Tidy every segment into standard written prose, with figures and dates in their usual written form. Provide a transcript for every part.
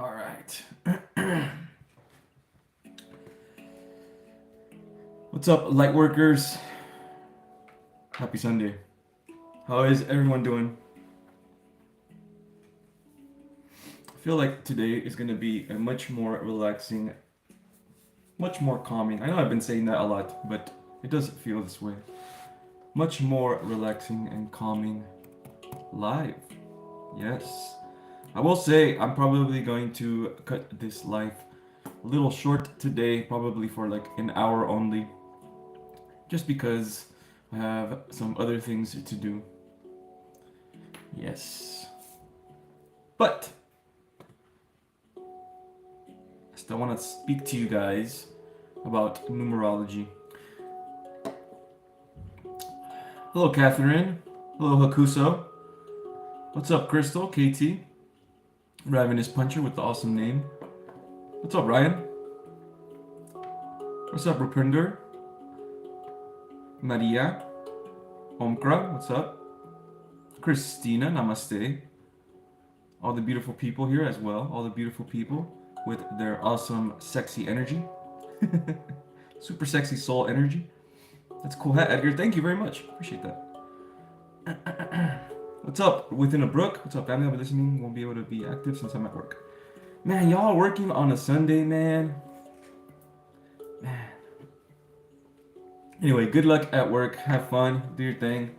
All right. What's up, Lightworkers? Happy Sunday. How is everyone doing? I feel like today is going to be a much more relaxing, much more calming. I know I've been saying that a lot, but it does feel this way. Much more relaxing and calming live. Yes. I will say I'm probably going to cut this live a little short today, probably for like an hour only, just because I have some other things to do. Yes. But I still want to speak to you guys about numerology. Hello, Catherine. Hello, Hakuso. What's up, Crystal? KT. Ravenous Puncher with the awesome name. What's up, Ryan? What's up, Rupinder? Maria. Omkra, what's up? Christina, namaste. All the beautiful people here as well. All the beautiful people with their awesome, sexy energy. Super sexy soul energy. That's cool hat, Edgar. Thank you very much. Appreciate that. What's up, Within a Brook? What's up, family? I'll be listening. Won't be able to be active since I'm at work. Man, y'all working on a Sunday, man. Man. Anyway, good luck at work. Have fun. Do your thing.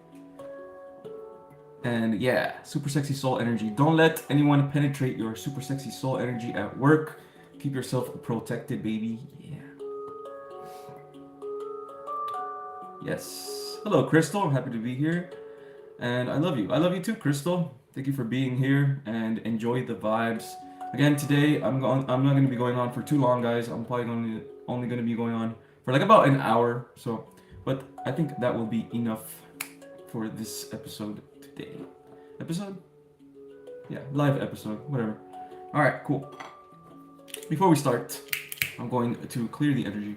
And yeah, super sexy soul energy. Don't let anyone penetrate your super sexy soul energy at work. Keep yourself protected, baby. Yeah. Yes. Hello, Crystal. I'm happy to be here. And I love you. I love you too, Crystal. Thank you for being here and enjoy the vibes. Again, today I'm not going to be going on for too long, guys. I'm probably only going to be going on for like about an hour. So, but I think that will be enough for this episode today. Episode? Yeah, live episode, whatever. All right, cool. Before we start, I'm going to clear the energy.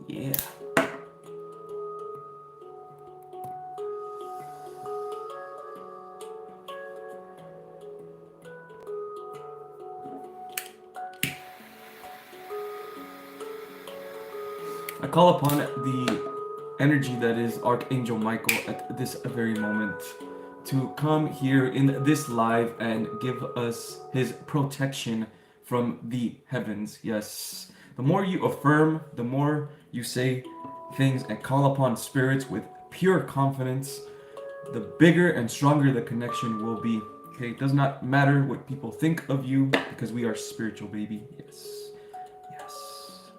Yeah. I call upon the energy that is Archangel Michael at this very moment to come here in this live and give us his protection from the heavens. Yes. The more you affirm, the more you say things and call upon spirits with pure confidence, the bigger and stronger the connection will be. Okay, it does not matter what people think of you because we are spiritual, baby. Yes. Yes.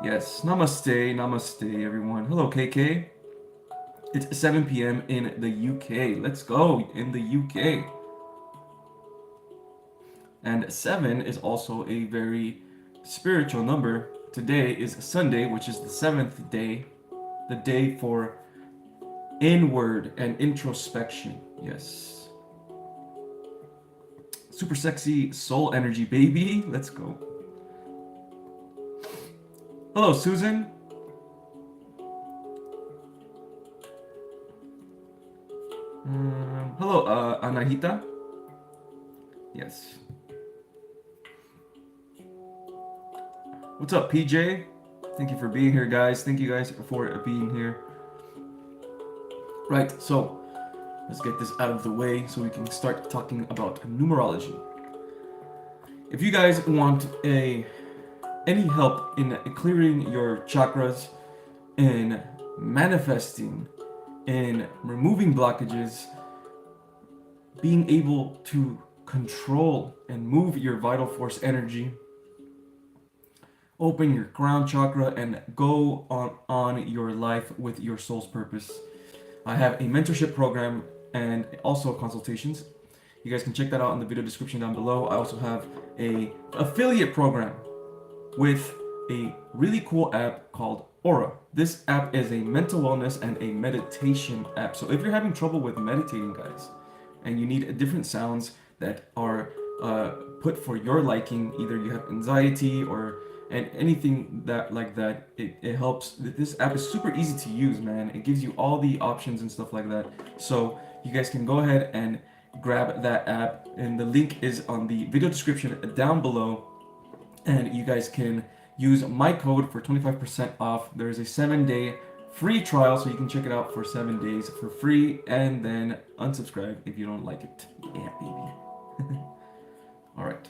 Yes. Namaste, namaste, everyone. Hello, KK. It's 7 p.m. in the UK. Let's go in the UK. And 7 is also a very spiritual number. Today is Sunday, which is the 7th day, the day for inward and introspection. Yes. Super sexy soul energy, baby. Let's go. Hello, Susan. Hello, Anahita. Yes. What's up, PJ? Thank you for being here, guys. Thank you guys for being here. Right, so let's get this out of the way so we can start talking about numerology. If you guys want any help in clearing your chakras, in manifesting, in removing blockages, being able to control and move your vital force energy, open your crown chakra and go on your life with your soul's purpose, I have a mentorship program and also consultations. You guys can check that out in the video description down below. I also have a affiliate program with a really cool app called Aura. This app is a mental wellness and a meditation app. So if you're having trouble with meditating, guys, and you need different sounds that are put for your liking, either you have anxiety or and anything that like that. It helps. This app is super easy to use, man. It gives you all the options and stuff like that. So you guys can go ahead and grab that app, and the link is on the video description down below, and you guys can use my code for 25% off. There is a 7-day free trial, so you can check it out for 7 days for free, and then unsubscribe if you don't like it. Yeah, baby. All right.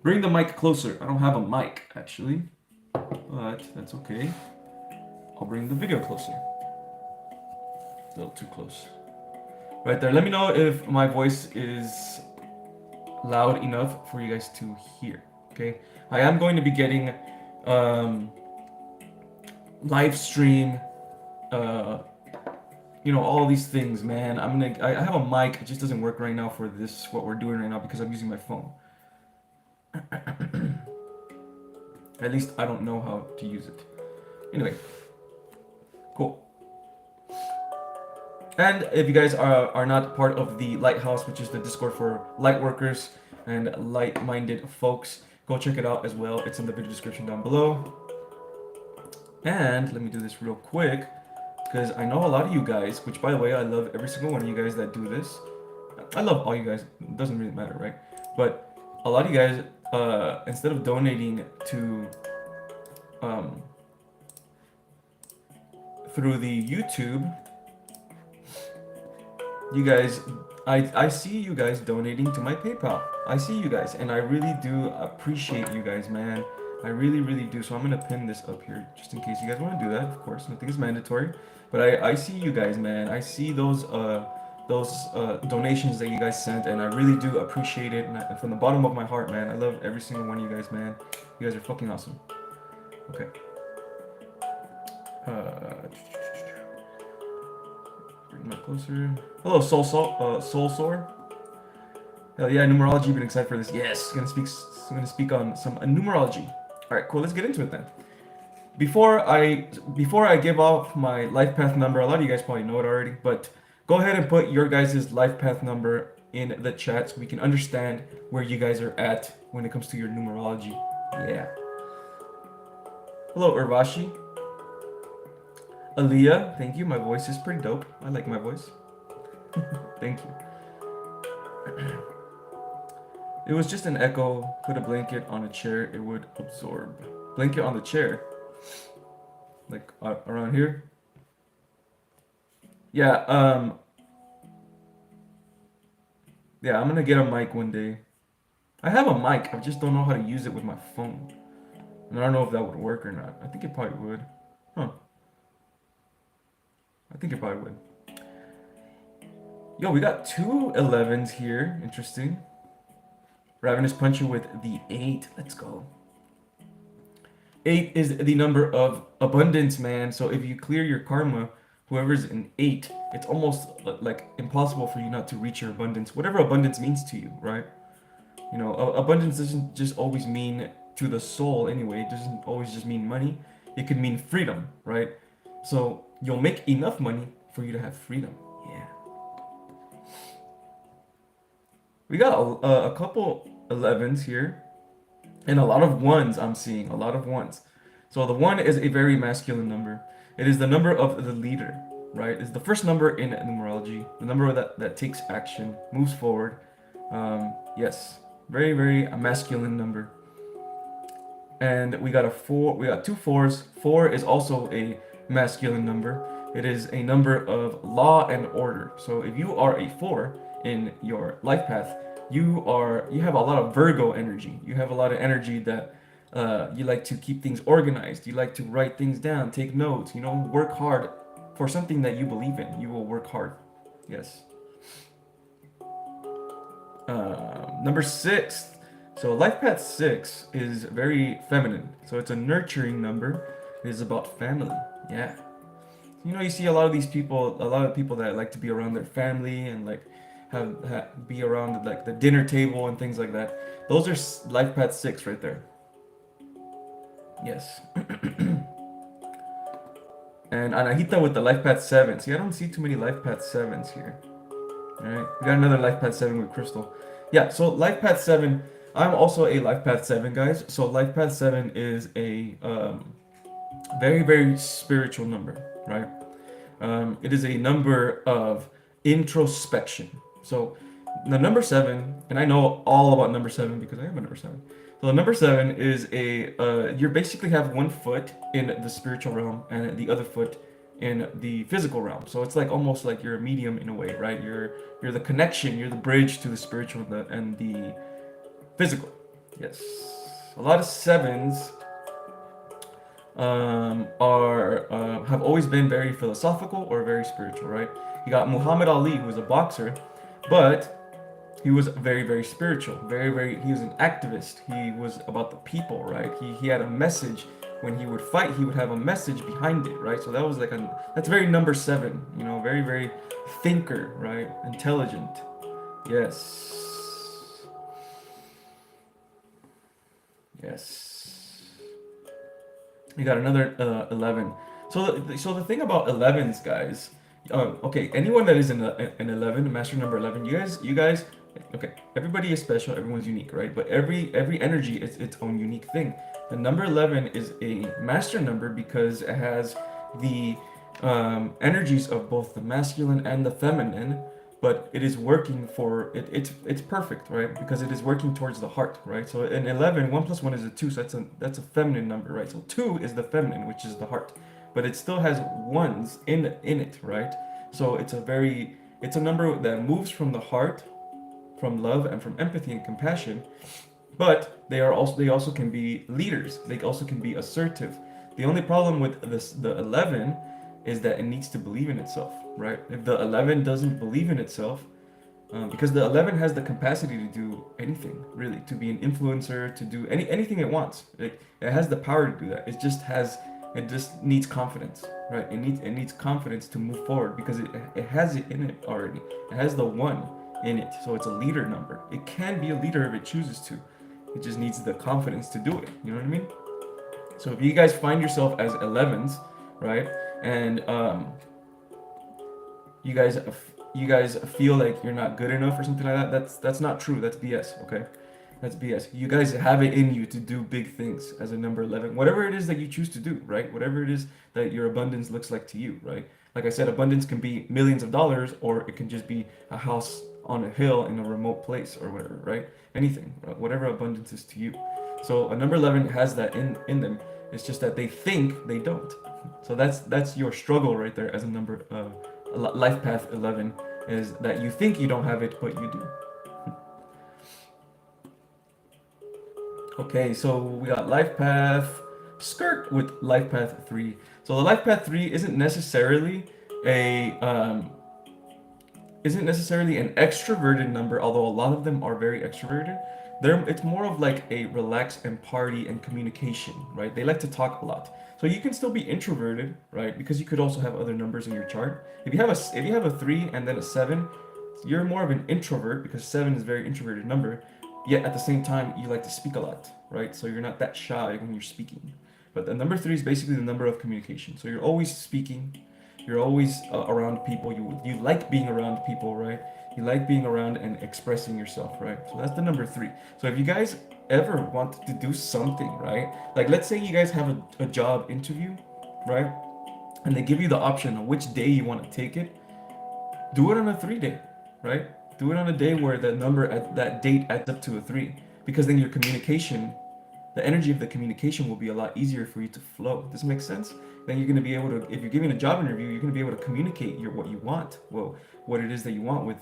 Bring the mic closer. I don't have a mic, actually, but that's okay. I'll bring the video closer. A little too close. Right there. Let me know if my voice is loud enough for you guys to hear. Okay. I am going to be getting live stream, all these things, man. I have a mic. It just doesn't work right now for this, what we're doing right now, because I'm using my phone. At least I don't know how to use it. Anyway, cool. And if you guys are not part of the Lighthouse, which is the Discord for Lightworkers and like-minded folks, go check it out as well. It's in the video description down below. And let me do this real quick, because I know a lot of you guys, which by the way, I love every single one of you guys that do this. I love all you guys. It doesn't really matter, right? But a lot of you guys, instead of donating to through the YouTube, you guys, I see you guys donating to my PayPal. I see you guys, and I really do appreciate you guys, man. I really, really do. So I'm gonna pin this up here just in case you guys want to do that. Of course, nothing is mandatory, but I see you guys, man. I see those donations that you guys sent, and I really do appreciate it. And from the bottom of my heart, man, I love every single one of you guys, man. You guys are fucking awesome. Okay. Bring them up closer. Hello, Soul Soar. Hell yeah, numerology. Been excited for this. Yes, I'm gonna speak on some numerology. All right, cool. Let's get into it then. Before I give off my life path number, a lot of you guys probably know it already, but go ahead and put your guys' life path number in the chat so we can understand where you guys are at when it comes to your numerology. Yeah. Hello, Urvashi. Aaliyah, thank you. My voice is pretty dope. I like my voice. Thank you. It was just an echo. Put a blanket on a chair, it would absorb. Blanket on the chair? Like around here? Yeah, I'm gonna get a mic one day. I have a mic, I just don't know how to use it with my phone. And I don't know if that would work or not. I think it probably would. Huh. I think it probably would. Yo, we got 2 11s here. Interesting. Ravenous Puncher with the 8. Let's go. 8 is the number of abundance, man. So if you clear your karma, whoever's an 8, it's almost like impossible for you not to reach your abundance. Whatever abundance means to you, right? You know, abundance doesn't just always mean to the soul anyway. It doesn't always just mean money. It could mean freedom, right? So you'll make enough money for you to have freedom. Yeah. We got a couple 11s here, and a lot of 1s. I'm seeing a lot of 1s. So the 1 is a very masculine number. It is the number of the leader, right? It's the first number in numerology, the number that takes action, moves forward. Yes, very, very masculine number. And we got a 4. We got 2 4s. 4 is also a masculine number. It is a number of law and order. So if you are a 4 in your life path, you have a lot of Virgo energy. You have a lot of energy that you like to keep things organized. You like to write things down, take notes, work hard for something that you believe in. You will work hard. Yes. Number 6. So life path 6 is very feminine. So it's a nurturing number. It is about family. Yeah. You see a lot of people that like to be around their family and like be around like the dinner table and things like that. Those are life path 6 right there. Yes. And Anahita with the life path 7. See, I don't see too many life path 7s here. All right, we got another life path 7 with Crystal. Yeah, so life path 7, I'm also a Life Path 7, guys. So Life Path 7 is a very, very spiritual number, right? It is a number of introspection. So the number 7, and I know all about number 7 because I am a number 7. So the number 7 is you basically have one foot in the spiritual realm and the other foot in the physical realm. So it's like almost like you're a medium in a way, right? You're the connection, you're the bridge to the spiritual and the physical. Yes. A lot of sevens are have always been very philosophical or very spiritual, right? You got Muhammad Ali, who was a boxer, but he was very, very spiritual. Very, very. He was an activist. He was about the people, right? He had a message. When he would fight, he would have a message behind it, right? So that was like that's very number 7, you know, very, very thinker, right? Intelligent. Yes. Yes. You got another 11. So the thing about 11s, guys. Okay, anyone that is in an 11, master number 11, you guys, okay, everybody is special, everyone's unique, right? But every energy is its own unique thing. The number 11 is a master number because it has the energies of both the masculine and the feminine, but it is working for it. It's perfect, right? Because it is working towards the heart, right? So in 11, 1 plus 1 is a 2, so that's a feminine number, right? So 2 is the feminine, which is the heart, but it still has ones in it, right? So it's a number that moves from the heart, from love and from empathy and compassion, but they also can be leaders. They also can be assertive. The only problem with the 11 is that it needs to believe in itself, right? If the 11 doesn't believe in itself, because the 11 has the capacity to do anything, really, to be an influencer, to do anything it wants. It has the power to do that. It just needs confidence, right? It needs confidence to move forward because it has it in it already. It has the 1 in it, so it's a leader number. It can be a leader if it chooses to. It just needs the confidence to do it. You know what I mean? So if you guys find yourself as 11s, right, and you guys you guys feel like you're not good enough or something like that, that's not true. That's BS. Okay, that's BS. You guys have it in you to do big things as a number 11. Whatever it is that you choose to do, right? Whatever it is that your abundance looks like to you, right? Like I said, abundance can be millions of dollars, or it can just be a house on a hill in a remote place or whatever, right? Anything, whatever abundance is to you. So a number 11 has that in them. It's just that they think they don't. So that's your struggle right there as a number life path 11, is that you think you don't have it, but you do. Okay, so we got life path skirt with life path 3. So the life path 3 a isn't necessarily an extroverted number, although a lot of them are very extroverted. It's more of like a relax and party and communication, right? They like to talk a lot. So you can still be introverted, right? Because you could also have other numbers in your chart. If you have a 3 and then a 7, you're more of an introvert because 7 is a very introverted number. Yet at the same time, you like to speak a lot, right? So you're not that shy when you're speaking. But the number 3 is basically the number of communication. So you're always speaking, you're always around people. You like being around people, right? You like being around and expressing yourself, right? So that's the number 3. So if you guys ever want to do something, right? Like let's say you guys have a job interview, right? And they give you the option of which day you want to take it. Do it on a 3 day, right? Do it on a day where the number at that date adds up to a 3, because then your communication, the energy of the communication will be a lot easier for you to flow. Does this make sense? Then you're going to be able to, if you're giving a job interview, you're going to be able to communicate what you want, well, what it is that you want with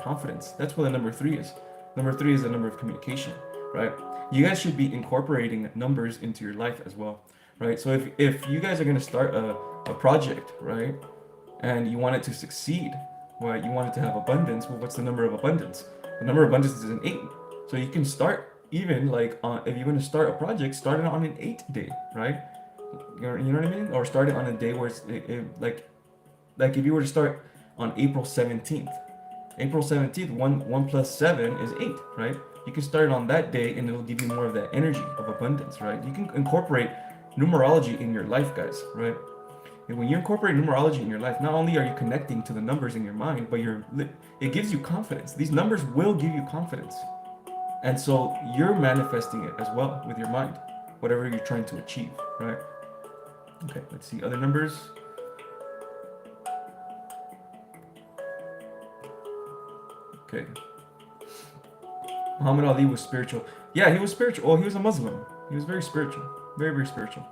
confidence. That's what the number 3 is. Number 3 is the number of communication, right? You guys should be incorporating numbers into your life as well, right? So if you guys are going to start a project, right, and you want it to succeed, right, you want it to have abundance, well, what's the number of abundance? The number of abundance is an 8. So you can start even like if you're going to start a project, start it on an 8 day, right? You know what I mean? Or start it on a day where it's like if you were to start on April 17th. April 17th, 1 plus 7 is 8, right? You can start it on that day and it'll give you more of that energy of abundance, right? You can incorporate numerology in your life, guys, right? And when you incorporate numerology in your life, not only are you connecting to the numbers in your mind, but it gives you confidence. These numbers will give you confidence. And so you're manifesting it as well with your mind, whatever you're trying to achieve, right? Okay, let's see other numbers. Okay. Muhammad Ali was spiritual. Yeah, he was spiritual. Oh, he was a Muslim. He was very spiritual. Very, very spiritual.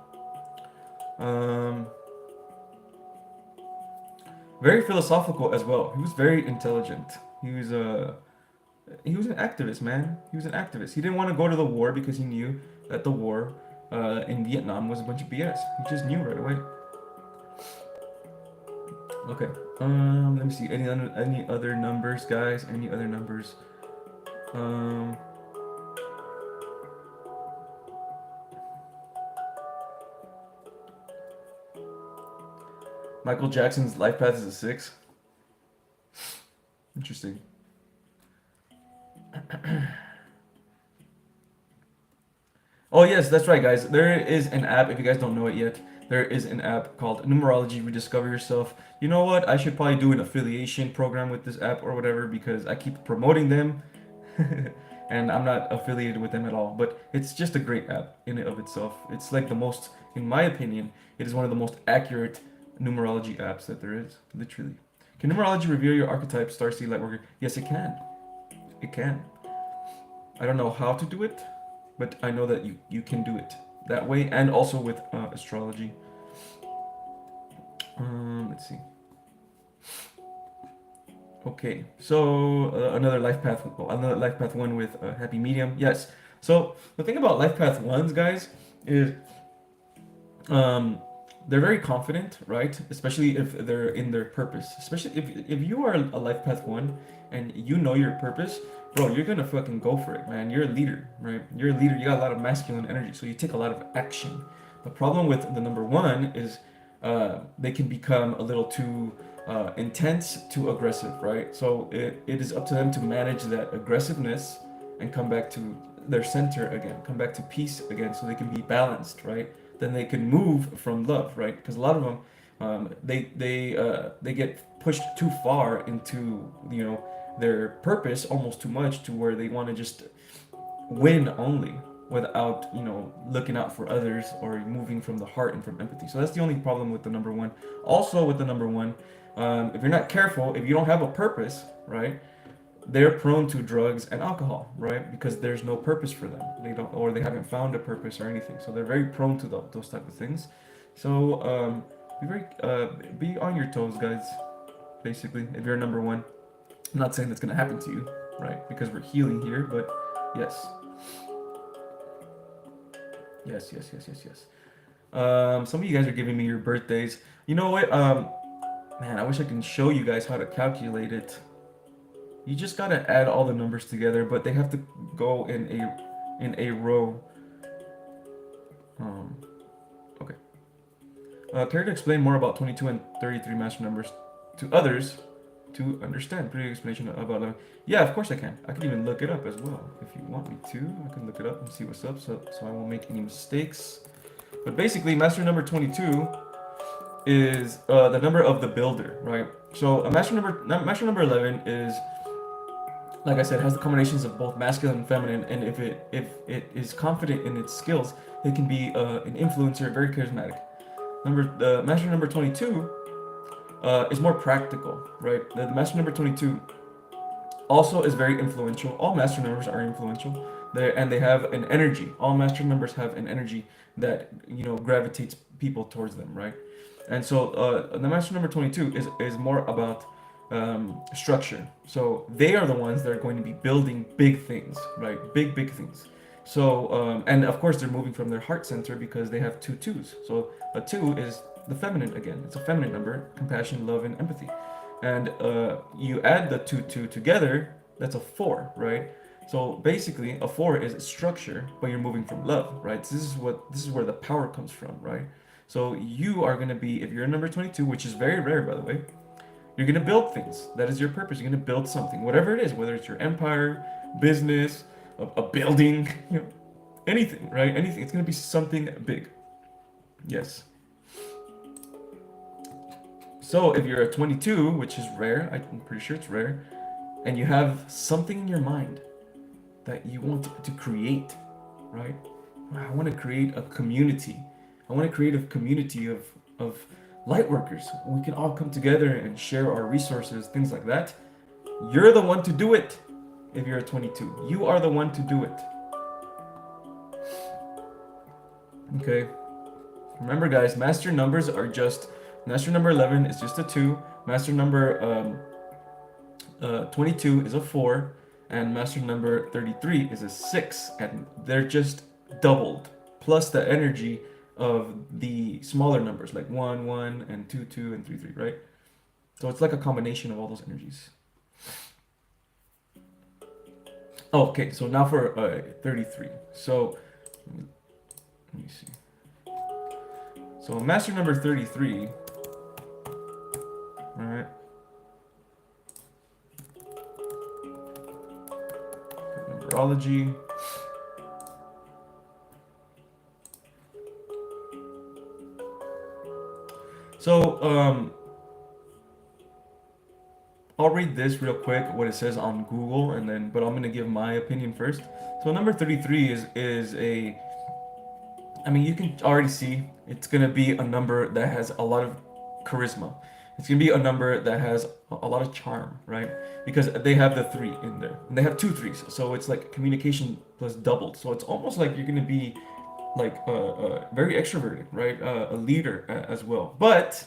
Um, very philosophical as well. He was very intelligent. He was a he was an activist, man. He was an activist. He didn't want to go to the war because he knew that the war in Vietnam was a bunch of BS. He just knew right away. Okay. Let me see. Any other numbers, guys? Any other numbers? Um, Michael Jackson's life path is a 6. Interesting. Oh yes, that's right, guys. There is an app. If you guys don't know it yet, there is an app called Numerology. Rediscover Yourself. You know what? I should probably do an affiliation program with this app or whatever because I keep promoting them, and I'm not affiliated with them at all. But it's just a great app in and of itself. It's like the most, in my opinion, it is one of the most accurate numerology apps that there is. Literally. Can numerology reveal your archetype, Starseed Lightworker? Yes, it can. It can. I don't know how to do it, but I know that you can do it that way, and also with astrology. Let's see. Okay, so another life path one with a happy medium. Yes. So the thing about life path ones, guys, is um, they're very confident, right? Especially if they're in their purpose. Especially if you are a life path one and you know your purpose, bro, you're gonna fucking go for it, man. You're a leader, right? You're a leader. You got a lot of masculine energy, so you take a lot of action. The problem with the number one is they can become a little too intense, too aggressive, right? So it is up to them to manage that aggressiveness and come back to their center again, come back to peace again, so they can be balanced, right? Then they can move from love, right? Because a lot of them, they get pushed too far into their purpose, almost too much, to where they want to just win only without looking out for others or moving from the heart and from empathy. So that's the only problem with the number one. Also with the number one, if you're not careful, if you don't have a purpose, right, they're prone to drugs and alcohol, right? Because there's no purpose for them. They don't, or they haven't found a purpose or anything. So they're very prone to those type of things. So be on your toes, guys. Basically, if you're number one, I'm not saying that's gonna happen to you, right? Because we're healing here, but yes, yes. Some of you guys are giving me your birthdays. You know what? Man, I wish I can show you guys how to calculate it. You just gotta add all the numbers together, but they have to go in a row. Um, okay. Care to explain more about 22 and 33 master numbers to others to understand? Pretty explanation about them. Yeah, of course I can. I can even look it up as well if you want me to. I can look it up and see what's up, so I won't make any mistakes. But basically, master number 22 is the number of the builder, right? So a master number 11 is, like I said, has the combinations of both masculine and feminine, and if it is confident in its skills, it can be an influencer, very charismatic. The master number 22 is more practical, right? The master number 22 also is very influential. All master numbers are influential, and they have an energy. All master numbers have an energy that gravitates people towards them, right? And so the master number 22 is more about structure. So they are the ones that are going to be building big things, right? Big things. So and of course they're moving from their heart center because they have two twos. So a two is the feminine again. It's a feminine number: compassion, love, and empathy. And you add the two together, that's a 4, right? So basically, a 4 is structure, but you're moving from love, right? So this is where the power comes from, right? So you are gonna be, if you're number 22, which is very rare, by the way, you're gonna build things. That is your purpose. You're gonna build something, whatever it is, whether it's your empire, business, a building, anything, right? Anything. It's gonna be something big. Yes. So if you're a 22, which is rare, I'm pretty sure it's rare, and you have something in your mind, that you want to create, right? I want to create a community. I want to create a community of light workers. We can all come together and share our resources, things like that. You're the one to do it. If you're a 22, you are the one to do it. Okay. Remember, guys, master numbers are just master number 11 is just a 2. Master number 22 is a 4, and master number 33 is a 6, and they're just doubled plus the energy of the smaller numbers like 1 1 and 2 2 and 3 3, right? So it's like a combination of all those energies. Oh, okay, so now for 33. So let me see. So master number 33, all right. Numerology. So I'll read this real quick, what it says on Google, and then, but I'm gonna give my opinion first. So number 33 is a, I mean, you can already see it's gonna be a number that has a lot of charisma. It's gonna be a number that has a lot of charm, right? Because they have the 3 in there, and they have 2 3s, so it's like communication plus doubled. So it's almost like you're gonna be like very extroverted, right? A leader as well. But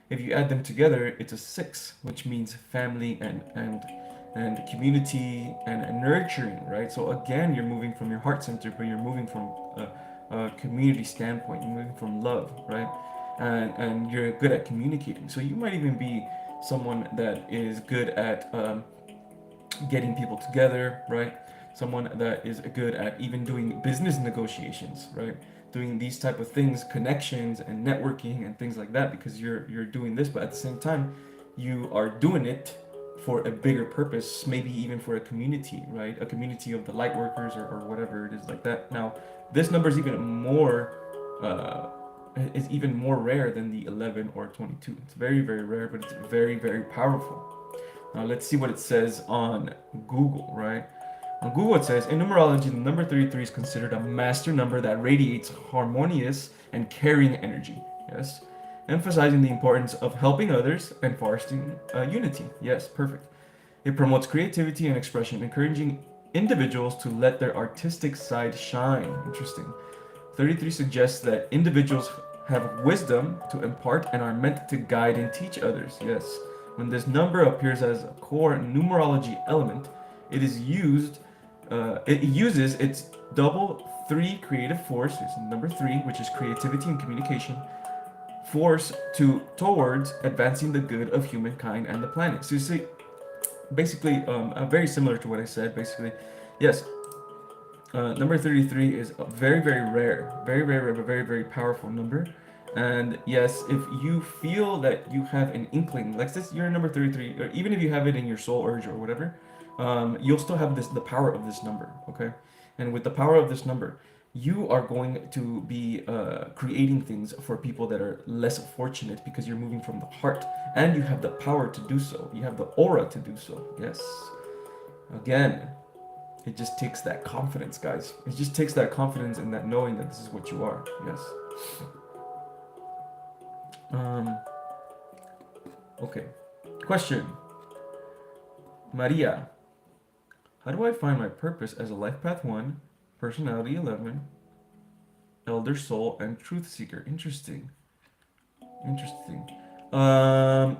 if you add them together, it's a 6, which means family and community and nurturing, right? So again, you're moving from your heart center, but you're moving from a community standpoint. You're moving from love, right? And you're good at communicating. So you might even be someone that is good at getting people together, right? Someone that is good at even doing business negotiations, right? Doing these type of things, connections and networking and things like that, because you're doing this, but at the same time, you are doing it for a bigger purpose, maybe even for a community, right? A community of the light workers or whatever it is like that. Now, this number is even more rare than the 11 or 22. It's very, very rare, but it's very, very powerful. Now let's see what it says on Google, right? On Google it says, in numerology, the number 33 is considered a master number that radiates harmonious and caring energy. Yes. Emphasizing the importance of helping others and fostering unity. Yes, perfect. It promotes creativity and expression, encouraging individuals to let their artistic side shine. Interesting. 33 suggests that individuals have wisdom to impart and are meant to guide and teach others. Yes. When this number appears as a core numerology element, it uses its double 3 creative force, it's number 3, which is creativity and communication, force towards advancing the good of humankind and the planet. So you see, basically, very similar to what I said. Basically, yes, number 33 is a very, very rare, very, very rare, but very, very powerful number. And yes, if you feel that you have an inkling, like this, you're number 33, or even if you have it in your soul urge or whatever, you'll still have the power of this number, okay? And with the power of this number, you are going to be creating things for people that are less fortunate because you're moving from the heart, and you have the power to do so. You have the aura to do so. Yes. Again, it just takes that confidence, guys. It just takes that confidence and that knowing that this is what you are. Yes. Okay. Question. Maria. How do I find my purpose as a life path 1, personality 11, elder soul, and truth seeker? Interesting. Interesting.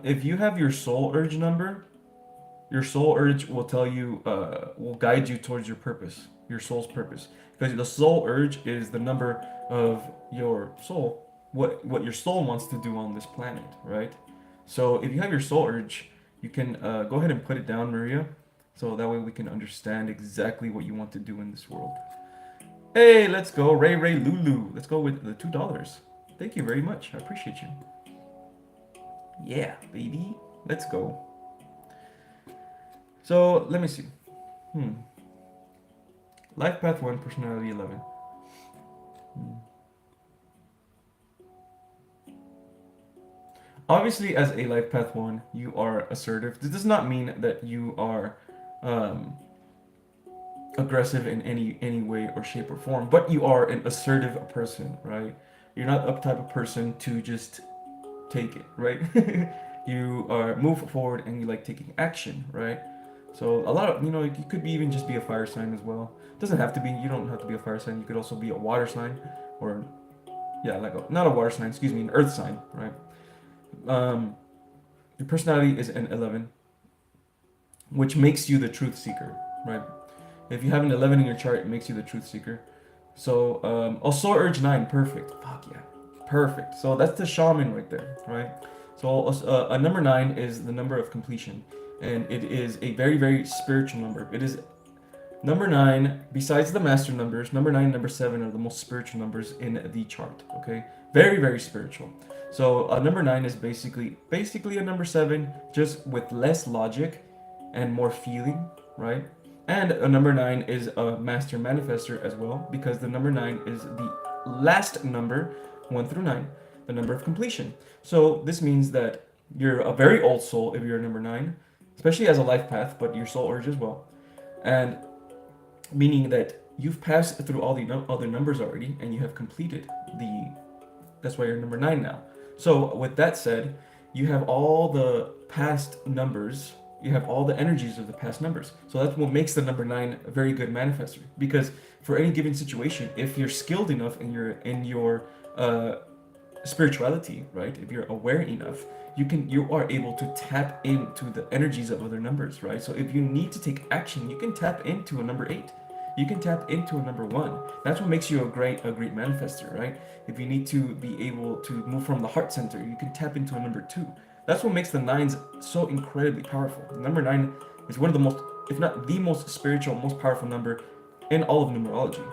If you have your soul urge number, your soul urge will tell you, will guide you towards your purpose, your soul's purpose. Because the soul urge is the number of your soul, what your soul wants to do on this planet, right? So if you have your soul urge, you can go ahead and put it down, Maria, so that way we can understand exactly what you want to do in this world. Hey, let's go, Ray Lulu. Let's go with the $2. Thank you very much. I appreciate you. Yeah, baby. Let's go. So let me see. Life path 1, personality 11. Obviously, as a life path 1, you are assertive. This does not mean that you are aggressive in any way or shape or form, but you are an assertive person, right? You're not the type of person to just take it, right? You are move forward and you like taking action, right? So a lot of, you could be even just be a fire sign as well. It doesn't have to be. You don't have to be a fire sign. You could also be a water sign, or yeah, like not a water sign. Excuse me, an earth sign, right? Um, your personality is an 11, which makes you the truth seeker, right? If you have an 11 in your chart, it makes you the truth seeker. So, also urge 9, perfect. Fuck yeah, perfect. So that's the shaman right there, right? So a number 9 is the number of completion, and it is a very, very spiritual number. It is number 9, besides the master numbers, number 9 and number 7 are the most spiritual numbers in the chart, okay? Very, very spiritual. So number 9 is basically a number 7, just with less logic and more feeling, right? And a number 9 is a master manifester as well, because the number 9 is the last number, 1 through 9, the number of completion. So this means that you're a very old soul if you're a number 9, especially as a life path, but your soul urge as well. And meaning that you've passed through all the other numbers already and you have completed the, that's why you're number 9 now. So with that said, you have all the past numbers, you have all the energies of the past numbers. So that's what makes the number 9 a very good manifester, because for any given situation, if you're skilled enough in your spirituality, right, if you're aware enough, you are able to tap into the energies of other numbers, right? So if you need to take action, you can tap into a number 8, you can tap into a number 1. That's what makes you a great manifester, right? If you need to be able to move from the heart center, you can tap into a number 2. That's what makes the 9s so incredibly powerful. The number 9 is one of the most, if not the most spiritual, most powerful number in all of numerology.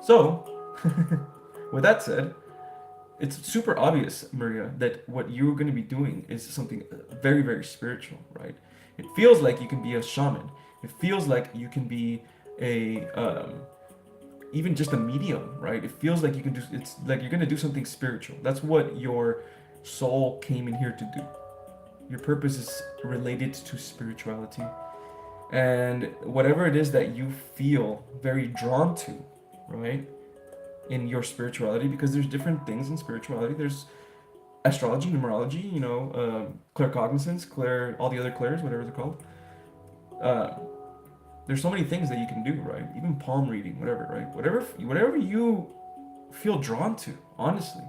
So with that said, it's super obvious, Maria, that what you're going to be doing is something very, very spiritual, right? It feels like you can be a shaman. It feels like you can be a, even just a medium, right? It feels like you can do, it's like you're going to do something spiritual. That's what your soul came in here to do. Your purpose is related to spirituality. And whatever it is that you feel very drawn to, right? In your spirituality, because there's different things in spirituality. There's astrology, numerology, claircognizance, all the other clairs, whatever they're called. There's so many things that you can do, right? Even palm reading, whatever, right? Whatever you feel drawn to, honestly,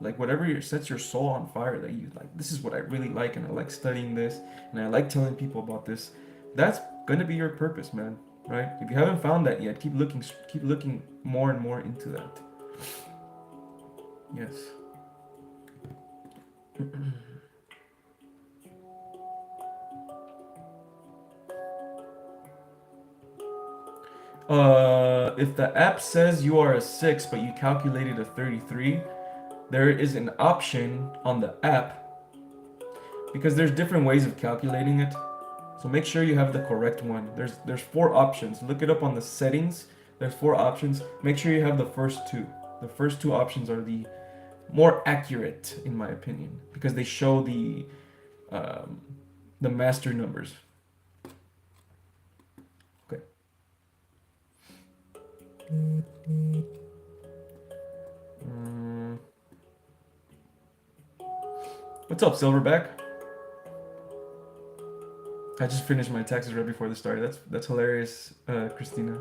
like whatever sets your soul on fire, that you like, this is what I really like, and I like studying this, and I like telling people about this. That's gonna be your purpose, man. Right? If you haven't found that yet, keep looking more and more into that. Yes. If the app says you are a 6 but you calculated a 33, there is an option on the app, because there's different ways of calculating it. So make sure you have the correct one. There's 4 options. Look it up on the settings. There's 4 options. Make sure you have the first 2. The first 2 options are the more accurate, in my opinion, because they show the master numbers. Okay. What's up, Silverback? I just finished my taxes right before this started. That's hilarious, Christina.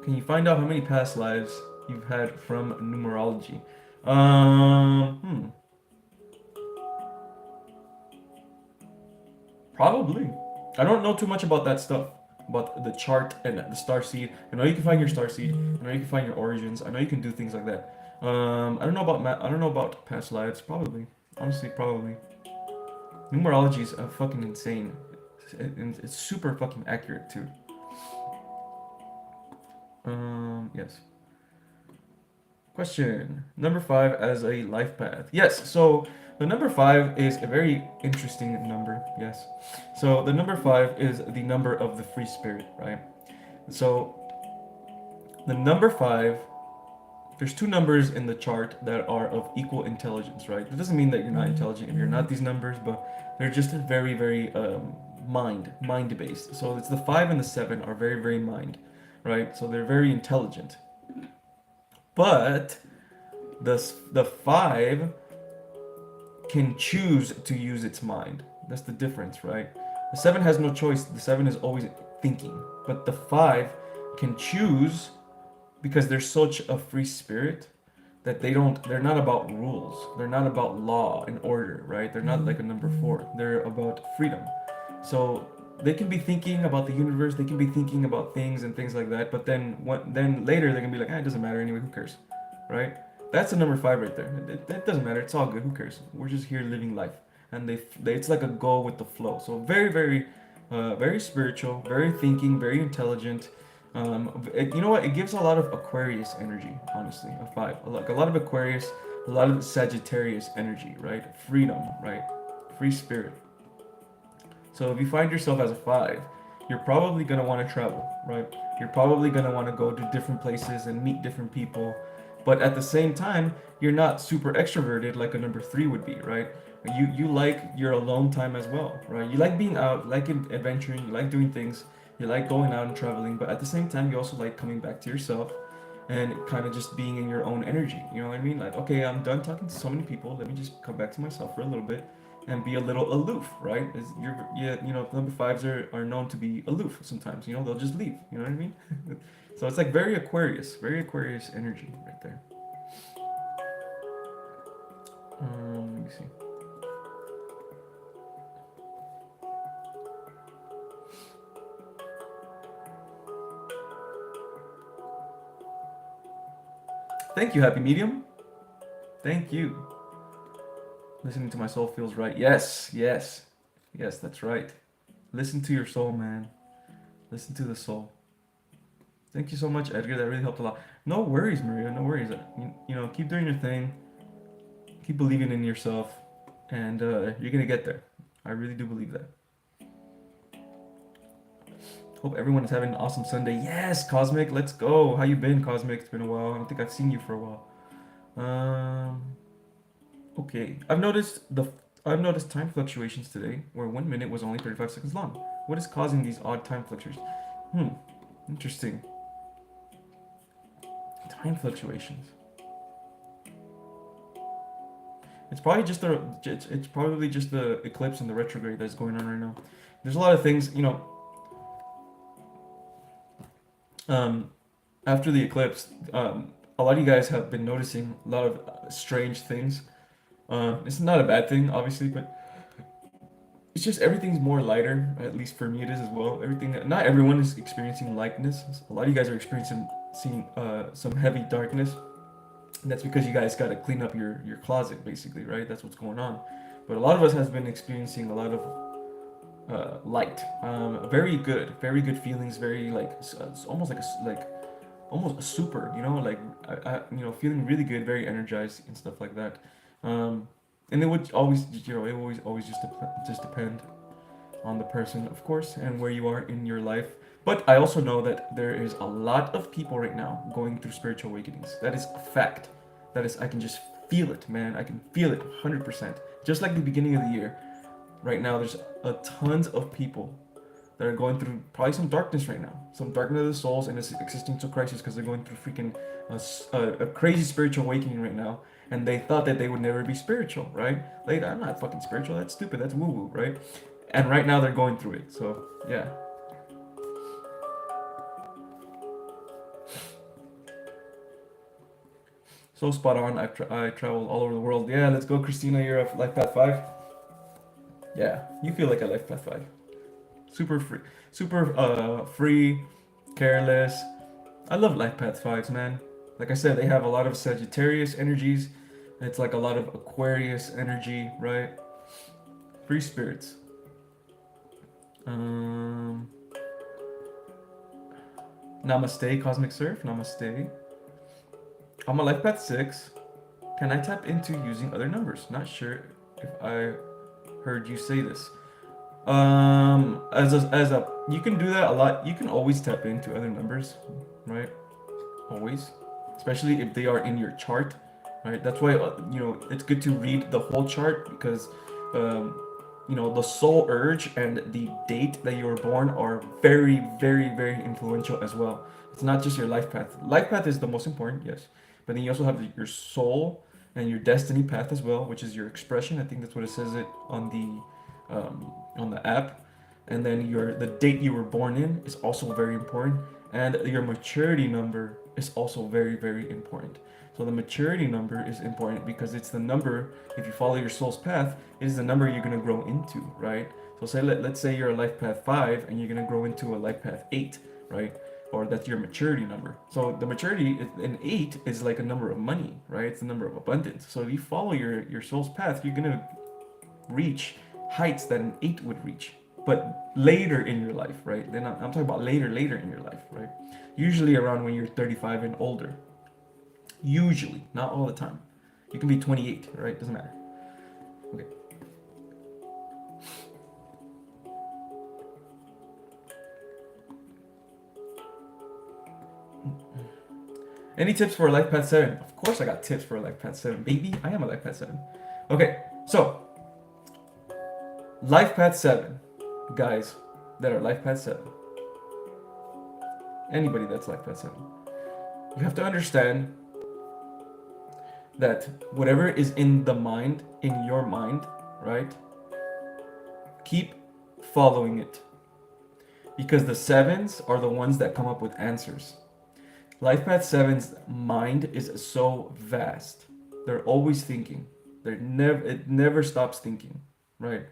Can you find out how many past lives you've had from numerology? Probably. I don't know too much about that stuff, about the chart and the star seed. I know you can find your star seed. I know you can find your origins. I know you can do things like that. I don't know about past lives. Probably, honestly, probably. Numerology is fucking insane. It's super fucking accurate too. Yes. Question number 5 as a life path. Yes. So the number 5 is a very interesting number. Yes. So the number 5 is the number of the free spirit, right? So the number 5 there's two numbers in the chart that are of equal intelligence, right? It doesn't mean that you're not intelligent if you're not these numbers, but they're just very, very mind based. So it's the 5 and the 7 are very, very mind, right? So they're very intelligent. But the 5 can choose to use its mind. That's the difference, right? The 7 has no choice. The 7 is always thinking. But the 5 can choose because they're such a free spirit that they're not about rules. They're not about law and order, right? They're not like a number 4. They're about freedom. So they can be thinking about the universe, they can be thinking about things and things like that, but then later they're gonna be like, it doesn't matter anyway, who cares, right? That's the number 5 right there. It doesn't matter, it's all good, who cares? We're just here living life. And it's like a go with the flow. So very, very, very spiritual, very thinking, very intelligent. You know what? It gives a lot of Aquarius energy, honestly, a 5. Like a lot of Aquarius, a lot of Sagittarius energy, right? Freedom, right? Free spirit. So if you find yourself as a 5, you're probably going to want to travel, right? You're probably going to want to go to different places and meet different people. But at the same time, you're not super extroverted like a number 3 would be, right? You like your alone time as well, right? You like being out, you like adventuring, you like doing things, you like going out and traveling, but at the same time, you also like coming back to yourself and kind of just being in your own energy. You know what I mean? Like, okay, I'm done talking to so many people. Let me just come back to myself for a little bit and be a little aloof, right? Number 5s are known to be aloof sometimes. You know, they'll just leave. You know what I mean? So it's like very Aquarius energy right there. Let me see. Thank you, Happy Medium. Thank you. Listening to my soul feels right. Yes, that's right. Listen to your soul, man. Listen to the soul. Thank you so much, Edgar. That really helped a lot. No worries, Maria. No worries. Keep doing your thing. Keep believing in yourself, and you're gonna get there. I really do believe that. Hope everyone is having an awesome Sunday. Yes, Cosmic, let's go. How you been, Cosmic? It's been a while. I don't think I've seen you for a while. Okay. I've noticed time fluctuations today, where 1 minute was only 35 seconds long. What is causing these odd time fluctuations? Interesting. Time fluctuations. It's probably just the eclipse and the retrograde that's going on right now. There's a lot of things, after the eclipse, a lot of you guys have been noticing a lot of strange things. It's not a bad thing, obviously, but it's just everything's more lighter. At least for me, it is as well. Not everyone is experiencing lightness. A lot of you guys are experiencing some heavy darkness. And that's because you guys got to clean up your closet, basically, right? That's what's going on. But a lot of us has been experiencing a lot of light, very good feelings, very like it's almost like almost a super, feeling really good, very energized and stuff like that. And it would always, always just depend on the person, of course, and where you are in your life. But I also know that there is a lot of people right now going through spiritual awakenings. That is a fact. I can just feel it, man. I can feel it 100%. Just like the beginning of the year. Right now, there's a tons of people that are going through probably some darkness right now. Some darkness of the souls and it's existential crisis because they're going through freaking a crazy spiritual awakening right now. And they thought that they would never be spiritual, right? Like, I'm not fucking spiritual. That's stupid. That's woo-woo, right? And right now, they're going through it. So, yeah. So spot on. I traveled all over the world. Yeah, let's go, Christina. You're a Life Path 5. Yeah, you feel like a Life Path 5. Super free, careless. I love Life Path 5s, man. Like I said, they have a lot of Sagittarius energies. It's like a lot of Aquarius energy, right? Free spirits. Namaste, Cosmic Surf. Namaste. I'm a Life Path 6. Can I tap into using other numbers? Not sure if I heard you say this. You can do that a lot. You can always tap into other numbers, right? Always. especially if they are in your chart, right? That's why it's good to read the whole chart, because um, the soul urge and the date that you were born are very, very, very influential as well. It's not just your life path. Life path is the most important, yes, but then you also have your soul and your destiny path as well, which is your expression. I think that's what it says it on the app. And then the date you were born in is also very important, and your maturity number is also very, very important. So the maturity number is important because it's the number, if you follow your soul's path, it is the number you're going to grow into, right? So let's say you're a life path 5 and you're going to grow into a life path 8, right? Or that's your maturity number. So the maturity in 8 is like a number of money, right? It's the number of abundance. So if you follow your soul's path, you're going to reach heights that an 8 would reach, but later in your life, right? Then I'm talking about later in your life, right? Usually around when you're 35 and older. Usually, not all the time. You can be 28, right? Doesn't matter. Okay. Any tips for a life path 7? Of course I got tips for a life path 7, baby. I am a life path 7. Okay, so life path 7, guys that are life path 7. Anybody that's life path 7. You have to understand that whatever is in the mind, in your mind, right? Keep following it. Because the 7s are the ones that come up with answers. Life Path 7's mind is so vast. They're always thinking. It never stops thinking, right?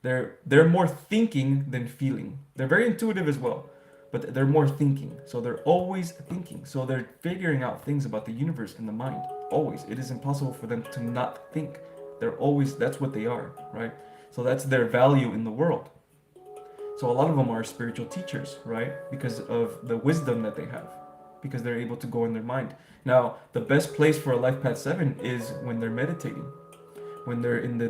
They're more thinking than feeling. They're very intuitive as well, but they're more thinking. So they're always thinking. So they're figuring out things about the universe in the mind. Always. It is impossible for them to not think. That's what they are, right? So that's their value in the world. So a lot of them are spiritual teachers, right? Because of the wisdom that they have. Because they're able to go in their mind. Now, the best place for a life path 7 is when they're meditating. When they're in the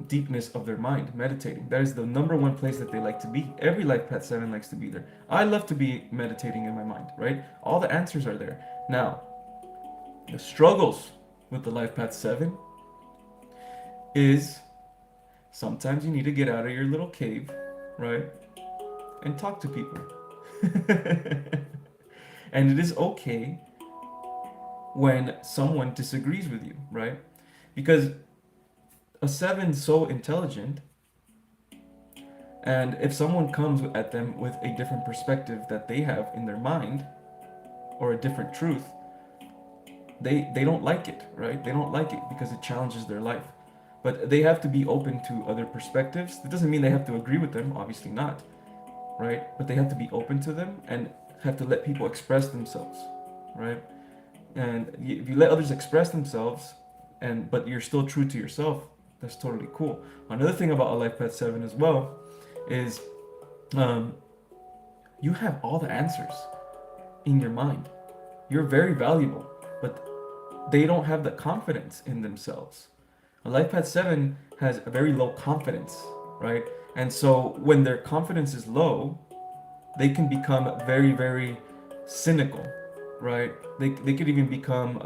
deepness of their mind, meditating. That is the number one place that they like to be. Every life path 7 likes to be there. I love to be meditating in my mind, right? All the answers are there. Now, the struggles with the life path 7 is sometimes you need to get out of your little cave, right? And talk to people. And it is okay when someone disagrees with you, right? Because a 7's so intelligent, and if someone comes at them with a different perspective that they have in their mind, or a different truth, they don't like it, right? They don't like it because it challenges their life. But they have to be open to other perspectives. That doesn't mean they have to agree with them, obviously not, right? But they have to be open to them and have to let people express themselves, right? And if you let others express themselves, but you're still true to yourself, that's totally cool. Another thing about a life path 7 as well is you have all the answers in your mind. You're very valuable, but they don't have the confidence in themselves. A life path 7 has a very low confidence, right? And so when their confidence is low, they can become very, very cynical, right? They could even become,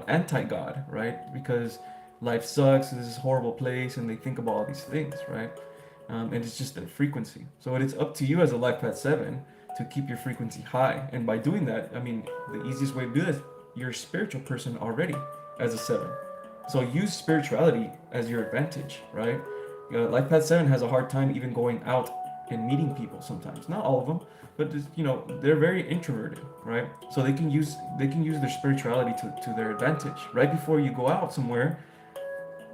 anti-God, right? Because life sucks, this is a horrible place, and they think about all these things, right? And it's just their frequency. So it is up to you as a life path 7 to keep your frequency high. And by doing that, I mean, the easiest way to do this, you're a spiritual person already as a 7. So use spirituality as your advantage, right? Life path 7 has a hard time even going out and meeting people sometimes. Not all of them, but just, they're very introverted, right? So they can use their spirituality to their advantage. Right before you go out somewhere,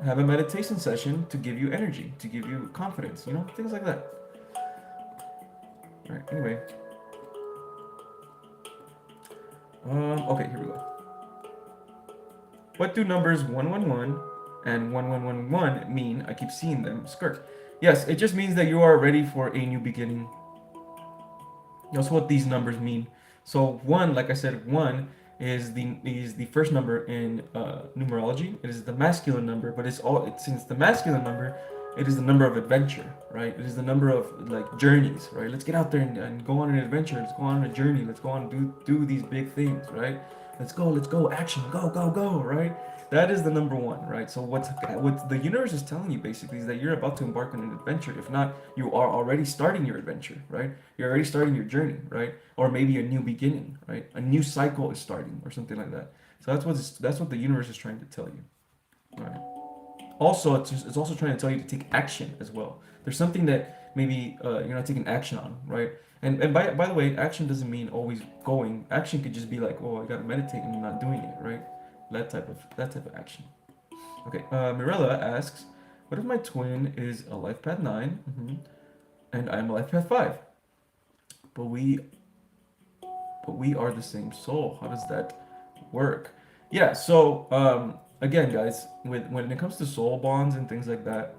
have a meditation session to give you energy, to give you confidence, things like that. All right, anyway. Okay, here we go. What do numbers 111 and 1111 mean? I keep seeing them skirt. Yes, it just means that you are ready for a new beginning. That's what these numbers mean. So 1, like I said, 1 is the first number in numerology. It is the masculine number, but since the masculine number, it is the number of adventure, right? It is the number of like journeys, right? Let's get out there and go on an adventure. Let's go on a journey. Let's go on and do these big things, right? let's go, action, go, go, go, right? That is the number one, right? So what the universe is telling you basically is that you're about to embark on an adventure. If not, you are already starting your adventure, right? You're already starting your journey, right? Or maybe a new beginning, right? A new cycle is starting, or something like that. So that's what the universe is trying to tell you, right? Also, it's also trying to tell you to take action as well. There's something that maybe you're not taking action on, right? And by the way, action doesn't mean always going. Action could just be like, oh, I gotta meditate and I'm not doing it, right? That type of action. Okay. Mirella asks, what if my twin is a life path 9, and I'm a life path 5, but we are the same soul. How does that work? Yeah. So again, guys, when it comes to soul bonds and things like that,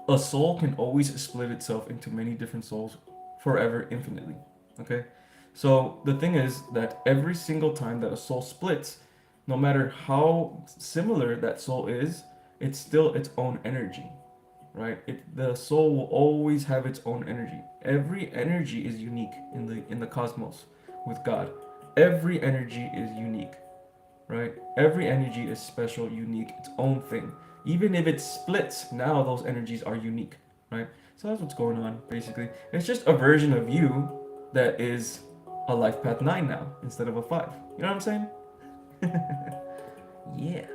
a soul can always split itself into many different souls forever, infinitely. Okay? So the thing is that every single time that a soul splits, no matter how similar that soul is, it's still its own energy, right? The soul will always have its own energy. Every energy is unique in the cosmos with God. Every energy is unique, right? Every energy is special, unique, its own thing. Even if it splits, now those energies are unique, right? So that's what's going on, basically. It's just a version of you that is a life path 9 now instead of a 5. You know what I'm saying? Yeah.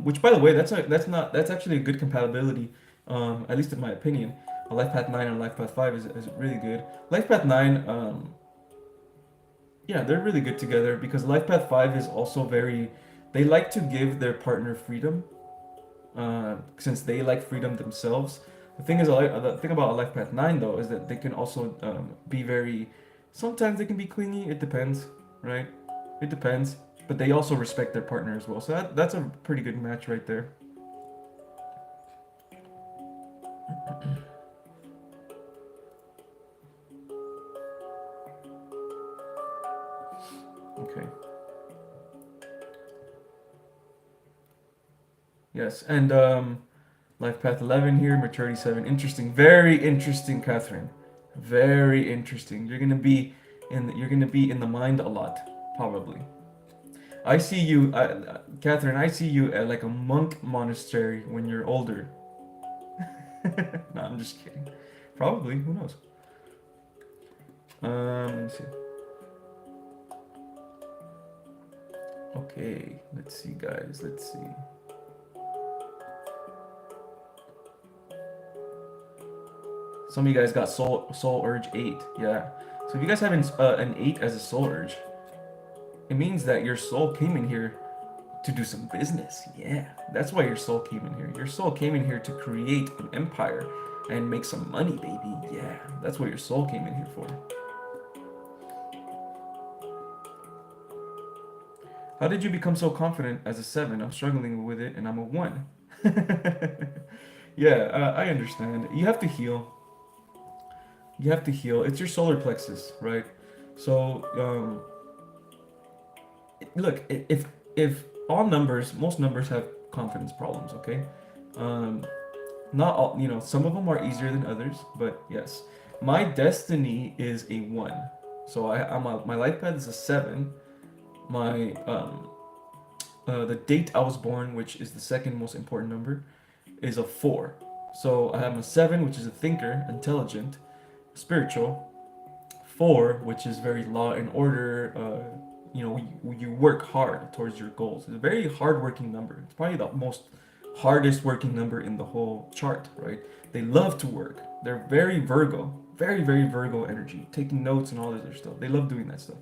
Which, by the way, that's actually a good compatibility, at least in my opinion. A life path 9 and a life path 5 is really good. Life path 9, yeah, they're really good together because Life Path 5 is also very. They like to give their partner freedom, since they like freedom themselves. The thing about a Life Path 9 though is that they can also be very. Sometimes they can be clingy. It depends, right? It depends. But they also respect their partner as well. So that's a pretty good match right there. Okay. Yes, and Life Path 11 here, Maturity 7. Interesting. Very interesting, Catherine. Very interesting. You're gonna be in the mind a lot, probably. I see you, Catherine. I see you at like a monk monastery when you're older. No, I'm just kidding. Probably. Who knows? Let me see. Okay. Let's see, guys. Let's see. Some of you guys got soul urge 8. Yeah. So if you guys have an 8 as a soul urge, it means that your soul came in here to do some business. Yeah. That's why your soul came in here. Your soul came in here to create an empire and make some money, baby. Yeah. That's what your soul came in here for. How did you become so confident as a 7? I'm struggling with it and I'm a 1. Yeah, I understand. You have to heal. You have to heal. It's your solar plexus, right? So, look, if all numbers, most numbers have confidence problems, okay? Um, Not all, some of them are easier than others, but yes. My destiny is a 1. So my life path is a 7. My the date I was born, which is the second most important number, is a 4. So I have a 7, which is a thinker, intelligent, spiritual. 4, which is very law and order. You work hard towards your goals. It's a very hard-working number. It's probably the most hardest working number in the whole chart, right? They love to work. They're very Virgo, very, very Virgo energy, taking notes and all this other stuff. They love doing that stuff.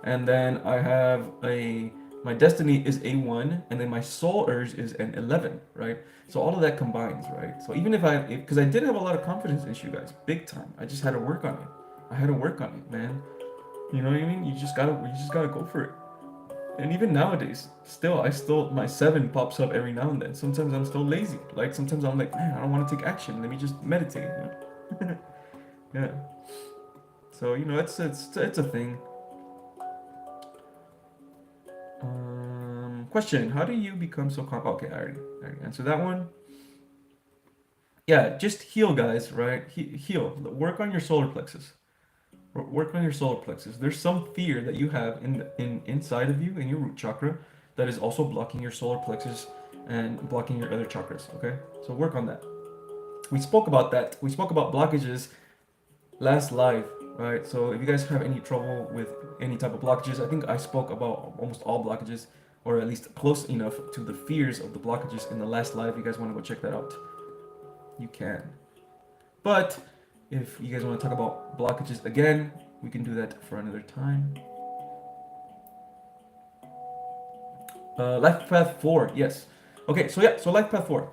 And then I have my destiny is a 1, and then my soul urge is an 11, right? So all of that combines, right? So even because I did have a lot of confidence issue, guys, big time. I just had to work on it. I had to work on it, man. You know what I mean? You just gotta go for it. And even nowadays, my 7 pops up every now and then. Sometimes I'm still lazy. Like sometimes I'm like, man, I don't want to take action. Let me just meditate. Yeah. So it's a thing. Question: how do you become so calm? Okay, I already answered that one. Yeah, just heal, guys. Right? Heal. Work on your solar plexus. Work on your solar plexus. There's some fear that you have inside of you in your root chakra that is also blocking your solar plexus and blocking your other chakras. Okay, so work on that. We spoke about that. We spoke about blockages last live, right? So if you guys have any trouble with any type of blockages, I think I spoke about almost all blockages, or at least close enough to the fears of the blockages in the last live. If you guys want to go check that out, you can. But if you guys want to talk about blockages again, we can do that for another time. Life Path 4, yes. Okay, so yeah, so Life Path 4.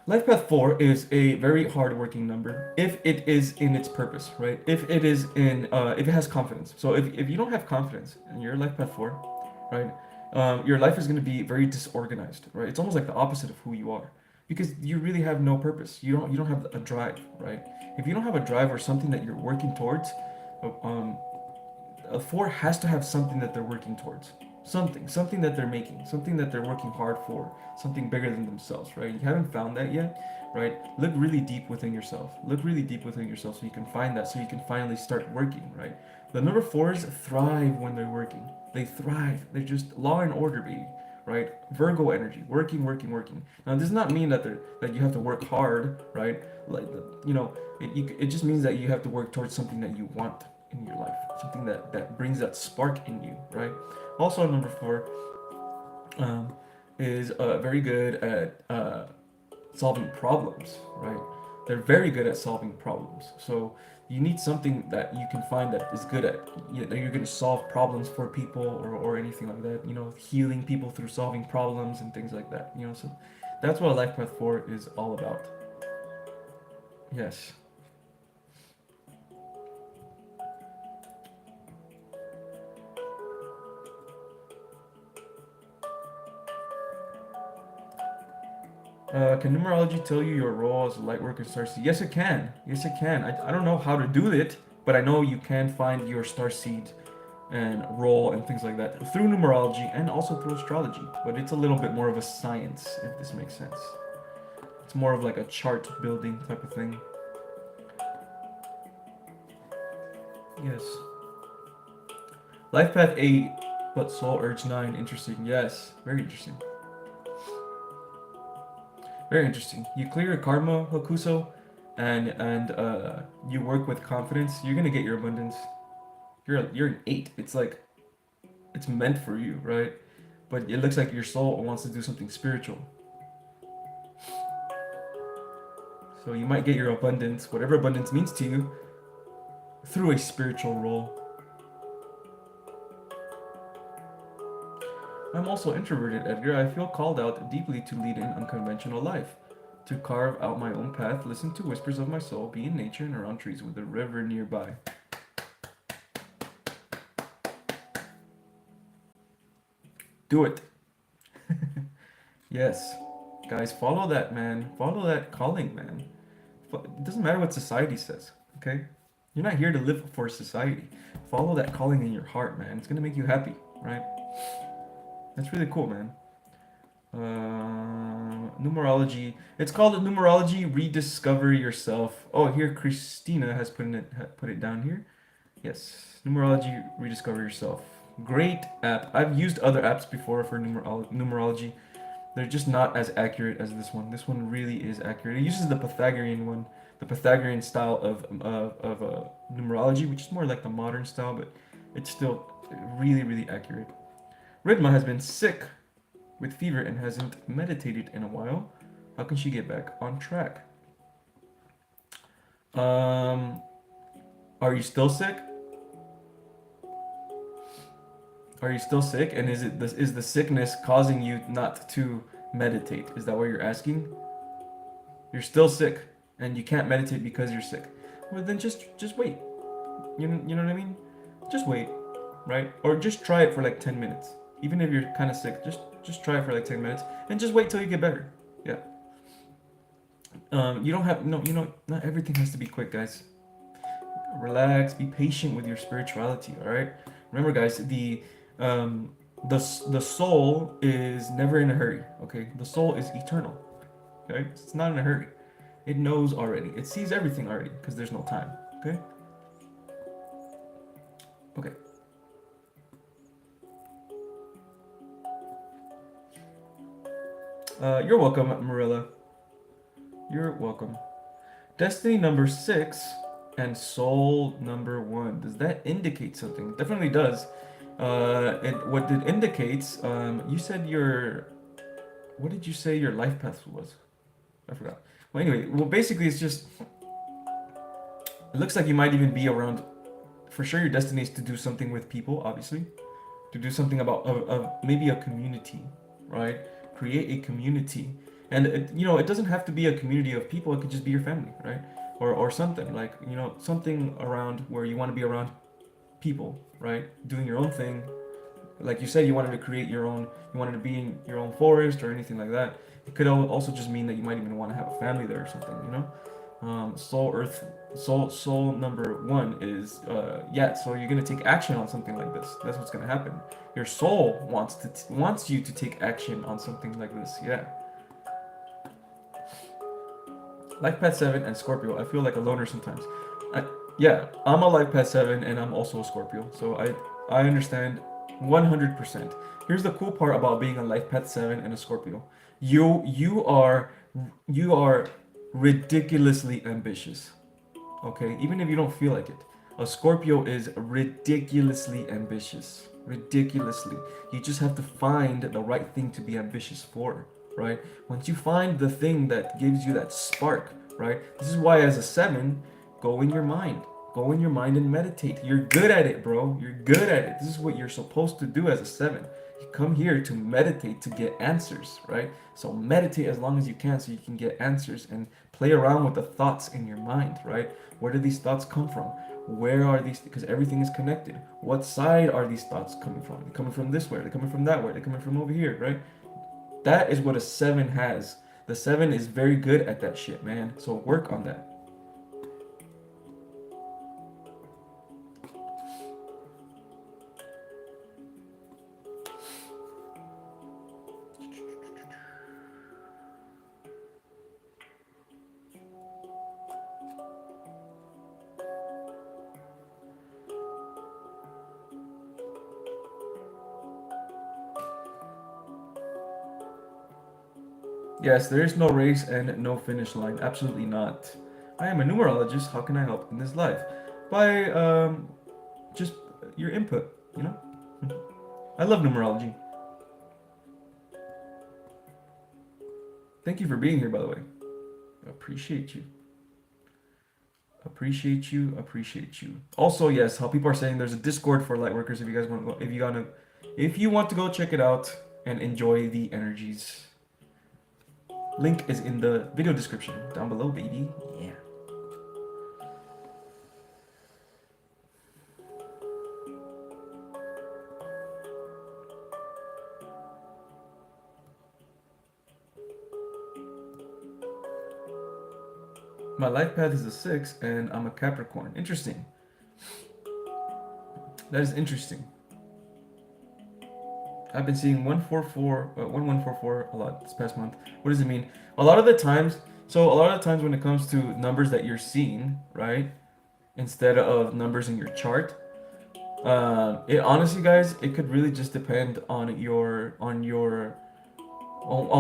Life Path 4 is a very hard-working number if it is in its purpose, right? If it is in, if it has confidence. So if you don't have confidence in your Life Path 4, right, your life is going to be very disorganized, right? It's almost like the opposite of who you are because you really have no purpose. You don't have a drive, right? If you don't have a drive or something that you're working towards, um, a 4 has to have something that they're working towards. Something that they're making, something that they're working hard for, something bigger than themselves, right? You haven't found that yet, right? Look really deep within yourself. Look really deep within yourself so you can find that, so you can finally start working, right? The number 4s thrive when they're working. They thrive. They're just law and order, baby, right? Virgo energy, working, working, working. Now, this does not mean that you have to work hard, right? Like, it just means that you have to work towards something that you want in your life, something that brings that spark in you, right? Also, number 4 is very good at solving problems, right? They're very good at solving problems. So you need something that you can find that is good at, that you're going to solve problems for people or anything like that, healing people through solving problems and things like that, so that's what Life Path 4 is all about. Yes. Can numerology tell you your role as a lightworker starseed? Yes, it can. Yes, it can. I don't know how to do it, but I know you can find your starseed and role and things like that through numerology and also through astrology. But it's a little bit more of a science, if this makes sense. It's more of like a chart building type of thing. Yes. Life Path 8, but Soul Urge 9. Interesting. Yes. Very interesting. Very interesting. You clear your karma, Hokuso, and you work with confidence. You're gonna get your abundance. You're an 8. It's like it's meant for you, right? But it looks like your soul wants to do something spiritual. So you might get your abundance, whatever abundance means to you, through a spiritual role. I'm also introverted, Edgar. I feel called out deeply to lead an unconventional life, to carve out my own path, listen to whispers of my soul, be in nature and around trees with a river nearby. Do it. Yes. Guys, follow that, man. Follow that calling, man. It doesn't matter what society says, okay? You're not here to live for society. Follow that calling in your heart, man. It's gonna make you happy, right? That's really cool, man. Numerology. It's called Numerology Rediscover Yourself. Oh, here Christina has put it down here. Yes, Numerology Rediscover Yourself. Great app. I've used other apps before for numerology. They're just not as accurate as this one. This one really is accurate. It uses the Pythagorean one, the Pythagorean style of numerology, which is more like the modern style, but it's still really, really accurate. Ridma has been sick with fever and hasn't meditated in a while. How can she get back on track? Are you still sick? Are you still sick? And is the sickness causing you not to meditate? Is that what you're asking? You're still sick and you can't meditate because you're sick. Well, then just wait. You know what I mean? Just wait, right? Or just try it for like 10 minutes. Even if you're kind of sick, just try it for like 10 minutes and just wait till you get better. Yeah. You don't have not everything has to be quick, guys. Relax, be patient with your spirituality, all right? Remember, guys, the soul is never in a hurry, okay? The soul is eternal. Okay? It's not in a hurry. It knows already. It sees everything already because there's no time, okay? Okay. You're welcome, Marilla. You're welcome. Destiny number 6 and soul number 1. Does that indicate something? It definitely does. What it indicates, you said your, what did you say your life path was? I forgot. Well, anyway, well, basically, it's just, it looks like you might even be around, for sure, your destiny is to do something with people, obviously. To do something about, maybe a community, right? Create a community. And, it doesn't have to be a community of people, it could just be your family, right? Or something, like, something around where you want to be around people, right? Doing your own thing. Like you said, you wanted to create your own, you wanted to be in your own forest or anything like that. It could also just mean that you might even want to have a family there or something. Soul number 1 is, so you're gonna take action on something like this. That's what's gonna happen. Your soul wants you to take action on something like this. Yeah. Life Path 7 and Scorpio. I feel like a loner sometimes. Yeah, I'm a Life Path 7 and I'm also a Scorpio. So I understand 100%. Here's the cool part about being a Life Path 7 and a Scorpio. You are ridiculously ambitious. Okay? Even if you don't feel like it. A Scorpio is ridiculously ambitious. Ridiculously. You just have to find the right thing to be ambitious for, right? Once you find the thing that gives you that spark, right? This is why as a 7, go in your mind. Go in your mind and meditate. You're good at it, bro. You're good at it. This is what you're supposed to do as a 7. You come here to meditate to get answers, right? So meditate as long as you can so you can get answers and play around with the thoughts in your mind, right? Where do these thoughts come from? Where are these? Because everything is connected. What side are these thoughts coming from? They're coming from this way. They're coming from that way. They're coming from over here, right? That is what a 7 has. The 7 is very good at that shit, man. So work on that. Yes, there is no race and no finish line. Absolutely not. I am a numerologist. How can I help in this life? By just your input, you know? I love numerology. Thank you for being here, by the way. Appreciate you. Appreciate you. Appreciate you. Also, yes, how people are saying there's a Discord for Lightworkers if you guys want to go, if you want to go check it out and enjoy the energies. Link is in the video description down below, baby. Yeah. My life path is a 6 and I'm a Capricorn. Interesting. That is interesting. I've been seeing 1144 a lot this past month. What does it mean? A lot of the times when it comes to numbers that you're seeing, right? Instead of numbers in your chart, it honestly, guys, it could really just depend on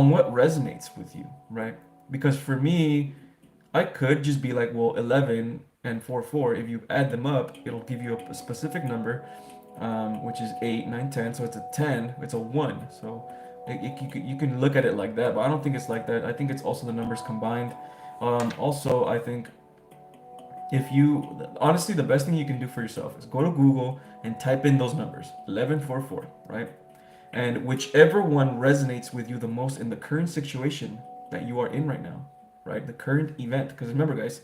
what resonates with you, right? Because for me, I could just be like, well, 11 and 4. If you add them up, it'll give you a specific number, which is 8, 9, 10. So it's a 10. It's a 1. So you can look at it like that, but I don't think it's like that. I think it's also the numbers combined. Also, I think honestly, the best thing you can do for yourself is go to Google and type in those numbers, 1144, right? And whichever one resonates with you the most in the current situation that you are in right now, right? The current event. Because remember, guys,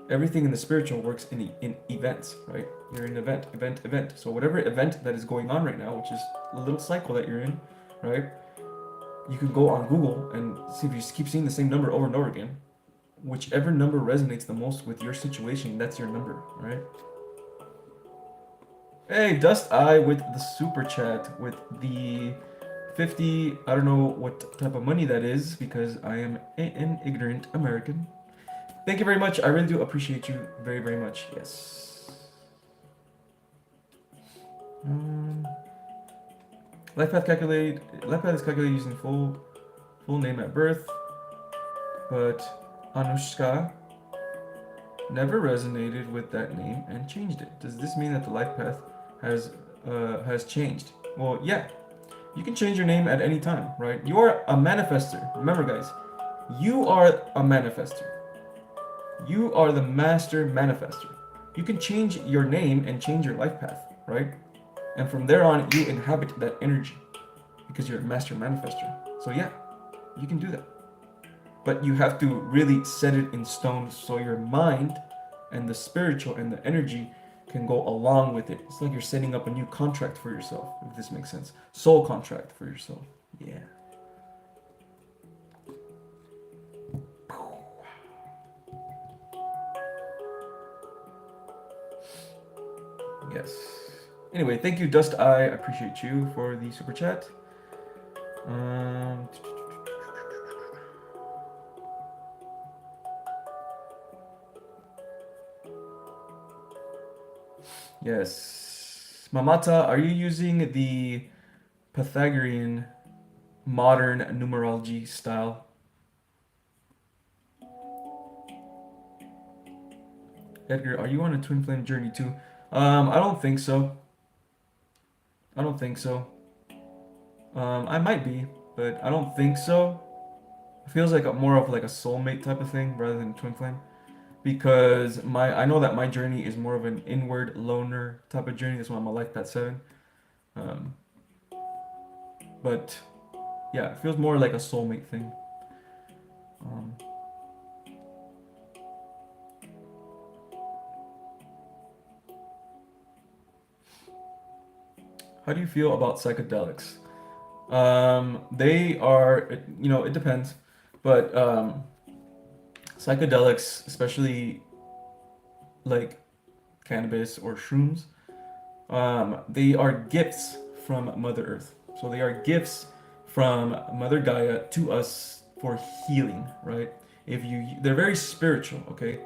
everything in the spiritual works in events, right? You're in event. So whatever event that is going on right now, which is a little cycle that you're in, right? You can go on Google and see if you keep seeing the same number over and over again. Whichever number resonates the most with your situation, that's your number, right? Hey, Dust Eye with the super chat with the 50. I don't know what type of money that is because I am an ignorant American. Thank you very much. I really do appreciate you very, very much. Yes. Um, Life path is calculated using full name at birth, but Anushka never resonated with that name and changed it. Does this mean that the life path has changed? Well, yeah. You can change your name at any time, right? You are a manifester. Remember, guys, you are a manifester. You are the master manifester. You can change your name and change your life path, right? And from there on, you inhabit that energy because you're a master manifester. So yeah, you can do that. But you have to really set it in stone so your mind and the spiritual and the energy can go along with it. It's like you're setting up a new contract for yourself, if this makes sense. Soul contract for yourself. Yeah. Yes. Anyway, thank you, Dust Eye. I appreciate you for the super chat. Yes. Mamata, are you using the Pythagorean modern numerology style? Edgar, are you on a twin flame journey too? I don't think so. I don't think so. I might be, but I don't think so. It feels like more of like a soulmate type of thing rather than twin flame. Because I know that my journey is more of an inward loner type of journey. That's why I'm a life path 7. Um, but yeah, it feels more like a soulmate thing. Um, how do you feel about psychedelics? They are, it depends, but psychedelics, especially like cannabis or shrooms, they are gifts from Mother Earth. So they are gifts from Mother Gaia to us for healing, right? They're very spiritual, okay?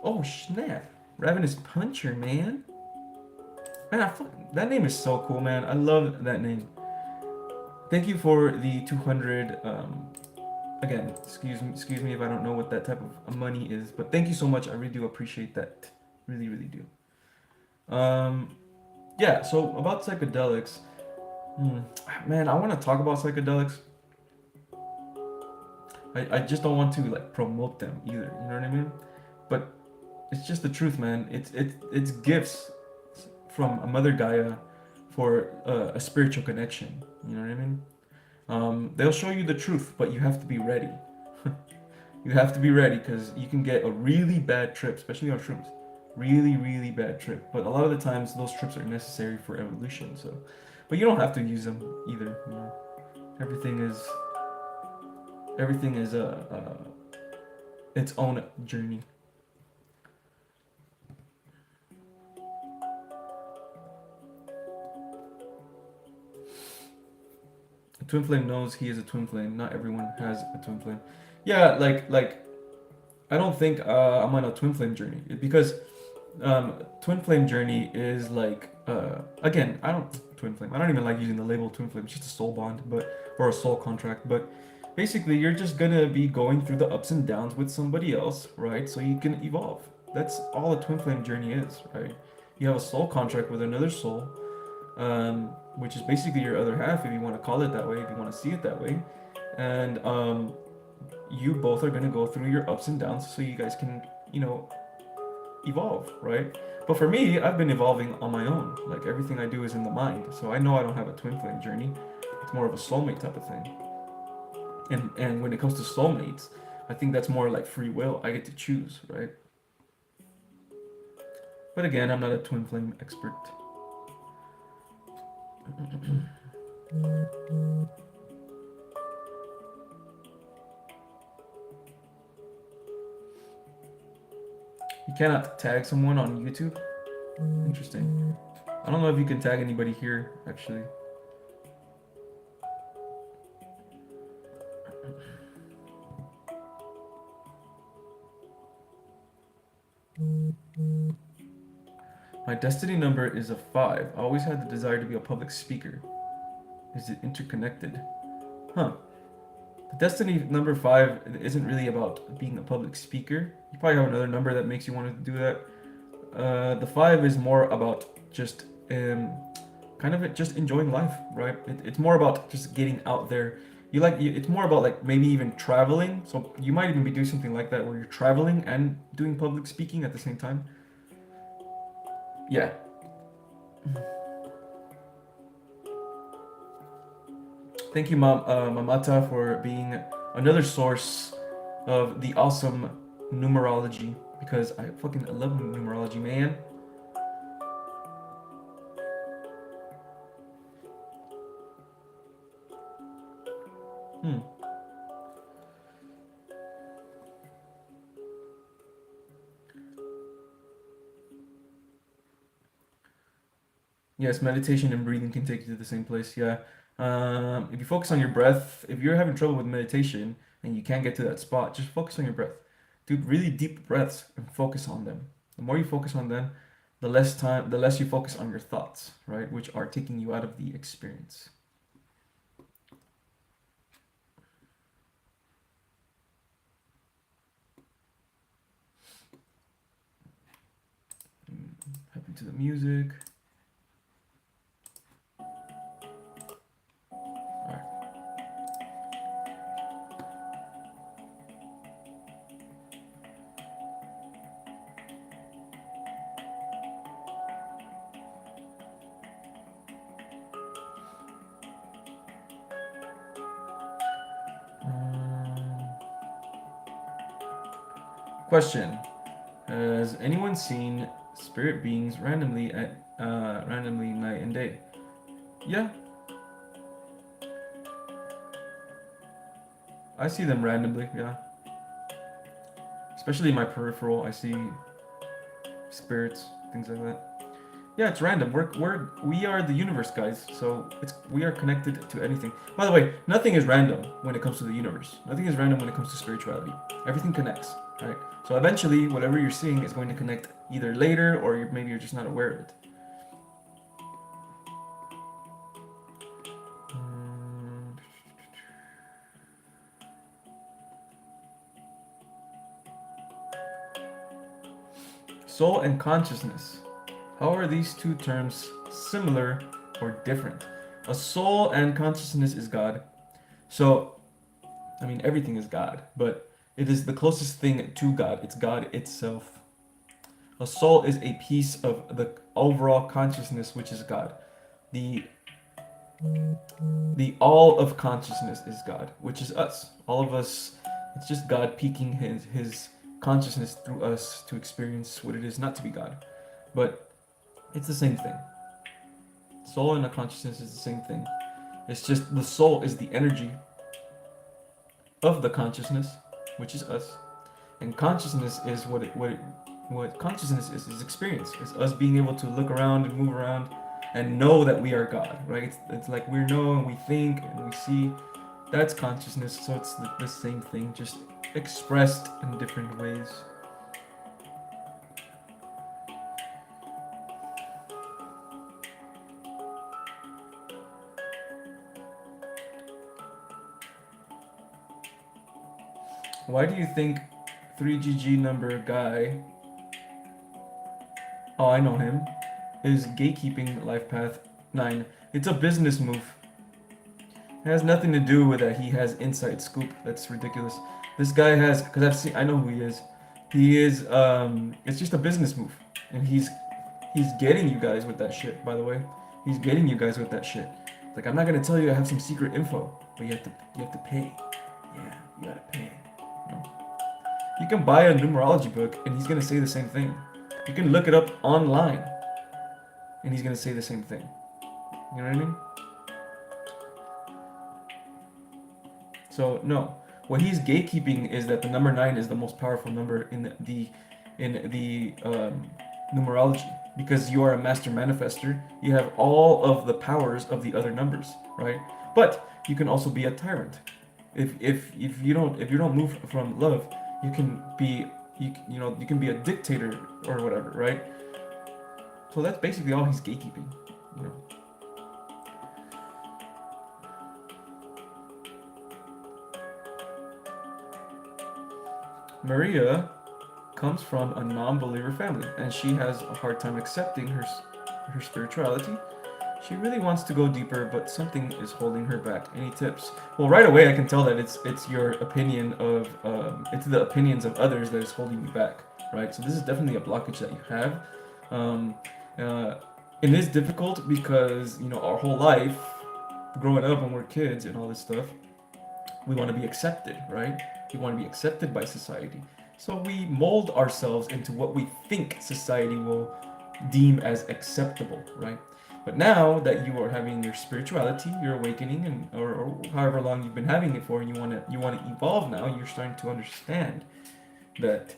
Oh snap! Ravenous Puncher, man. Man, that name is so cool, man. I love that name. Thank you for the 200. Again, excuse me if I don't know what that type of money is, but thank you so much. I really do appreciate that. Really, really do. Yeah. So about psychedelics, man, I want to talk about psychedelics. I just don't want to like promote them either. You know what I mean? But it's just the truth, man. It's gifts from a Mother Gaia for a spiritual connection. You know what I mean? They'll show you the truth, but you have to be ready. You have to be ready because you can get a really bad trip, especially on shrooms. Really, really bad trip. But a lot of the times, those trips are necessary for evolution. So, but you don't have to use them either. You know, everything is a its own journey. A twin flame knows he is a twin flame. Not everyone has a twin flame. Yeah, like I don't think I'm on a twin flame journey because twin flame journey is like again I don't twin flame. I don't even like using the label twin flame. It's just a soul bond, but or a soul contract. But basically, you're just gonna be going through the ups and downs with somebody else, right? So you can evolve. That's all a twin flame journey is, right? You have a soul contract with another soul, which is basically your other half, if you want to call it that way, if you want to see it that way, and you both are gonna go through your ups and downs, so you guys can, evolve, right? But for me, I've been evolving on my own. Like everything I do is in the mind, so I know I don't have a twin flame journey. It's more of a soulmate type of thing. And when it comes to soulmates, I think that's more like free will. I get to choose, right? But again, I'm not a twin flame expert. You cannot tag someone on YouTube? Interesting. I don't know if you can tag anybody here, actually. My destiny number is a 5. I always had the desire to be a public speaker. Is it interconnected? Huh. The destiny number 5 isn't really about being a public speaker. You probably have another number that makes you want to do that. The 5 is more about just kind of just enjoying life, right? It's more about just getting out there. It's more about like maybe even traveling. So you might even be doing something like that where you're traveling and doing public speaking at the same time. Yeah. Thank you, Mamata, for being another source of the awesome numerology, because I fucking love numerology, man. Yes, meditation and breathing can take you to the same place. Yeah. If you focus on your breath, if you're having trouble with meditation and you can't get to that spot, just focus on your breath. Do really deep breaths and focus on them. The more you focus on them, the less you focus on your thoughts, right? Which are taking you out of the experience. Happy to the music. Question: has anyone seen spirit beings randomly night and day? Yeah, I see them randomly. Yeah, especially in my peripheral, I see spirits, things like that. Yeah, it's random. We are the universe, guys. So we are connected to anything. By the way, nothing is random when it comes to the universe. Nothing is random when it comes to spirituality. Everything connects, right? So eventually, whatever you're seeing is going to connect either later, or maybe you're just not aware of it. Soul and consciousness. How are these two terms similar or different? A soul and consciousness is God. So, I mean, everything is God, but it is the closest thing to God. It's God itself. A soul is a piece of the overall consciousness, which is God. The all of consciousness is God, which is us. All of us, it's just God peeking his consciousness through us to experience what it is not to be God. But it's the same thing. Soul and a consciousness is the same thing. It's just the soul is the energy of the consciousness, which is us, and consciousness is what consciousness is experience. It's us being able to look around and move around and know that we are God, right? It's like we know and we think and we see. That's consciousness. So it's the same thing, just expressed in different ways. Why do you think 3GG number guy, oh, I know him, is gatekeeping life path 9? It's a business move. It has nothing to do with that he has inside scoop. That's ridiculous. This guy has, because I know who he is. He is, it's just a business move. And he's getting you guys with that shit, by the way. He's getting you guys with that shit. Like, I'm not gonna tell you I have some secret info, but you have to pay. Yeah, you gotta pay. You can buy a numerology book and he's gonna say the same thing. You can look it up online and he's gonna say the same thing. You know what I mean? So no, what he's gatekeeping is that the number 9 is the most powerful number in the numerology, because you are a master manifester. You have all of the powers of the other numbers, right? But you can also be a tyrant. If you don't move from love, you can be you can be a dictator or whatever, right? So that's basically all he's gatekeeping, you know. Maria comes from a non-believer family, and she has a hard time accepting her spirituality. She really wants to go deeper, but something is holding her back. Any tips? Well, right away I can tell that it's your opinion of it's the opinions of others that is holding you back, right? So this is definitely a blockage that you have. Um, uh, it is difficult because, you know, our whole life, growing up when we're kids and all this stuff, we want to be accepted, right? We want to be accepted by society. So we mold ourselves into what we think society will deem as acceptable, right? But now that you are having your spirituality, your awakening, and or however long you've been having it for, and you want to evolve now, you're starting to understand that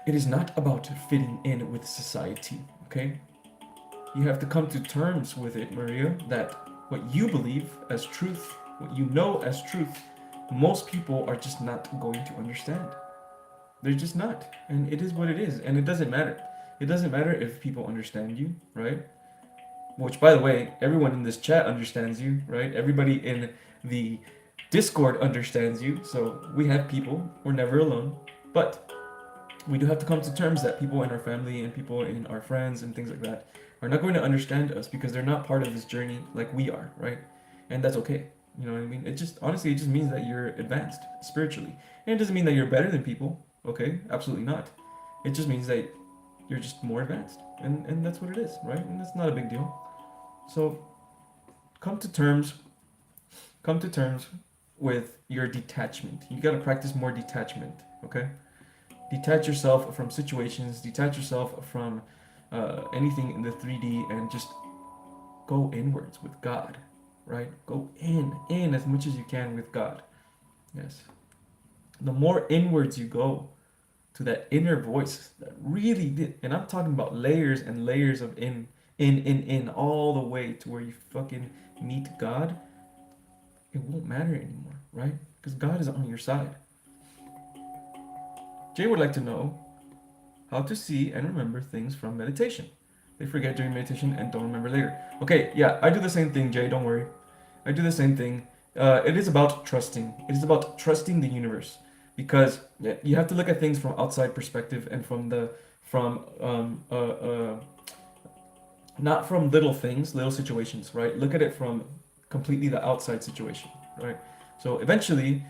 it is not about fitting in with society, okay? You have to come to terms with it, Maria, that what you believe as truth, what you know as truth, most people are just not going to understand. They're just not. And it is what it is. And it doesn't matter. It doesn't matter if people understand you, right? Which, by the way, everyone in this chat understands you, right? Everybody in the Discord understands you. So we have people. We're never alone. But we do have to come to terms that people in our family and people in our friends and things like that are not going to understand us because they're not part of this journey like we are, right? And that's okay. You know what I mean? It just, honestly, it just means that you're advanced spiritually. And it doesn't mean that you're better than people, okay? Absolutely not. It just means that you're just more advanced. And that's what it is, right? And that's not a big deal. So come to terms with your detachment. You got to practice more detachment, okay? Detach yourself from situations, detach yourself from anything in the 3D, and just go inwards with God, right? Go in as much as you can with God. Yes. The more inwards you go to that inner voice that really did, and I'm talking about layers and layers of in, all the way to where you fucking meet God, it won't matter anymore, right? Because God is on your side. Jay would like to know how to see and remember things from meditation. They forget during meditation and don't remember later. Okay, yeah, I do the same thing, Jay, don't worry. I do the same thing. It is about trusting. It is about trusting the universe, because you have to look at things from outside perspective and from not from little things, little situations, right? Look at it from completely the outside situation, right? So eventually,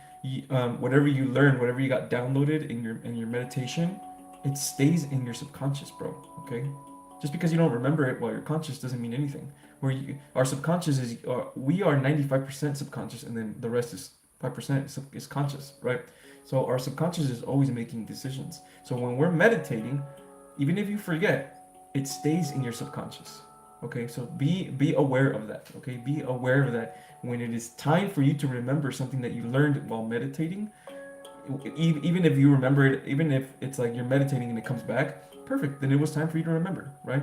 whatever you learn, whatever you got downloaded in your meditation, it stays in your subconscious, bro. Okay, just because you don't remember it while you're conscious doesn't mean anything. Our subconscious is we are 95% subconscious, and then the rest is 5% is conscious, right? So our subconscious is always making decisions. So when we're meditating, even if you forget, it stays in your subconscious. Okay, so be aware of that. Okay, be aware of that when it is time for you to remember something that you learned while meditating. Even if you remember it, even if it's like you're meditating and it comes back, perfect. Then it was time for you to remember, right?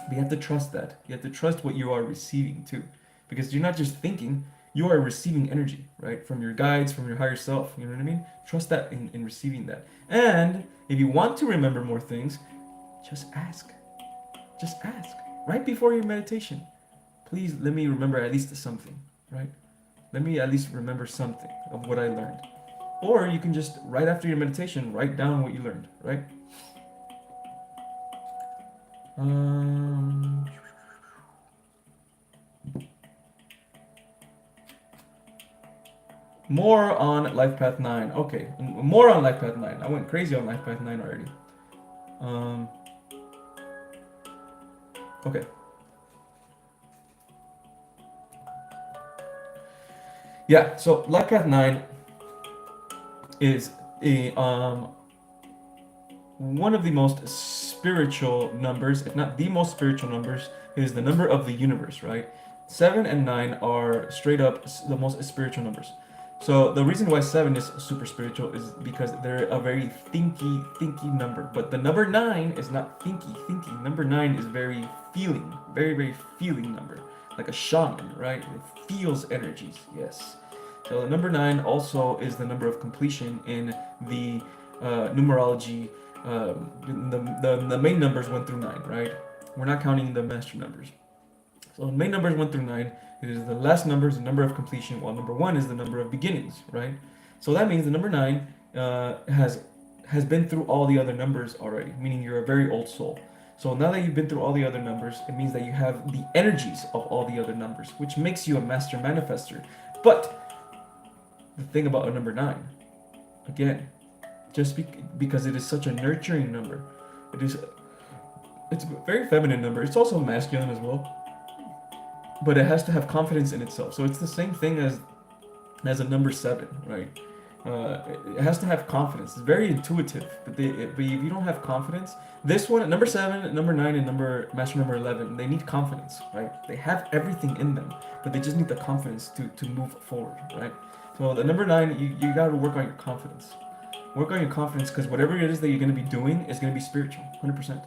But you have to trust that. You have to trust what you are receiving too, because you're not just thinking. You are receiving energy, right, from your guides, from your higher self. You know what I mean? Trust that in receiving that. And if you want to remember more things, just ask. Just ask. Right before your meditation, please let me remember at least something, right? Let me at least remember something of what I learned. Or you can just, right after your meditation, write down what you learned, right? More on Life Path 9. Okay, more on Life Path 9. I went crazy on Life Path 9 already. Okay. Yeah, so Life Path 9 is a one of the most spiritual numbers, if not the most spiritual numbers. It is the number of the universe, right? 7 and 9 are straight up the most spiritual numbers. So the reason why 7 is super spiritual is because they're a very thinky number. But the number 9 is not thinky. Number 9 is very feeling, very feeling number. Like a shaman, right? It feels energies, yes. So the number 9 also is the number of completion in the numerology. The main numbers 1 through 9, right? We're not counting the master numbers. So the main numbers 1 through 9. It is the last number is the number of completion, while number 1 is the number of beginnings, right? So that means the number 9 has been through all the other numbers already, meaning you're a very old soul. So now that you've been through all the other numbers, it means that you have the energies of all the other numbers, which makes you a master manifester. But the thing about a number 9, again, just because it is such a nurturing number, it's a very feminine number. It's also masculine as well, but it has to have confidence in itself. So it's the same thing as a number 7, right? It has to have confidence. It's very intuitive, but if you don't have confidence, this one, number 7, number 9, and master number 11, they need confidence, right? They have everything in them, but they just need the confidence to move forward, right? So the number 9, you got to work on your confidence. Work on your confidence, because whatever it is that you're going to be doing is going to be spiritual, 100%.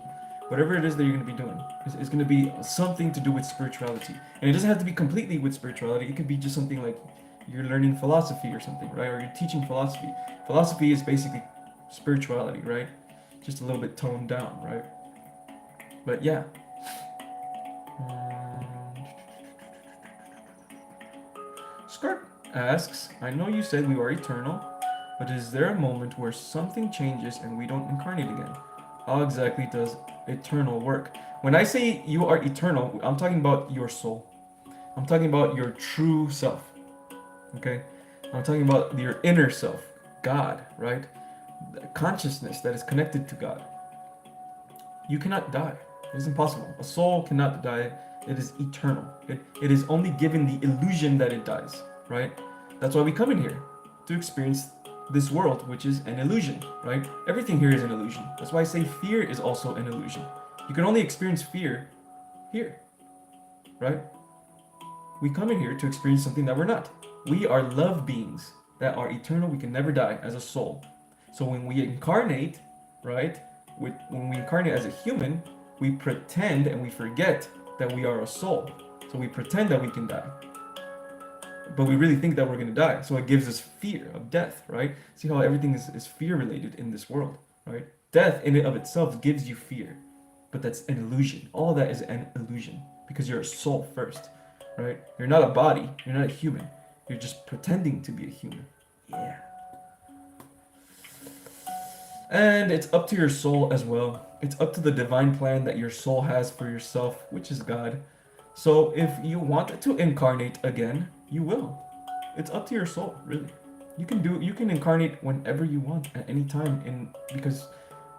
Whatever it is that you're going to be doing is going to be something to do with spirituality. And it doesn't have to be completely with spirituality. It could be just something like you're learning philosophy or something, right? Or you're teaching philosophy. Philosophy is basically spirituality, right? Just a little bit toned down, right? But yeah. Skirt asks, I know you said we are eternal, but is there a moment where something changes and we don't incarnate again? How exactly does eternal work? When I say you are eternal, I'm talking about your soul. I'm talking about your true self. Okay? I'm talking about your inner self, God, right? The consciousness that is connected to God. You cannot die. It is impossible. A soul cannot die. It is eternal. It is only given the illusion that it dies, right? That's why we come in here, to experience this world, which is an illusion, right? Everything here is an illusion. That's why I say fear is also an illusion. You can only experience fear here, right? We come in here to experience something that we're not. We are love beings that are eternal. We can never die as a soul. So when we incarnate, right? When we incarnate as a human, we pretend and we forget that we are a soul. So we pretend that we can die, but we really think that we're going to die. So it gives us fear of death, right? See how everything is fear related in this world, right? Death in and of itself gives you fear, but that's an illusion. All of that is an illusion because you're a soul first, right? You're not a body. You're not a human. You're just pretending to be a human. Yeah. And it's up to your soul as well. It's up to the divine plan that your soul has for yourself, which is God. So if you want to incarnate again, you will. It's up to your soul, really. You can incarnate whenever you want at any time, because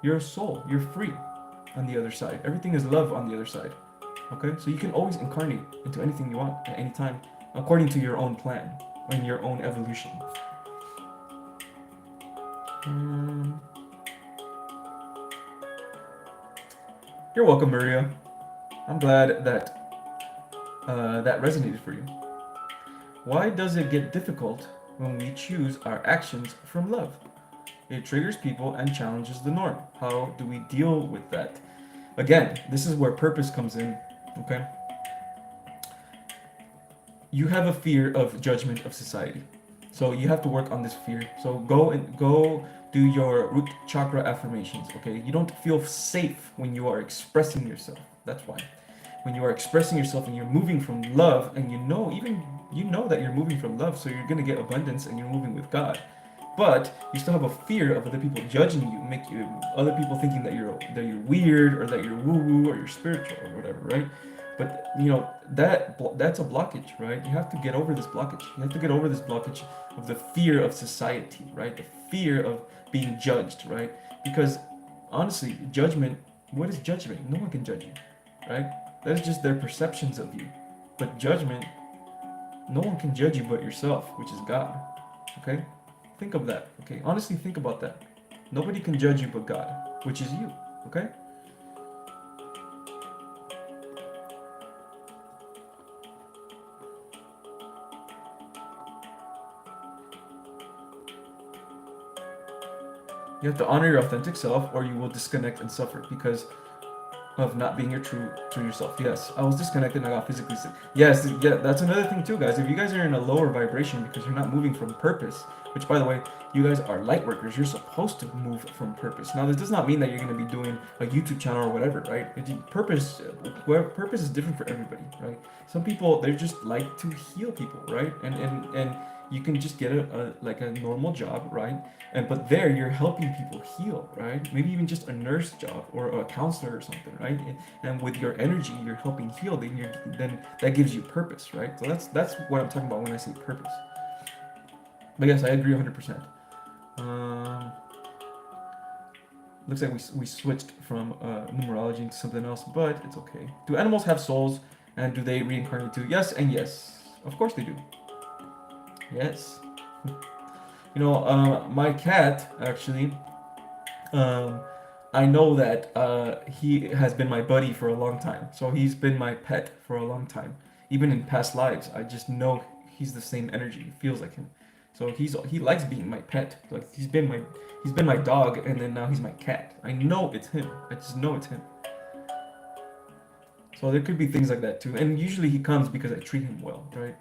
you're a soul. You're free on the other side. Everything is love on the other side. Okay? So you can always incarnate into anything you want at any time, according to your own plan and your own evolution. You're welcome, Maria. I'm glad that that resonated for you. Why does it get difficult when we choose our actions from love? It triggers people and challenges the norm. How do we deal with that? Again, this is where purpose comes in, okay? You have a fear of judgment of society. So you have to work on this fear. So go do your root chakra affirmations, okay? You don't feel safe when you are expressing yourself. That's why. When you are expressing yourself and you're moving from love, and you know that you're moving from love, so you're going to get abundance and you're moving with God. But you still have a fear of other people judging you, other people thinking that you're weird, or that you're woo-woo, or you're spiritual, or whatever, right? But that's a blockage, right? You have to get over this blockage. You have to get over this blockage of the fear of society, right? The fear of being judged, right? Because honestly, judgment, what is judgment? No one can judge you, right? That is just their perceptions of you. But judgment, no one can judge you but yourself, which is God. Okay? Think of that. Okay? Honestly, think about that. Nobody can judge you but God, which is you. Okay? You have to honor your authentic self, or you will disconnect and suffer because of not being your true yourself. Yes, I was disconnected and I got physically sick. Yes, yeah, that's another thing too, guys. If you guys are in a lower vibration because you're not moving from purpose, which, by the way, you guys are light workers. You're supposed to move from purpose. Now, this does not mean that you're going to be doing a YouTube channel or whatever, right? Purpose is different for everybody, right? Some people, they just like to heal people, right? And you can just get like a normal job, right? But there you're helping people heal, right? Maybe even just a nurse job or a counselor or something, right? And with your energy, you're helping heal. Then that gives you purpose, right? So that's what I'm talking about when I say purpose. But yes, I agree 100%. Looks like we switched from numerology into something else, but it's okay. Do animals have souls, and do they reincarnate too? Yes and yes. Of course they do. Yes. My cat, actually, I know that he has been my buddy for a long time. So he's been my pet for a long time. Even in past lives, I just know he's the same energy. It feels like him. So he likes being my pet. Like he's been my dog, and then now he's my cat. I know it's him. I just know it's him. So there could be things like that too. And usually he comes because I treat him well, right?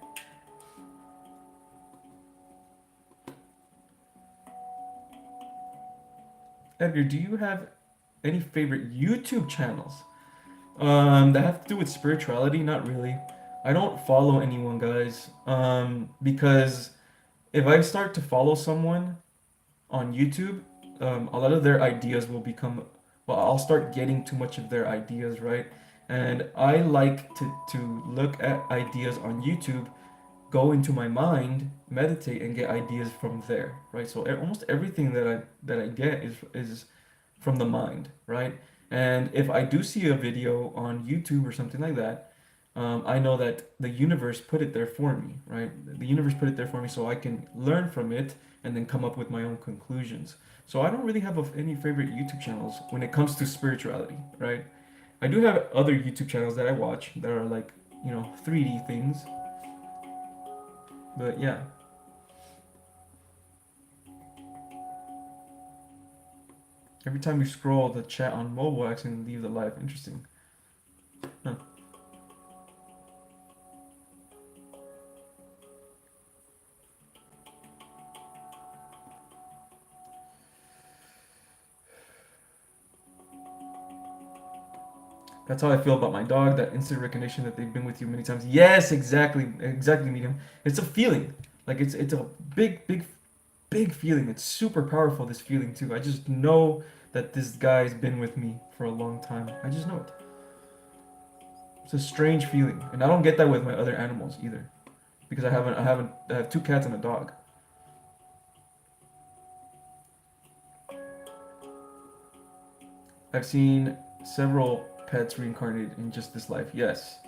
Edgar, do you have any favorite YouTube channels that have to do with spirituality? Not really. I don't follow anyone, guys, because if I start to follow someone on YouTube, a lot of their ideas will become, well, I'll start getting too much of their ideas, right? And I like to look at ideas on YouTube, go into my mind, meditate, and get ideas from there, right? So almost everything that I get is from the mind, right? And if I do see a video on YouTube or something like that, I know that the universe put it there for me, right? The universe put it there for me so I can learn from it and then come up with my own conclusions. So I don't really have any favorite YouTube channels when it comes to spirituality, right? I do have other YouTube channels that I watch that are like, 3D things. But yeah. Every time you scroll the chat on mobile, accidentally leave the live. Interesting. Huh. That's how I feel about my dog, that instant recognition that they've been with you many times. Yes, exactly, medium. It's a feeling. Like it's a big feeling. It's super powerful, this feeling too. I just know that this guy's been with me for a long time. I just know it. It's a strange feeling. And I don't get that with my other animals either. Because I have two cats and a dog. I've seen several pets reincarnated in just this life. Yes.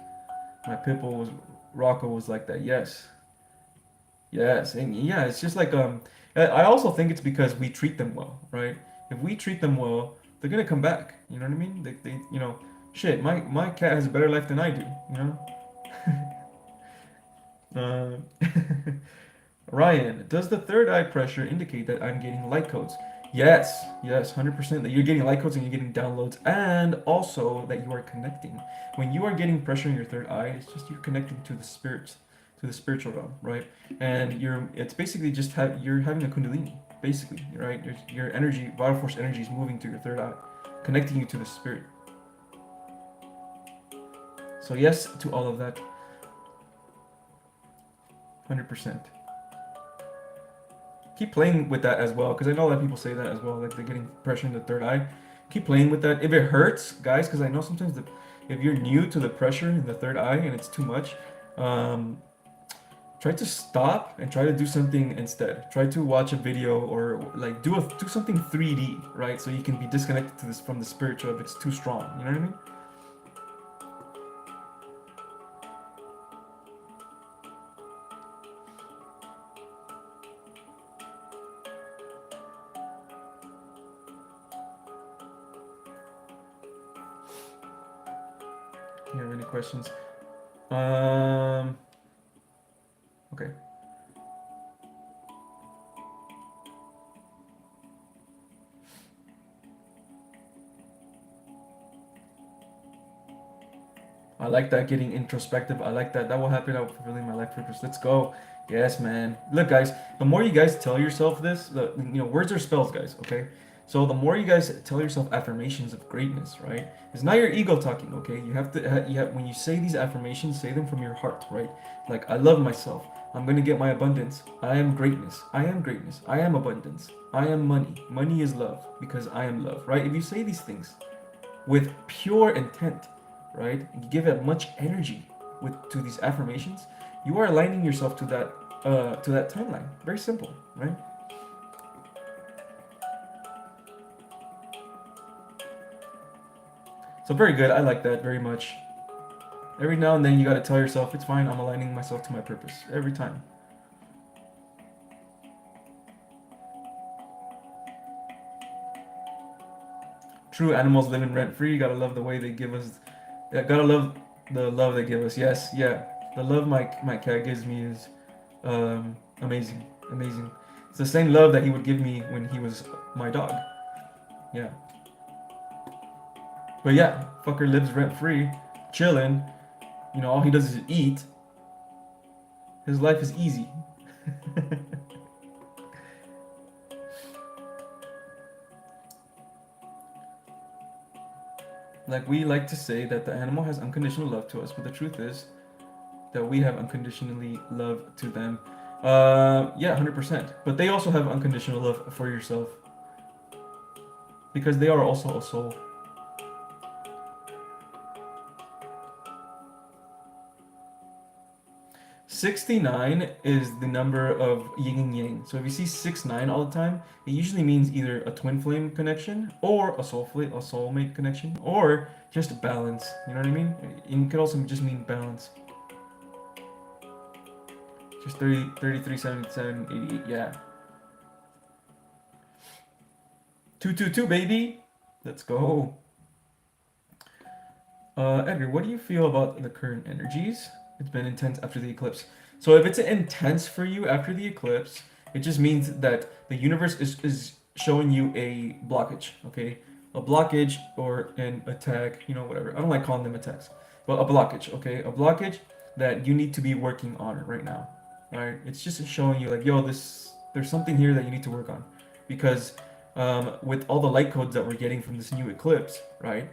My pit bull was Rocco was like that. Yes. Yes. And yeah, it's just like I also think it's because we treat them well, right? If we treat them well, they're gonna come back. You know what I mean? They shit, my cat has a better life than I do, you know? Ryan, does the third eye pressure indicate that I'm getting light codes? Yes, 100%. That you're getting light codes and you're getting downloads, and also that you are connecting. When you are getting pressure in your third eye, it's just you're connecting to the spirit, to the spiritual realm, right? And it's basically just you're having a kundalini, basically, right? Your energy, vital force energy is moving to your third eye, connecting you to the spirit. So yes to all of that, 100%. Keep playing with that as well, because I know that people say that as well, like they're getting pressure in the third eye. Keep playing with that. If it hurts, guys, because I know sometimes if you're new to the pressure in the third eye and it's too much, try to stop and try to do something instead. Try to watch a video or like do something 3D, right? So you can be disconnected from the spiritual if it's too strong. You know what I mean? You have any questions? Okay. I like that, getting introspective. I like that. That will happen. I'm fulfilling my life purpose. Let's go. Yes, man. Look, guys, the more you guys tell yourself this, words are spells, guys, okay? So the more you guys tell yourself affirmations of greatness, right? It's not your ego talking, okay? You have to, when you say these affirmations, say them from your heart, right? Like, I love myself. I'm gonna get my abundance. I am greatness. I am greatness. I am abundance. I am money. Money is love because I am love, right? If you say these things with pure intent, right? You give it much energy to these affirmations. You are aligning yourself to that timeline. Very simple, right? So very good. I like that very much. Every now and then you got to tell yourself, it's fine. I'm aligning myself to my purpose every time. True animals living rent free. Gotta love the way they give us. Yeah, gotta love the love they give us. Yes, yeah. The love my cat gives me is amazing, amazing. It's the same love that he would give me when he was my dog. Yeah. But yeah, fucker lives rent free, chilling. You know, all he does is eat. His life is easy. Like, we like to say that the animal has unconditional love to us, but the truth is that we have unconditionally love to them. Yeah, 100%. But they also have unconditional love for yourself because they are also a soul. 69 is the number of yin and yang. So if you see 69 all the time, it usually means either a twin flame connection or a soulmate connection, or just balance. You know what I mean? It could also just mean balance. Just 30, 33, 77, 88. Yeah. 222, baby. Let's go. Edgar, what do you feel about the current energies? It's been intense after the eclipse. So if it's intense for you after the eclipse, it just means that the universe is showing you a blockage, okay? A blockage or an attack, you know, whatever. I don't like calling them attacks, but a blockage, okay? A blockage that you need to be working on right now, all right? It's just showing you like, yo, there's something here that you need to work on, because with all the light codes that we're getting from this new eclipse, right?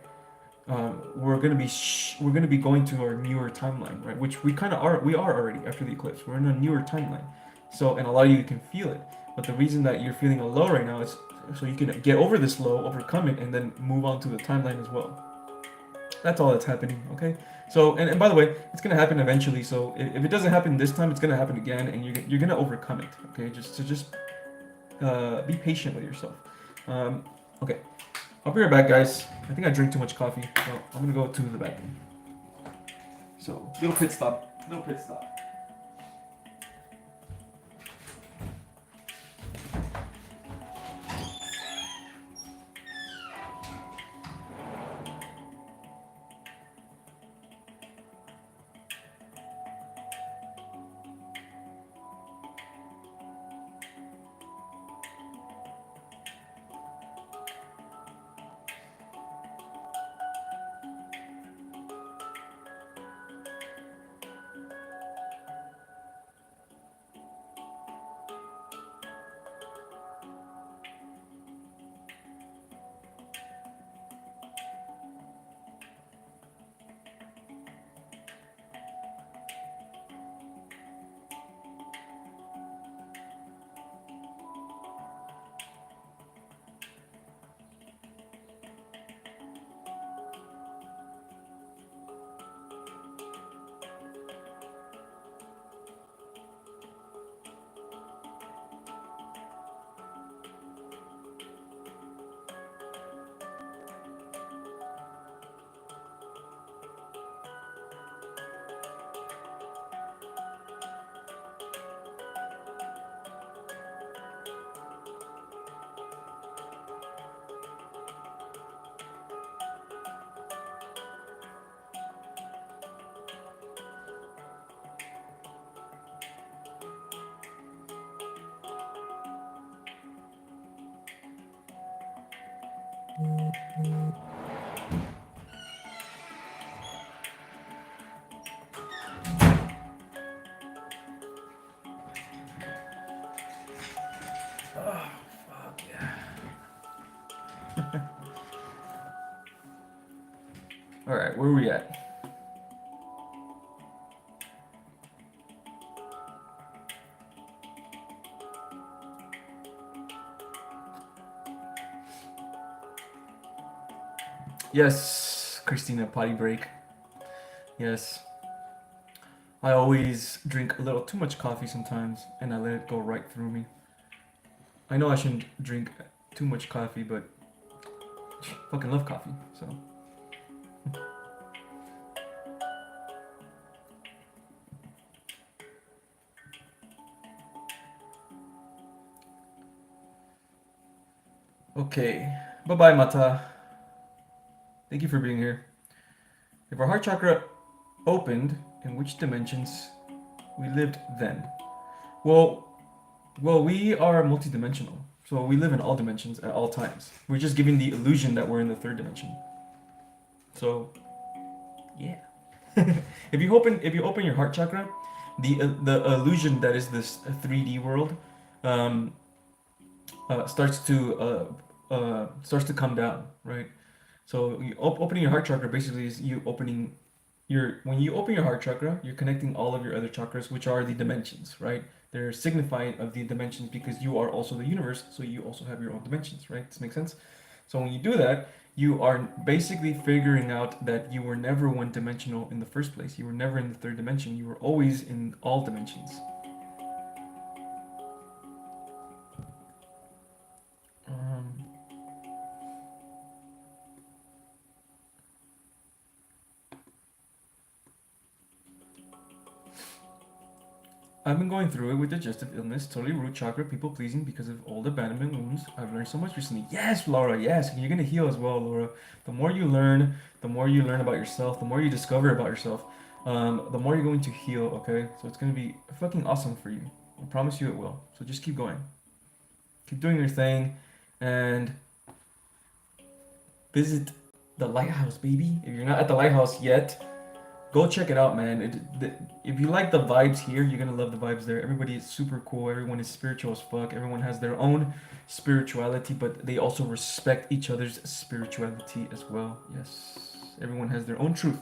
We're gonna be going to our newer timeline, right? Which we kind of are. We are already after the eclipse. We're in a newer timeline. So, and a lot of you can feel it. But the reason that you're feeling a low right now is so you can get over this low, overcome it, and then move on to the timeline as well. That's all that's happening. Okay. So, and by the way, it's gonna happen eventually. So if it doesn't happen this time, it's gonna happen again, and you're gonna overcome it. Okay. Just be patient with yourself. Okay. I'll be right back, guys. I think I drank too much coffee, so I'm gonna go to the bathroom. So, little pit stop. Little pit stop. All right, where are we at? Yes, Christina, potty break. Yes. I always drink a little too much coffee sometimes, and I let it go right through me. I know I shouldn't drink too much coffee, but I fucking love coffee, so. Okay. Bye bye, Mata. Thank you for being here. If our heart chakra opened, in which dimensions we lived then? Well, we are multidimensional, so we live in all dimensions at all times. We're just giving the illusion that we're in the third dimension. So, yeah. if you open your heart chakra, the illusion that is this 3D world um, starts to come down, right? So opening your heart chakra basically is you opening when you open your heart chakra, you're connecting all of your other chakras, which are the dimensions, right? They're signifying of the dimensions because you are also the universe, so you also have your own dimensions, right? This makes sense? So when you do that, you are basically figuring out that you were never one dimensional in the first place. You were never in the third dimension. You were always in all dimensions. Um, I've been going through it with digestive illness, totally root chakra, people pleasing because of old abandonment wounds. I've learned so much recently. Yes, Laura, yes. And you're going to heal as well, Laura. The more you learn about yourself, the more you discover about yourself, the more you're going to heal, okay? So it's going to be fucking awesome for you. I promise you it will. So just keep going. Keep doing your thing and visit the lighthouse, baby. If you're not at the lighthouse yet, go check it out, man. If you like the vibes here, you're gonna love the vibes there. Everybody is super cool. Everyone is spiritual as fuck. Everyone has their own spirituality, but they also respect each other's spirituality as well. Yes, everyone has their own truth,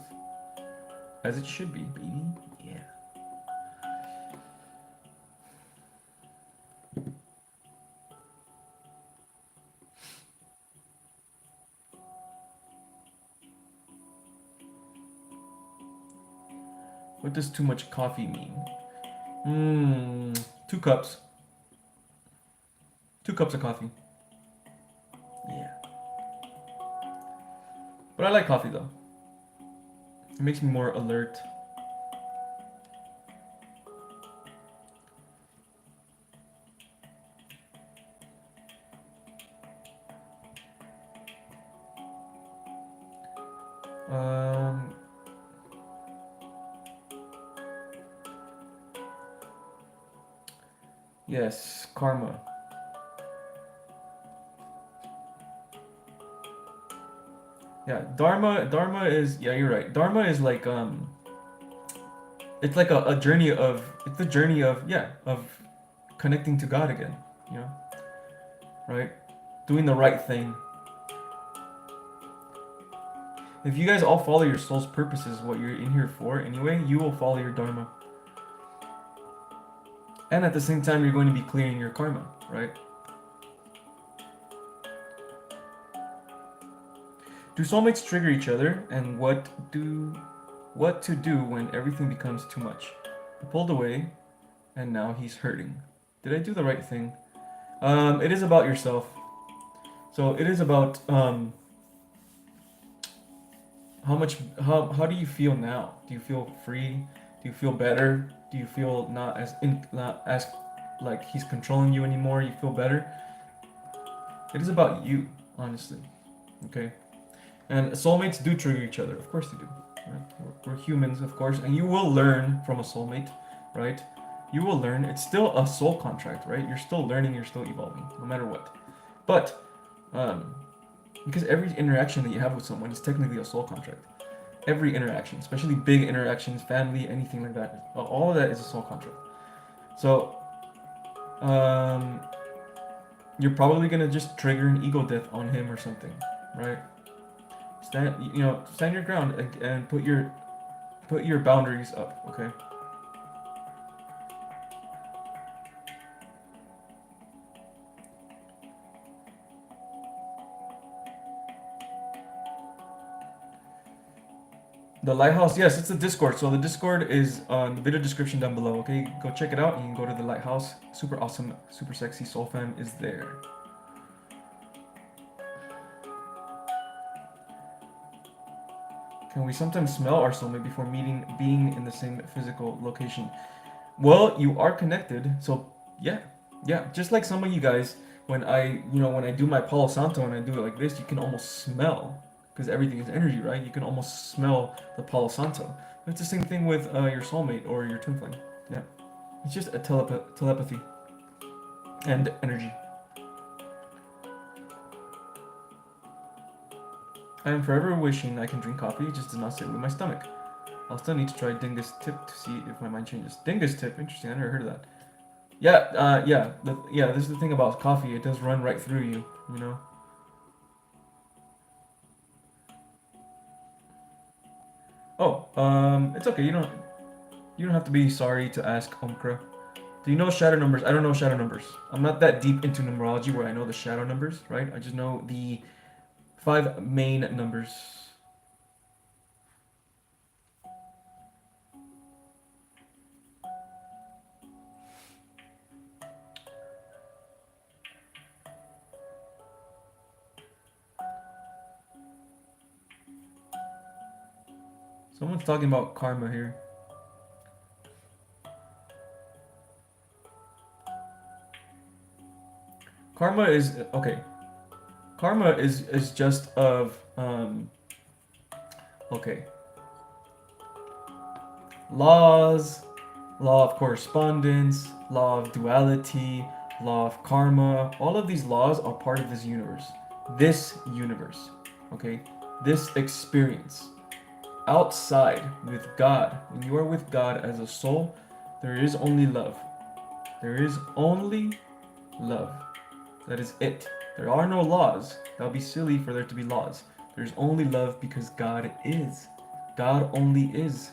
as it should be, baby. Yeah. What does too much coffee mean? 2 cups. 2 cups of coffee. Yeah. But I like coffee though. It makes me more alert. Um, yes, karma. Yeah, Dharma is, yeah, you're right. Dharma is like it's like a journey of, it's the journey of, yeah, of connecting to God again, you know, right? Doing the right thing. If you guys all follow your soul's purposes, what you're in here for anyway, you will follow your dharma. And at the same time, you're going to be clearing your karma, right? Do soulmates trigger each other, and what to do when everything becomes too much? I pulled away, and now he's hurting. Did I do the right thing? It is about yourself. So it is about how do you feel now? Do you feel free? Do you feel better? Do you feel not as like he's controlling you anymore? You feel better? It is about you, honestly. Okay? And soulmates do trigger each other. Of course they do. Right? We're humans, of course, and you will learn from a soulmate, right? You will learn. It's still a soul contract, right? You're still learning, you're still evolving, no matter what. But because every interaction that you have with someone is technically a soul contract. Every interaction, especially big interactions, family, anything like that, all of that is a soul contract. So, you're probably gonna just trigger an ego death on him or something, right? stand your ground and put your boundaries up, okay? The Lighthouse, yes, it's the Discord. So the Discord is on the video description down below, okay? Go check it out. You can go to the Lighthouse. Super awesome, super sexy Soul Fam is there. Can we sometimes smell our soulmate before being in the same physical location? Well, you are connected, so yeah, yeah. Just like some of you guys, when I do my Palo Santo and I do it like this, you can almost smell, because everything is energy, right? You can almost smell the Palo Santo. It's the same thing with your soulmate or your twin flame. Yeah, it's just a telepathy and energy. I am forever wishing I can drink coffee, it just does not sit with my stomach. I'll still need to try Dingus Tip to see if my mind changes. Dingus Tip, interesting. I never heard of that. Yeah, yeah. This is the thing about coffee. It does run right through you. You know. Oh, it's okay. You don't have to be sorry to ask Omkra. Do you know shadow numbers? I don't know shadow numbers. I'm not that deep into numerology where I know the shadow numbers, right? I just know the 5 main numbers. Someone's talking about karma here. Karma is okay. Karma is just of okay. Laws, law of correspondence, law of duality, law of karma. All of these laws are part of this universe. This universe, okay? This experience. Outside with God, when you are with God as a soul, there is only love. There is only love. That is it. There are no laws. That would be silly for there to be laws. There's only love because God is. God only is.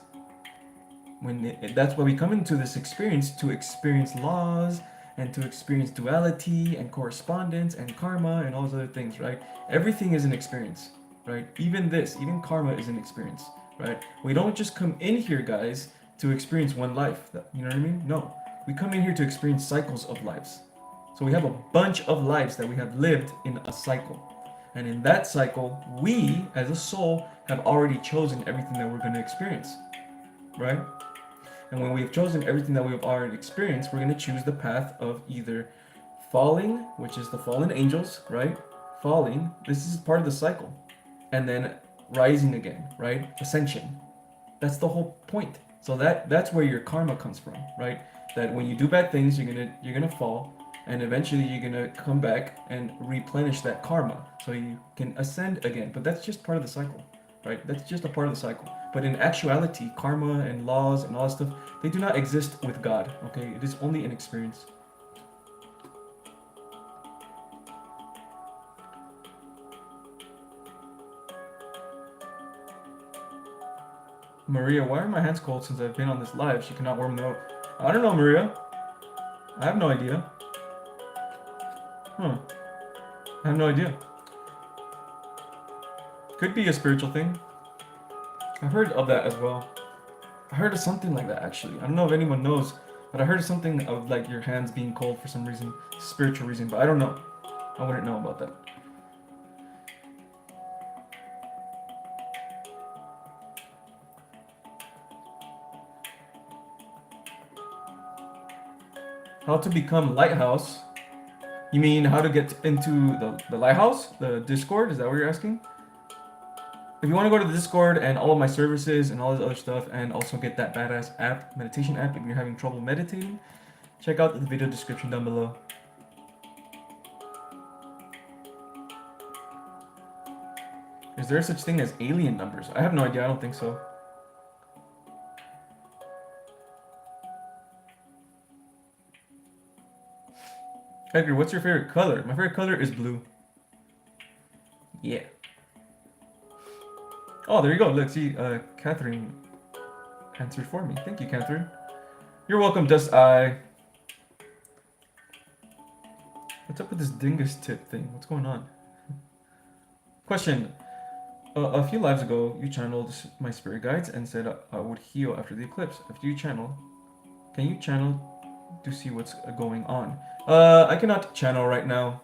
That's why we come into this experience, to experience laws and to experience duality and correspondence and karma and all those other things, right? Everything is an experience, right? Even karma is an experience, right? We don't just come in here, guys, to experience one life. You know what I mean? No. We come in here to experience cycles of lives. So we have a bunch of lives that we have lived in a cycle. And in that cycle, we, as a soul, have already chosen everything that we're going to experience, right? And when we've chosen everything that we've already experienced, we're going to choose the path of either falling, which is the fallen angels, right? Falling, this is part of the cycle. And then rising again, right? Ascension. That's the whole point. So that's where your karma comes from, right? That when you do bad things, you're gonna fall, and eventually you're gonna come back and replenish that karma, so you can ascend again. But that's just part of the cycle, right? That's just a part of the cycle. But in actuality, karma and laws and all that stuff, they do not exist with God, okay? It is only an experience. Maria, why are my hands cold since I've been on this live? She cannot warm them up. I don't know, Maria. I have no idea. Huh. I have no idea. Could be a spiritual thing. I've heard of that as well. I heard of something like that actually. I don't know if anyone knows, but I heard of something of like your hands being cold for some reason, spiritual reason, but I don't know. I wouldn't know about that. How to become lighthouse? You mean how to get into the lighthouse? The Discord? Is that what you're asking? If you want to go to the Discord and all of my services and all this other stuff, and also get that badass app, meditation app, if you're having trouble meditating, check out the video description down below. Is there such thing as alien numbers? I have no idea. I don't think so. Edgar, what's your favorite color? My favorite color is blue. Yeah. Oh, there you go. Look, see, Catherine answered for me. Thank you, Catherine. You're welcome, Dust Eye. What's up with this dingus tip thing? What's going on? Question. A few lives ago, you channeled my spirit guides and said I would heal after the eclipse. After you channel, can you channel to see what's going on? I cannot channel right now.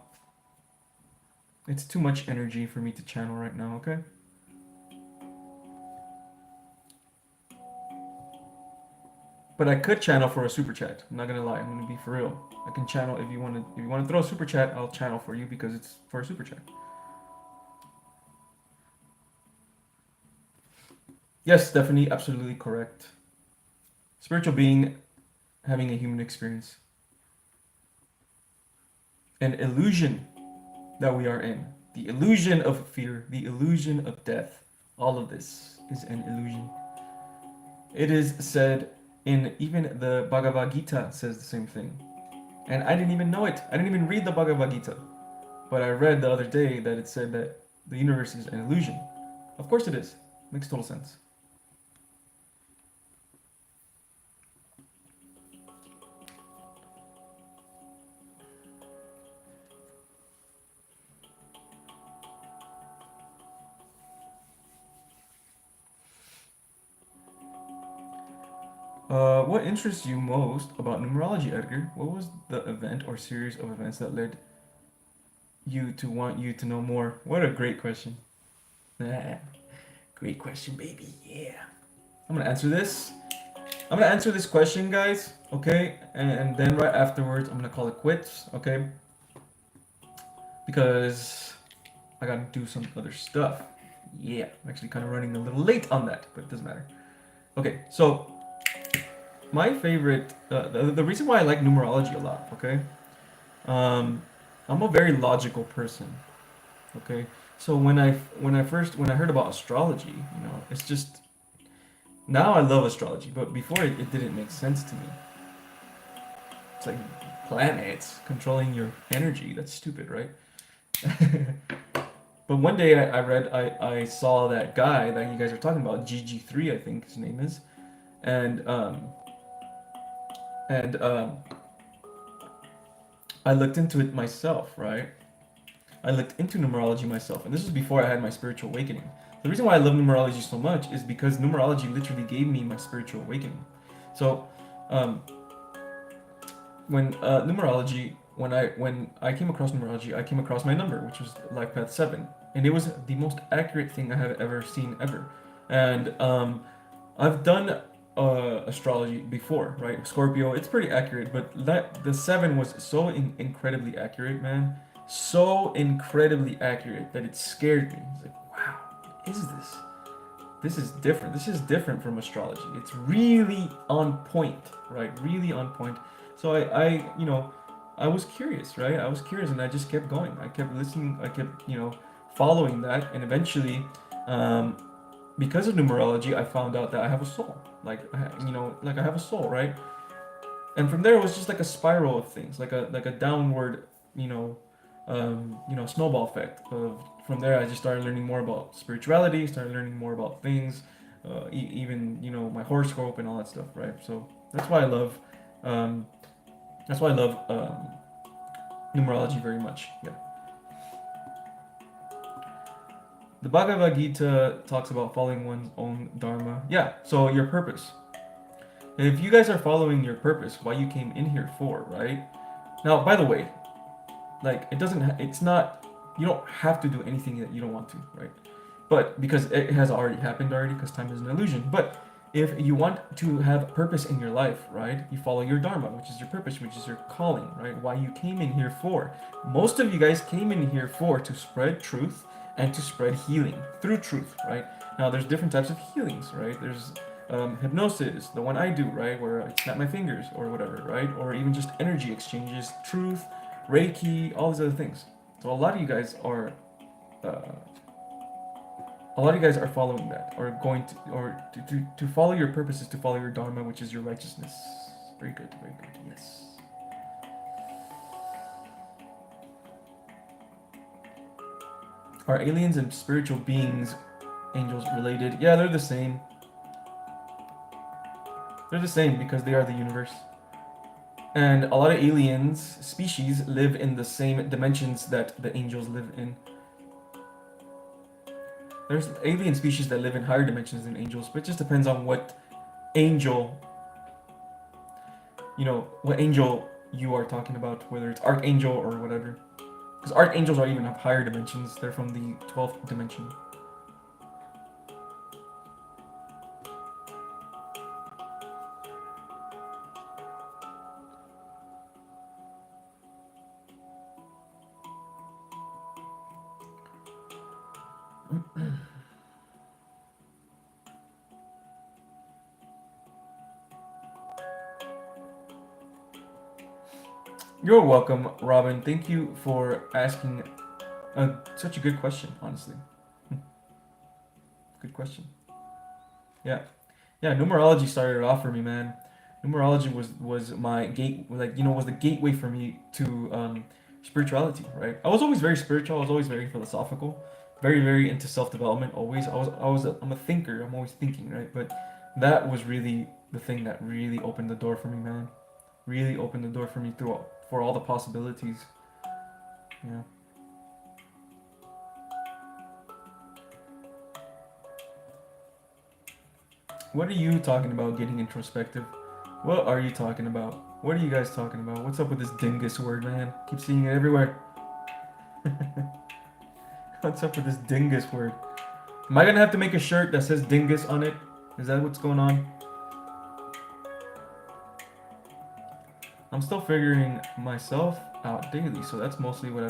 It's too much energy for me to channel right now, okay? But I could channel for a super chat. I'm not gonna lie. I'm gonna be for real. I can channel if you want to. If you want to throw a super chat, I'll channel for you because it's for a super chat. Yes, Stephanie, absolutely correct. Spiritual being having a human experience. An illusion that we are in. The illusion of fear, the illusion of death. All of this is an illusion. It is said in even the Bhagavad Gita says the same thing. And I didn't even know it. I didn't even read the Bhagavad Gita. But I read the other day that it said that the universe is an illusion. Of course it is. Makes total sense. What interests you most about numerology, Edgar? What was the event or series of events that led you to want you to know more? What a great question. Great question, baby. Yeah. I'm gonna answer this. I'm gonna answer this question, guys. Okay, and then right afterwards, I'm gonna call it quits. Okay, because I gotta do some other stuff. Yeah, I'm actually kind of running a little late on that, but it doesn't matter. Okay, so my favorite, the reason why I like numerology a lot. Okay, um, I'm a very logical person. Okay, so when I heard about astrology, it's just now I love astrology, but before it didn't make sense to me. It's like planets controlling your energy. That's stupid, right? But one day I saw that guy that you guys are talking about, GG3, I think his name is, and and I looked into it myself, right? I looked into numerology myself, and this was before I had my spiritual awakening. The reason why I love numerology so much is because numerology literally gave me my spiritual awakening. So, um, when I came across numerology, I came across my number, which was life path 7, and it was the most accurate thing I have ever seen ever. And I've done astrology before, right? Scorpio, it's pretty accurate, but the 7 was so incredibly accurate, man. So incredibly accurate that it scared me. It's like, wow, what is this? This is different. This is different from astrology. It's really on point, right? Really on point. So I was curious, right? I was curious, and I just kept going. I kept listening. I kept, following that, and eventually, um, because of numerology, I found out that I have a soul. Like I have a soul, right? And from there, it was just like a spiral of things, like a downward, snowball effect. From there, I just started learning more about spirituality, started learning more about things, even my horoscope and all that stuff, right? So that's why I love, um, numerology very much. Yeah. The Bhagavad Gita talks about following one's own dharma. Yeah. So your purpose. If you guys are following your purpose, why you came in here for, right? Now, by the way, like it's not, you don't have to do anything that you don't want to, right? But because it has already happened already, because time is an illusion. But if you want to have purpose in your life, right, you follow your dharma, which is your purpose, which is your calling, right? Why you came in here for. Most of you guys came in here for to spread truth and to spread healing through truth, right? Now there's different types of healings, right? There's hypnosis, the one I do, right, where I snap my fingers or whatever, right? Or even just energy exchanges, truth, Reiki, all these other things. So uh, a lot of you guys are following that, or going to, or to follow your purpose is to follow your dharma, which is your righteousness. Very good, very good. Yes. Are aliens and spiritual beings angels related? Yeah, they're the same. They're the same because they are the universe. And a lot of aliens species live in the same dimensions that the angels live in. There's alien species that live in higher dimensions than angels, but it just depends on what angel, what angel you are talking about, whether it's archangel or whatever. Because archangels are even have higher dimensions. They're from the 12th dimension. You're welcome, Robin. Thank you for asking such a good question, honestly. Good question. Yeah. Yeah, numerology started off for me, man. Numerology was my gate, was the gateway for me to spirituality, right? I was always very spiritual. I was always very philosophical, very very into self development. Always, I'm a thinker. I'm always thinking, right? But that was really the thing that really opened the door for me, man. Really opened the door for me for all the possibilities. Yeah. What are you talking about? Getting introspective? What are you talking about? What are you guys talking about? What's up with this dingus word, man? Keep seeing it everywhere. What's up with this dingus word? Am I gonna have to make a shirt that says dingus on it? Is that what's going on? I'm still figuring myself out daily, so that's mostly what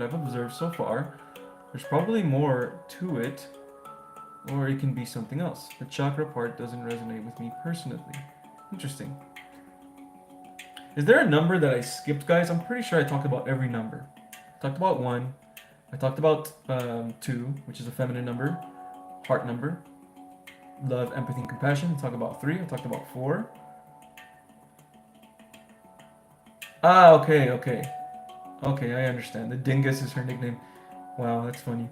I've observed so far. There's probably more to it, or it can be something else. The chakra part doesn't resonate with me personally. Interesting. Is there a number that I skipped, guys? I'm pretty sure I talked about every number. I talked about 1. I talked about 2, which is a feminine number, heart number, love, empathy, and compassion. I talked about 3. I talked about 4. Ah, okay. Okay, I understand. The dingus is her nickname. Wow, that's funny.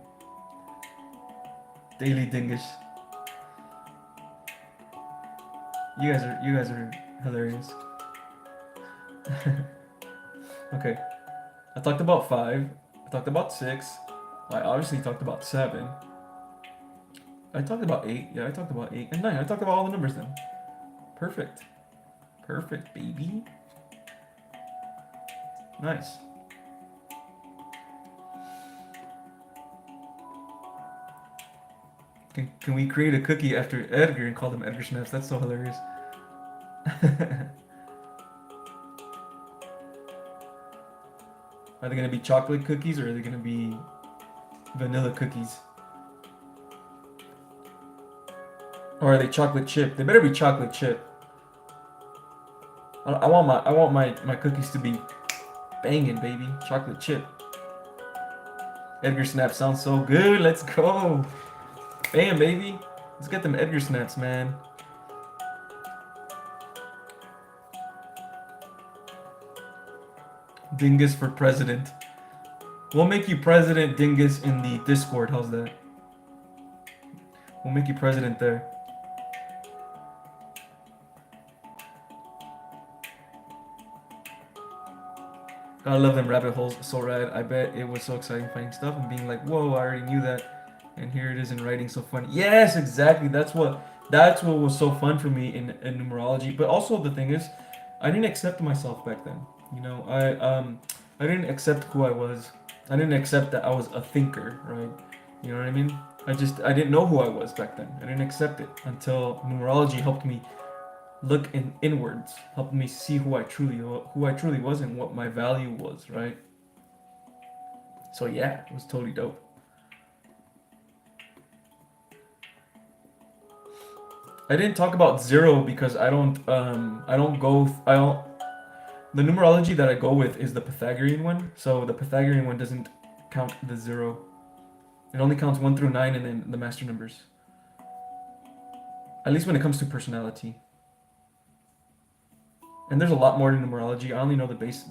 Daily dingus. You guys are hilarious. Okay. I talked about 5. I talked about 6. I obviously talked about 7. I talked about 8. Yeah, I talked about 8 and 9. I talked about all the numbers then. Perfect. Perfect, baby. Nice. Can we create a cookie after Edgar and call them Edgar Snaps? That's so hilarious. Are they gonna be chocolate cookies or are they gonna be vanilla cookies? Or are they chocolate chip? They better be chocolate chip. I want my cookies to be banging, baby. Chocolate chip. Edgar Snap sounds so good. Let's go. Bam, baby. Let's get them Edgar Snaps, man. Dingus for president. We'll make you president, Dingus, in the Discord. How's that? We'll make you president there. I love them rabbit holes. So rad. I bet it was so exciting finding stuff and being like, whoa, I already knew that. And here it is in writing. So funny. Yes, exactly. That's what was so fun for me in numerology. But also the thing is, I didn't accept myself back then. I didn't accept who I was. I didn't accept that I was a thinker, right? You know what I mean? I didn't know who I was back then. I didn't accept it until numerology helped me look inwards, helped me see who I truly was and what my value was, right? So yeah, it was totally dope. I didn't talk about 0 because the numerology that I go with is the Pythagorean one. So the Pythagorean one doesn't count the 0. It only counts 1 through 9 and then the master numbers. At least when it comes to personality. And there's a lot more to numerology. I only know the base.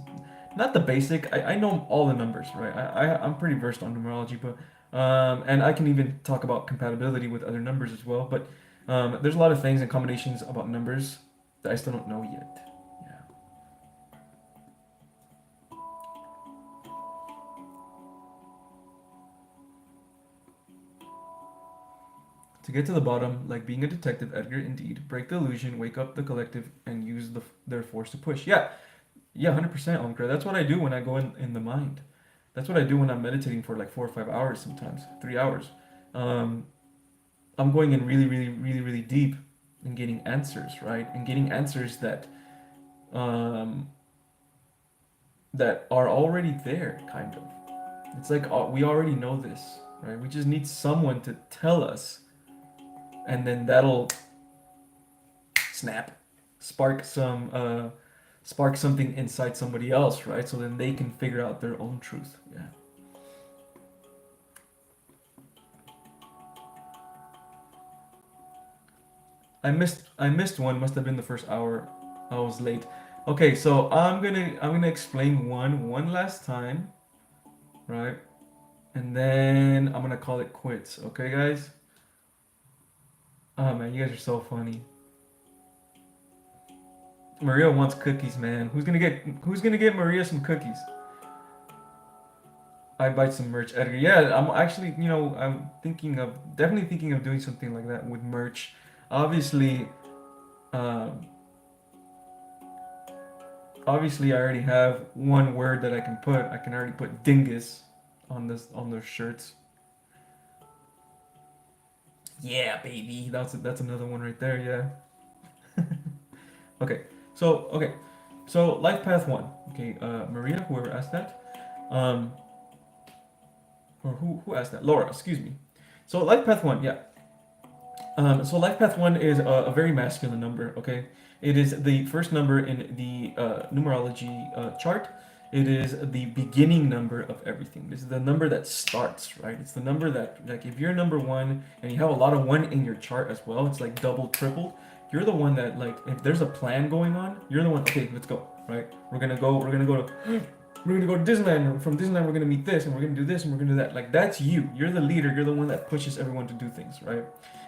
not the basic. I know all the numbers, right? I'm pretty versed on numerology, but and I can even talk about compatibility with other numbers as well. But there's a lot of things and combinations about numbers that I still don't know yet. Yeah. To get to the bottom, like being a detective, Edgar, indeed, break the illusion, wake up the collective, and use their force to push. Yeah, yeah, 100%, Omkar. That's what I do when I go in the mind. That's what I do when I'm meditating for like 4 or 5 hours, sometimes 3 hours. Um, I'm going in really, really, really, really deep and getting answers, right? And getting answers um, that are already there, kind of. It's like we already know this, right? We just need someone to tell us, and then that'll snap, spark spark something inside somebody else, right? So then they can figure out their own truth. Yeah. I missed one. Must have been the first hour. I was late. Okay, so I'm gonna explain one last time, right? And then I'm gonna call it quits. Okay, guys? Oh man, you guys are so funny. Maria wants cookies, man. Who's gonna get Maria some cookies? I buy some merch, Edgar. Yeah, I'm actually, I'm definitely thinking of doing something like that with merch. Obviously, um, obviously, I already have one word that I can put. I can already put dingus on those shirts. Yeah, baby. That's another one right there. Yeah. Okay. So life path one. Okay. Maria, whoever asked that, um, or who asked that? Laura, excuse me. So life path one. Yeah. So life path one is a very masculine number. Okay, it is the first number in the numerology chart. It is the beginning number of everything. This is the number that starts, right? It's the number that, like, if you're number one and you have a lot of one in your chart as well, it's like double, triple. You're the one that, like, if there's a plan going on, you're the one. Okay, let's go, right? We're gonna go to Disneyland. From Disneyland, we're gonna meet this, and we're gonna do this, and we're gonna do that. Like, that's you. You're the leader. You're the one that pushes everyone to do things, right?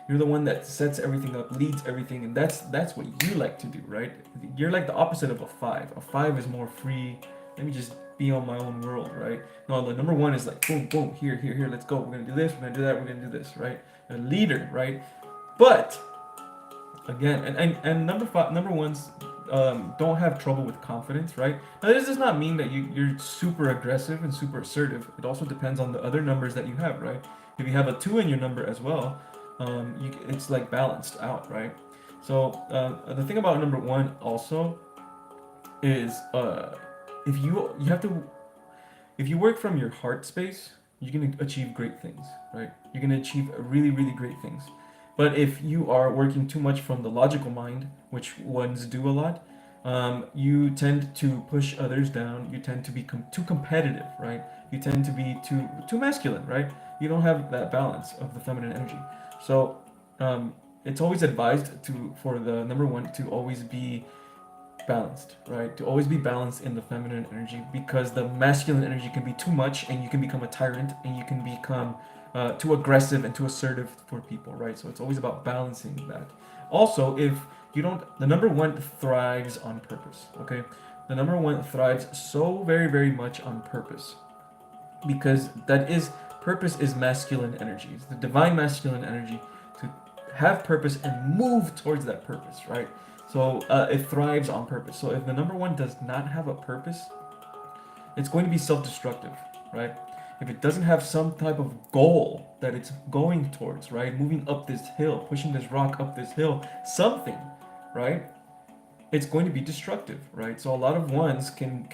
You're the one that sets everything up, leads everything, and that's what you like to do, right? You're like the opposite of a five. A five is more free. Let me just be on my own world, right? No, the number one is like boom, boom, here, here, here. Let's go. We're gonna do this. We're gonna do that. We're gonna do this, right? A leader, right? But again, and number ones don't have trouble with confidence, right? Now this does not mean that you're super aggressive and super assertive. It also depends on the other numbers that you have, right? If you have a two in your number as well, it's like balanced out, right? So the thing about number one also is if you have to if you work from your heart space, you're gonna achieve great things, right? You're gonna achieve really, really great things. But if you are working too much from the logical mind, which ones do a lot, you tend to push others down. You tend to be too competitive, right? You tend to be too masculine, right? You don't have that balance of the feminine energy. So it's always advised for the number one to always be balanced, right? To always be balanced in the feminine energy, because the masculine energy can be too much and you can become a tyrant and you can become too aggressive and too assertive for people, right? So it's always about balancing that. Also, if you don't, the number one thrives on purpose, okay? The number one thrives so very, very much on purpose, because purpose is masculine energy. It's the divine masculine energy to have purpose and move towards that purpose, right? So it thrives on purpose. So if the number one does not have a purpose, it's going to be self-destructive, right? If it doesn't have some type of goal that it's going towards, right? Moving up this hill, pushing this rock up this hill, something, right? It's going to be destructive, right? So a lot of ones can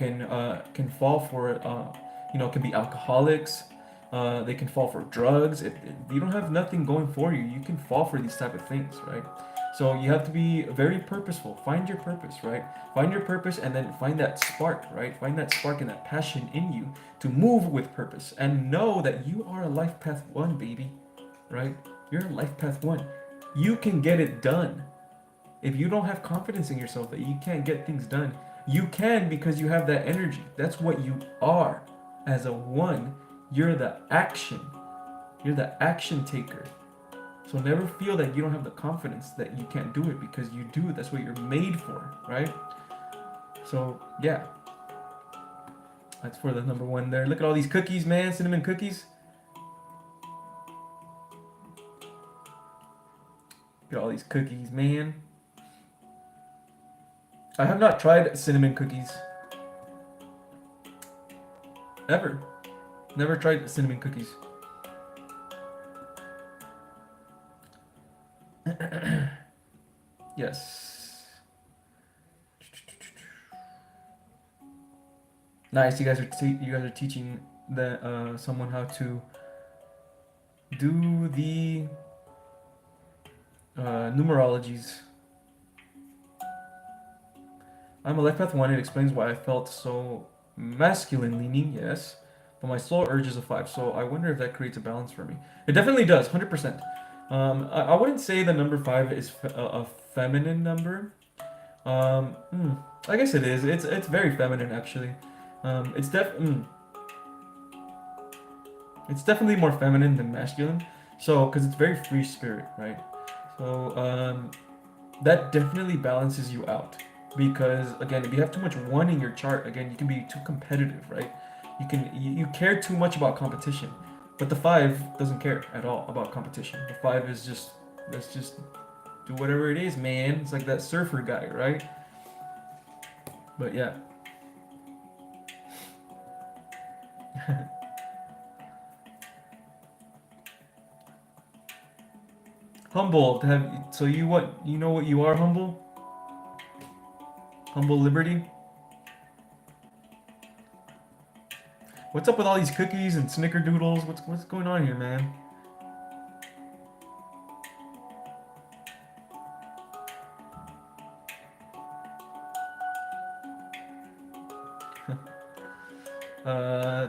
fall for can be alcoholics. They can fall for drugs. If you don't have nothing going for you, you can fall for these type of things, right? So you have to be very purposeful. Find your purpose, right? Find your purpose and then find that spark, right? Find that spark and that passion in you to move with purpose, and know that you are a life path one, baby, right? You're a life path one. You can get it done. If you don't have confidence in yourself that you can't get things done, You can because you have that energy. That's what you are. As a one, you're the action. You're the action taker. So never feel that you don't have the confidence that you can't do it, because you do. That's what you're made for, right? So yeah, that's for the number one there. Look at all these cookies, man. Cinnamon cookies. Look at all these cookies, man. I have not tried cinnamon cookies. Ever. Never tried cinnamon cookies. Yes. Nice. You guys are teaching the someone how to do the numerologies. I'm a life path 1. It explains why I felt so masculine leaning, yes. But my soul urge is a 5, so I wonder if that creates a balance for me. It definitely does, 100%. I wouldn't say the number 5 is a feminine number. I guess it is. It's very feminine, actually. It's definitely more feminine than masculine. So, because it's very free spirit, right? So, that definitely balances you out. Because again, if you have too much 1 in your chart, again, you can be too competitive, right? You care too much about competition. But the 5 doesn't care at all about competition. The 5 is just, let's just do whatever it is, man. It's like that surfer guy, right? But yeah. Humble to have, so you know what you are, humble? Humble liberty. What's up with all these cookies and snickerdoodles? What's going on here, man?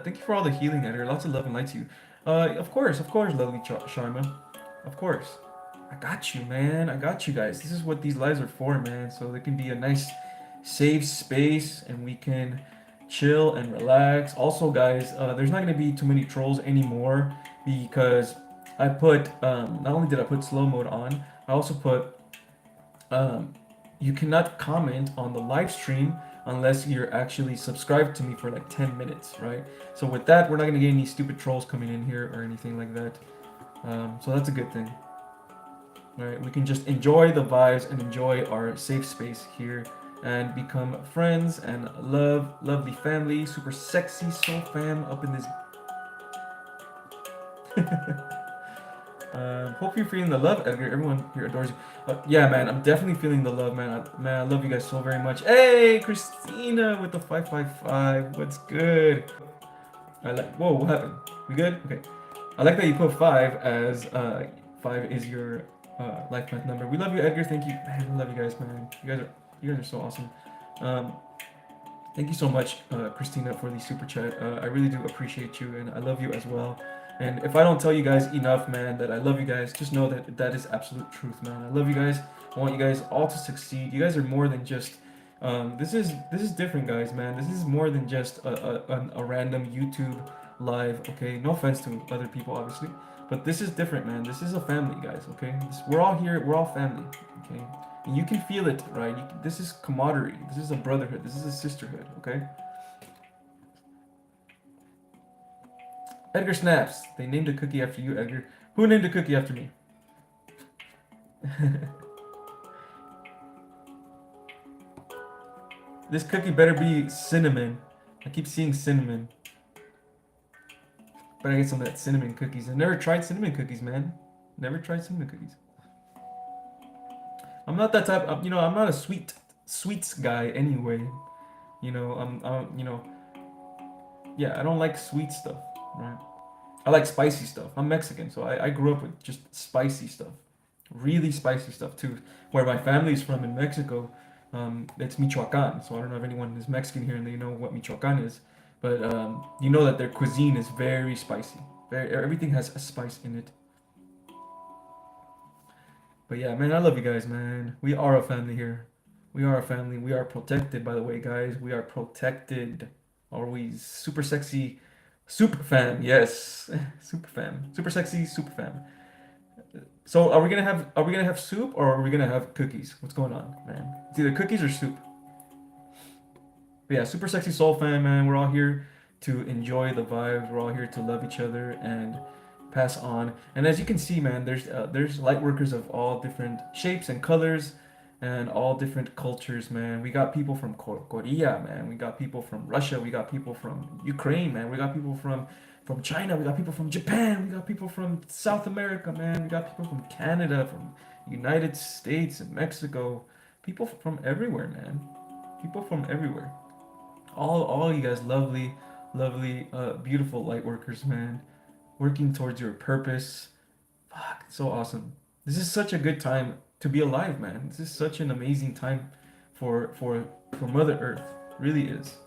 Thank you for all the healing, Edgar. Lots of love and light to you. Of course, lovely Sharma. Of course. I got you, man. I got you guys. This is what these lives are for, man. So they can be a nice, safe space, and we can chill and relax. Also, guys, there's not gonna be too many trolls anymore, because I put not only did I put slow mode on, I also put you cannot comment on the live stream unless you're actually subscribed to me for like 10 minutes, right? So with that, we're not gonna get any stupid trolls coming in here or anything like that. So that's a good thing. All right, we can just enjoy the vibes and enjoy our safe space here and become friends and lovely family, super sexy soul fam up in this. Hope you're feeling the love, Edgar. Everyone here adores you. Yeah, man, I'm definitely feeling the love, man. Man, I love you guys so very much. Hey, Christina with the 555. What's good? I like. Whoa, what happened? We good? Okay. I like that you put 5 as 5 is your life path number. We love you, Edgar. Thank you, man. I love you guys, man. You guys are so awesome. Thank you so much, Christina, for the super chat. I really do appreciate you, and I love you as well. And if I don't tell you guys enough, man, that I love you guys, just know that that is absolute truth, man. I love you guys. I want you guys all to succeed. You guys are more than just. This is different, guys, man. This is more than just a random YouTube live. Okay, no offense to other people, obviously, but this is different, man. This is a family, guys. Okay, we're all here. We're all family. Okay, and you can feel it, right? This is camaraderie. This is a brotherhood. This is a sisterhood. Okay. Edgar snaps. They named a cookie after you, Edgar. Who named a cookie after me? This cookie better be cinnamon. I keep seeing cinnamon. Better get some of that cinnamon cookies. I've never tried cinnamon cookies, man. Never tried cinnamon cookies. I'm not that type of, I'm not a sweets guy anyway. Yeah, I don't like sweet stuff, right? I like spicy stuff. I'm Mexican, so I grew up with just spicy stuff. Really spicy stuff too. Where my family's from in Mexico, it's Michoacan. So I don't know if anyone is Mexican here and they know what Michoacan is. But you know that their cuisine is very spicy. Everything has a spice in it. But yeah, man, I love you guys, man. We are a family here. We are a family. We are protected, by the way, guys. We are protected. Are we super sexy? Super fam, yes. Super fam. Super sexy, super fam. So are we gonna have soup or are we gonna have cookies? What's going on, man? It's either cookies or soup. But yeah, super sexy soul fam, man. We're all here to enjoy the vibes. We're all here to love each other and pass on. And as you can see, man, there's light workers of all different shapes and colors and all different cultures, man. We got people from Korea, man. We got people from Russia. We got people from Ukraine, man. We got people from China. We got people from Japan. We got people from South America, man. We got people from Canada, from United States and Mexico. People from everywhere, man. People from everywhere. All you guys lovely, lovely, beautiful light workers, man, working towards your purpose. Fuck, so awesome. This is such a good time to be alive, man. This is such an amazing time for Mother Earth. Really is.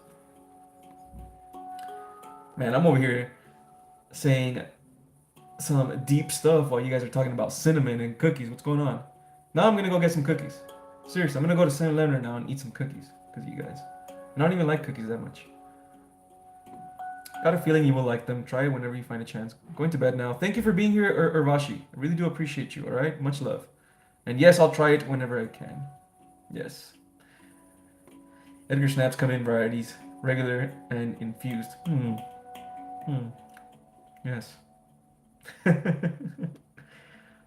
Man, I'm over here saying some deep stuff while you guys are talking about cinnamon and cookies. What's going on? Now I'm gonna go get some cookies. Seriously, I'm gonna go to 7-Eleven right now and eat some cookies because of you guys. I don't even like cookies that much. Got a feeling you will like them. Try it whenever you find a chance. Going to bed now. Thank you for being here, Urvashi. I really do appreciate you, alright? Much love. And yes, I'll try it whenever I can. Yes. Edgar snaps come in varieties. Regular and infused. Hmm. Hmm. Yes.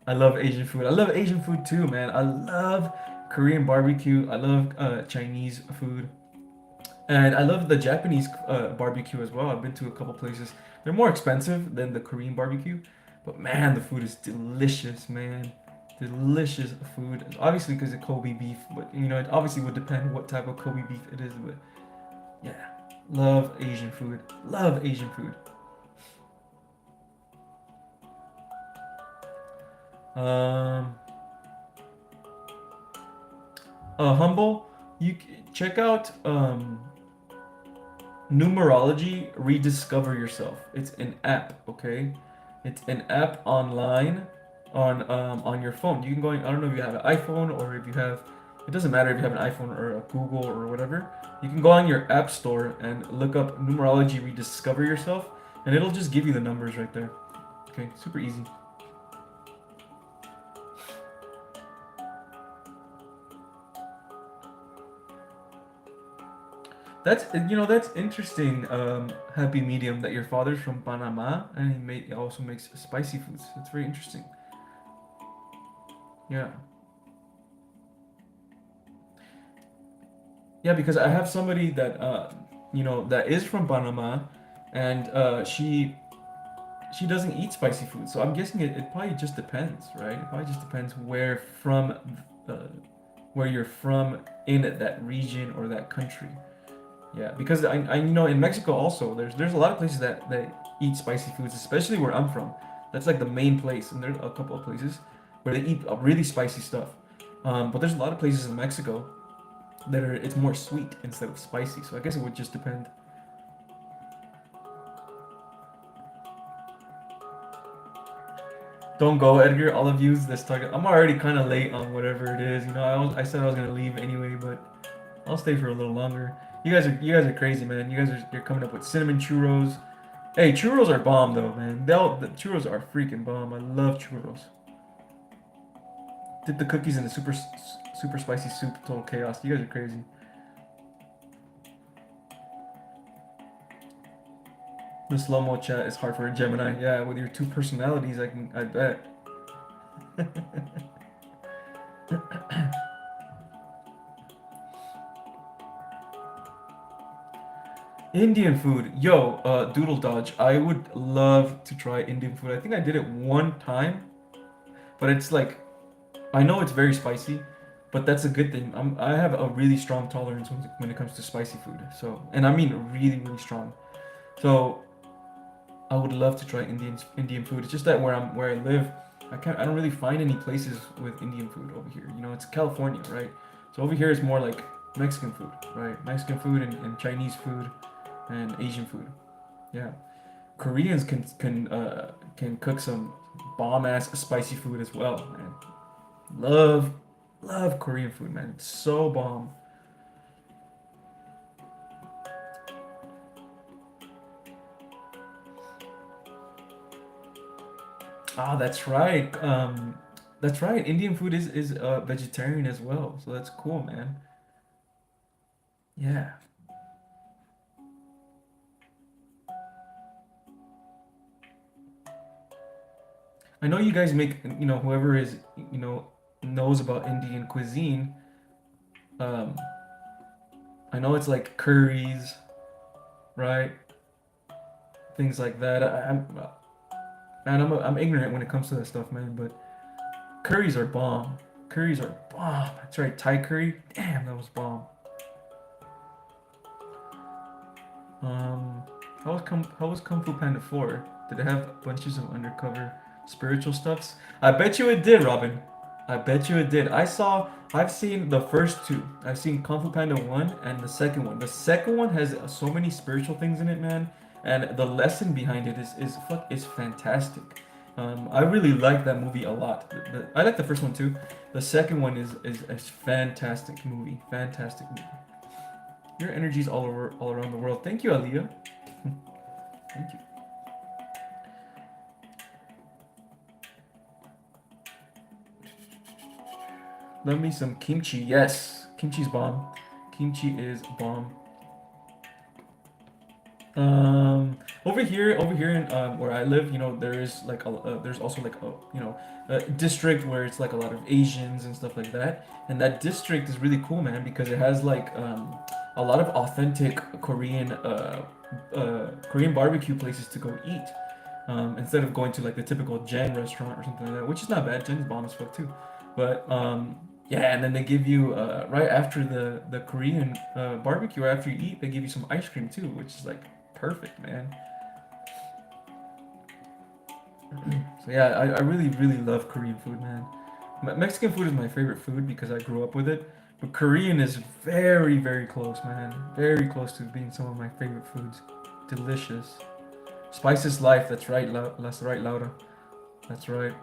I love Asian food. I love Asian food too, man. I love Korean barbecue. I love Chinese food. And I love the Japanese barbecue as well. I've been to a couple places. They're more expensive than the Korean barbecue, but man, the food is delicious, man. Delicious food. Obviously, because of Kobe beef, but you know, it obviously would depend what type of Kobe beef it is. But yeah, love Asian food. Love Asian food. Um, Humble. Check out Numerology, rediscover yourself. It's an app, okay? It's an app online on your phone. You can go. I don't know if you have an iPhone or if you have. It doesn't matter if you have an iPhone or a Google or whatever. You can go on your app store and look up Numerology, rediscover yourself, and it'll just give you the numbers right there. Okay, super easy. That's interesting. Happy medium that your father's from Panama and he also makes spicy foods. That's very interesting. Yeah, yeah, because I have somebody that that is from Panama, and she doesn't eat spicy food. So I'm guessing it probably just depends, right? It probably just depends uh, where you're from in that region or that country. Yeah, because I in Mexico also there's a lot of places that eat spicy foods, especially where I'm from. That's like the main place, and there's a couple of places where they eat really spicy stuff. But there's a lot of places in Mexico that are it's more sweet instead of spicy. So I guess it would just depend. Don't go, Edgar. All of use this target. I'm already kind of late on whatever it is. I said I was gonna leave anyway, but I'll stay for a little longer. You guys are crazy, man. You're coming up with cinnamon churros. Hey, churros are bomb though, man. The churros are freaking bomb. I love churros. Dip the cookies in the super spicy soup. Total chaos. You guys are crazy. The slow mo chat is hard for a Gemini. Yeah, with your two personalities, I bet. Indian food. Yo, Doodle Dodge. I would love to try Indian food. I think I did it one time, but it's like I know it's very spicy, but that's a good thing. I have a really strong tolerance when it comes to spicy food. So, and I mean really, really strong. So, I would love to try Indian food. It's just that where I live, I don't really find any places with Indian food over here. It's California, right? So over here it's more like Mexican food, right? Mexican food and Chinese food and Asian food. Yeah. Koreans can cook some bomb ass spicy food as well, man. Love Love Korean food, man. It's so bomb. Ah, that's right. That's right. Indian food is vegetarian as well, so that's cool, man. Yeah. I know you guys make, whoever is, you know, knows about Indian cuisine. Um, I know it's like curries, right? Things like that. Man, I'm ignorant when it comes to that stuff, man. But curries are bomb. Curries are bomb. That's right. Thai curry. Damn, that was bomb. Um, how was Kung Fu Panda 4? Did it have bunches of undercover spiritual stuffs? I bet you it did, Robin. I bet you it did. I've seen the first two. I've seen Kung Fu Panda 1 and the second one. The second one has so many spiritual things in it, man. And the lesson behind it is fantastic. I really like that movie a lot. I like the first one too. The second one is fantastic movie. Fantastic movie. Your energy's all around the world. Thank you, Aliyah. Thank you. Love me some kimchi. Yes, kimchi's bomb. Kimchi is bomb. Over here in where I live, there is like there's also like a district where it's like a lot of Asians and stuff like that, and that district is really cool, man, because it has like a lot of authentic Korean barbecue places to go eat. Instead of going to like the typical Jen restaurant or something like that, which is not bad. Jen's bomb as fuck too, but yeah, and then they give you right after the Korean barbecue, or after you eat, they give you some ice cream too, which is like perfect, man. So yeah, I really really love Korean food, man. Mexican food is my favorite food because I grew up with it, but Korean is very very close, man. Very close to being some of my favorite foods. Delicious. Spice is life. That's right, that's right, Laura. That's right.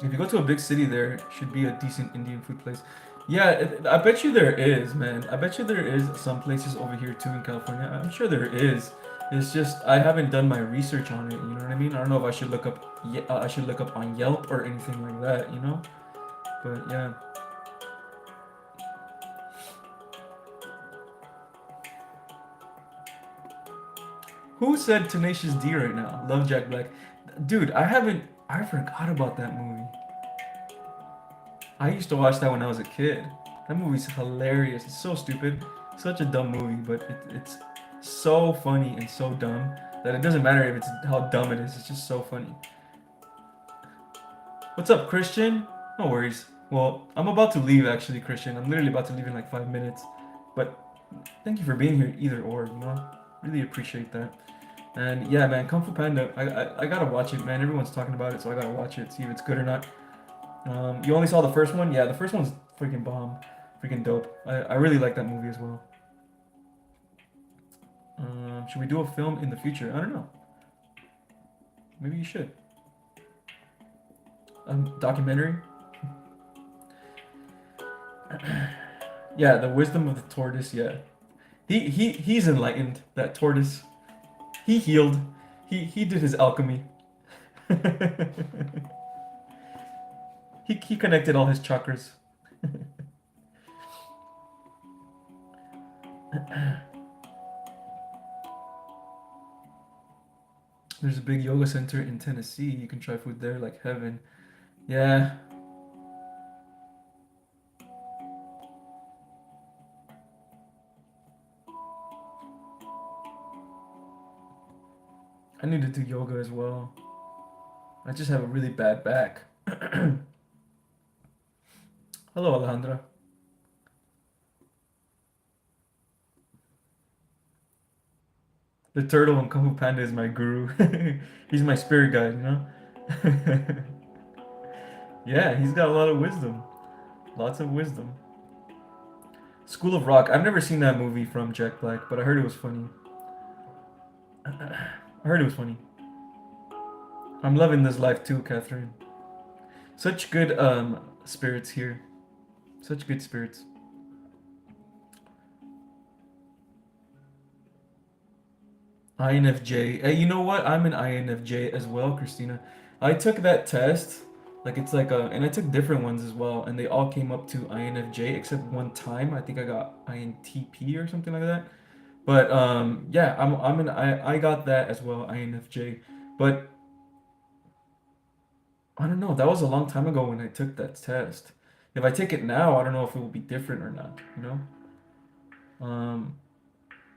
If you go to a big city, there should be a decent Indian food place. Yeah, I bet you there is, man. I bet you there is some places over here too in California. I'm sure there is. It's just I haven't done my research on it. You know what I mean? I don't know if I should look up. I should look up on Yelp or anything like that. But yeah. Who said Tenacious D right now? Love Jack Black. Dude, I haven't. I forgot about that movie. I used to watch that when I was a kid. That movie's hilarious. It's so stupid. Such a dumb movie, but it's so funny and so dumb that it doesn't matter if it's how dumb it is. It's just so funny. What's up, Christian? No worries. Well, I'm about to leave actually, Christian. I'm literally about to leave in like 5 minutes. But thank you for being here either or. Really appreciate that. And yeah, man, Kung Fu Panda, I gotta watch it, man. Everyone's talking about it, so I gotta watch it, see if it's good or not. You only saw the first one? Yeah, the first one's freaking bomb. Freaking dope. I really like that movie as well. Should we do a film in the future? I don't know. Maybe you should. Documentary? Yeah, the wisdom of the tortoise, yeah. He's enlightened, that tortoise. He healed. He did his alchemy. He connected all his chakras. There's a big yoga center in Tennessee. You can try food there like heaven. Yeah, I need to do yoga as well. I just have a really bad back. Hello, Alejandra. The turtle in Kung Fu Panda is my guru. He's my spirit guide. Yeah, he's got a lot of wisdom. Lots of wisdom. School of Rock. I've never seen that movie from Jack Black, but I heard it was funny. I heard it was funny. I'm loving this life too, Catherine. Such good spirits here. Such good spirits. INFJ. Hey, you know what? I'm an INFJ as well, Christina. I took that test. Like it's like a, and I took different ones as well, and they all came up to INFJ except one time. I think I got INTP or something like that. But yeah, I got that as well, INFJ. But I don't know. That was a long time ago when I took that test. If I take it now, I don't know if it will be different or not. You know. Um,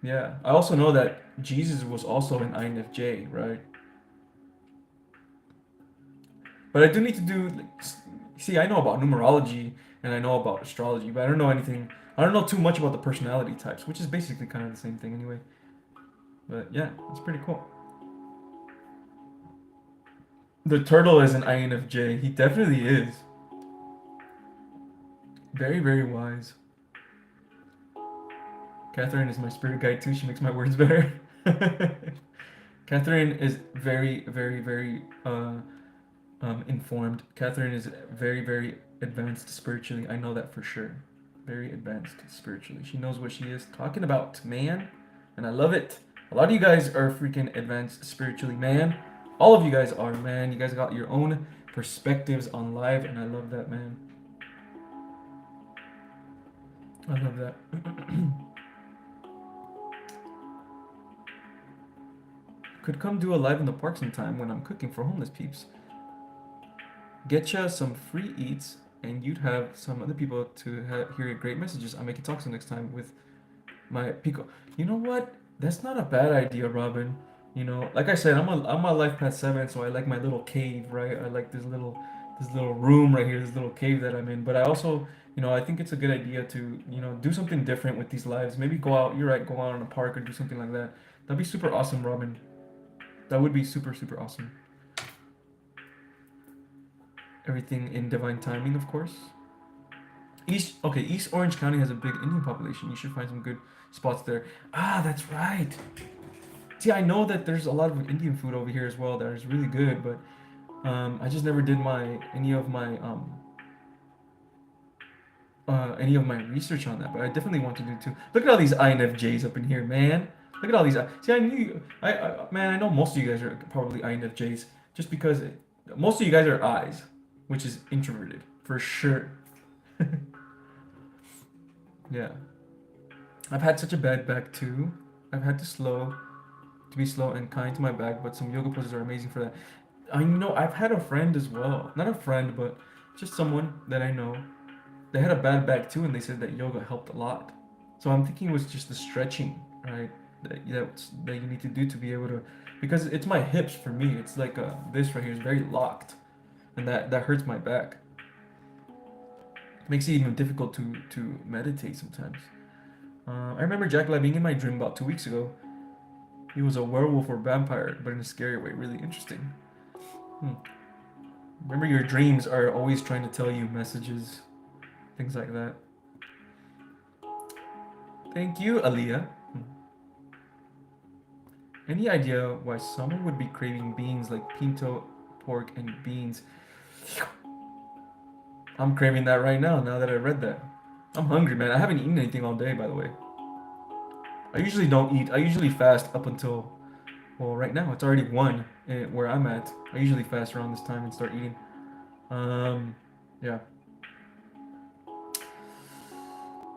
yeah. I also know that Jesus was also an INFJ, right? But I do need to do. See, I know about numerology and I know about astrology, but I don't know anything. I don't know too much about the personality types, which is basically kind of the same thing anyway. But yeah, it's pretty cool. The turtle is an INFJ. He definitely is. Very, very wise. Catherine is my spirit guide too. She makes my words better. Catherine is very, very, very informed. Catherine is very, very advanced spiritually. I know that for sure. Very advanced spiritually. She knows what she is talking about, man. And I love it. A lot of you guys are freaking advanced spiritually, man. All of you guys are, man. You guys got your own perspectives on life, and I love that, man. I love that. Could come do a live in the park sometime when I'm cooking for homeless peeps. Get ya some free eats, and you'd have some other people to hear great messages. I'll make you talk some next time with my Pico. You know what? That's not a bad idea, Robin. You know, like I said, I'm a life path 7, so I like my little cave, right? I like this little room right here, this little cave that I'm in. But I also, you know, I think it's a good idea to, you know, do something different with these lives. Maybe go out. You're right. Go out in a park or do something like that. That'd be super awesome, Robin. That would be super super awesome. Everything in divine timing, of course. East Orange County has a big Indian population. You should find some good spots there. Ah, that's right. See, I know that there's a lot of Indian food over here as well that is really good, but I just never did any of my research on that. But I definitely want to do too. Look at all these INFJs up in here, man. Look at all these. See, I knew. Man, I know most of you guys are probably INFJs, just because most of you guys are I's, which is introverted for sure. Yeah, I've had such a bad back too. I've had to be slow and kind to my back, but some yoga poses are amazing for that. I know I've had a friend as well. Not a friend, but just someone that I know. They had a bad back too, and they said that yoga helped a lot. So I'm thinking it was just the stretching, right? That you need to do to be able to, because it's my hips for me. It's like this right here is very locked, and that hurts my back. It makes it even difficult to meditate sometimes. I remember Jack being in my dream about 2 weeks ago. He was a werewolf or vampire, but in a scary way. Really interesting. Hmm. Remember, your dreams are always trying to tell you messages, things like that. Thank you, Aaliyah. Any idea why someone would be craving beans like pinto, pork, and beans? I'm craving that right now that I read that. I'm hungry, man. I haven't eaten anything all day, by the way. I usually don't eat. I usually fast up until, well, right now it's already 1 where I'm at. I usually fast around this time and start eating. Yeah.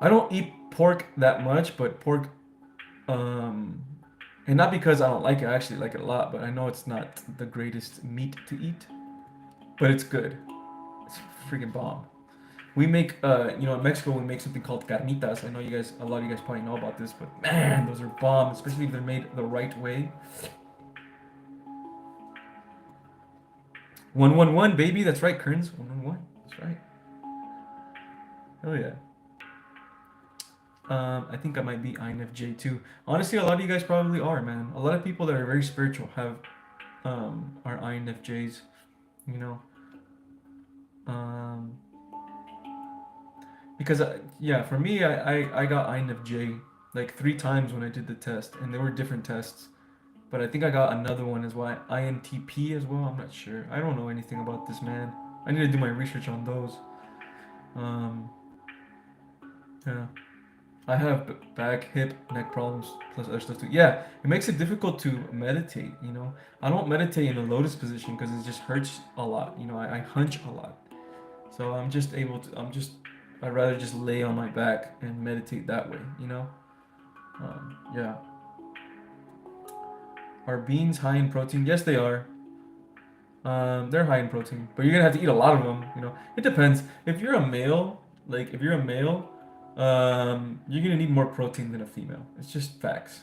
I don't eat pork that much, but pork, and not because I don't like it. I actually like it a lot, but I know it's not the greatest meat to eat, but it's good. It's freaking bomb. We make, in Mexico we make something called carnitas. I know a lot of you guys probably know about this, but man, those are bomb, especially if they're made the right way. 111, baby. That's right, Kearns. 111. That's right. Hell yeah. I think I might be INFJ too. Honestly, a lot of you guys probably are, man. A lot of people that are very spiritual are INFJs, you know. Because yeah, for me, I got INFJ like 3 times when I did the test, and there were different tests. But I think I got another one as well, INTP as well. I'm not sure. I don't know anything about this, man. I need to do my research on those. Um, yeah. I have back, hip, neck problems plus other stuff too. Yeah, it makes it difficult to meditate. I don't meditate in a lotus position because it just hurts a lot. I hunch a lot. So I'm just able to. I'd rather just lay on my back and meditate that way. Yeah. Are beans high in protein? Yes, they are. They're high in protein, but you're gonna have to eat a lot of them. It depends. If you're a male, you're gonna need more protein than a female. It's just facts.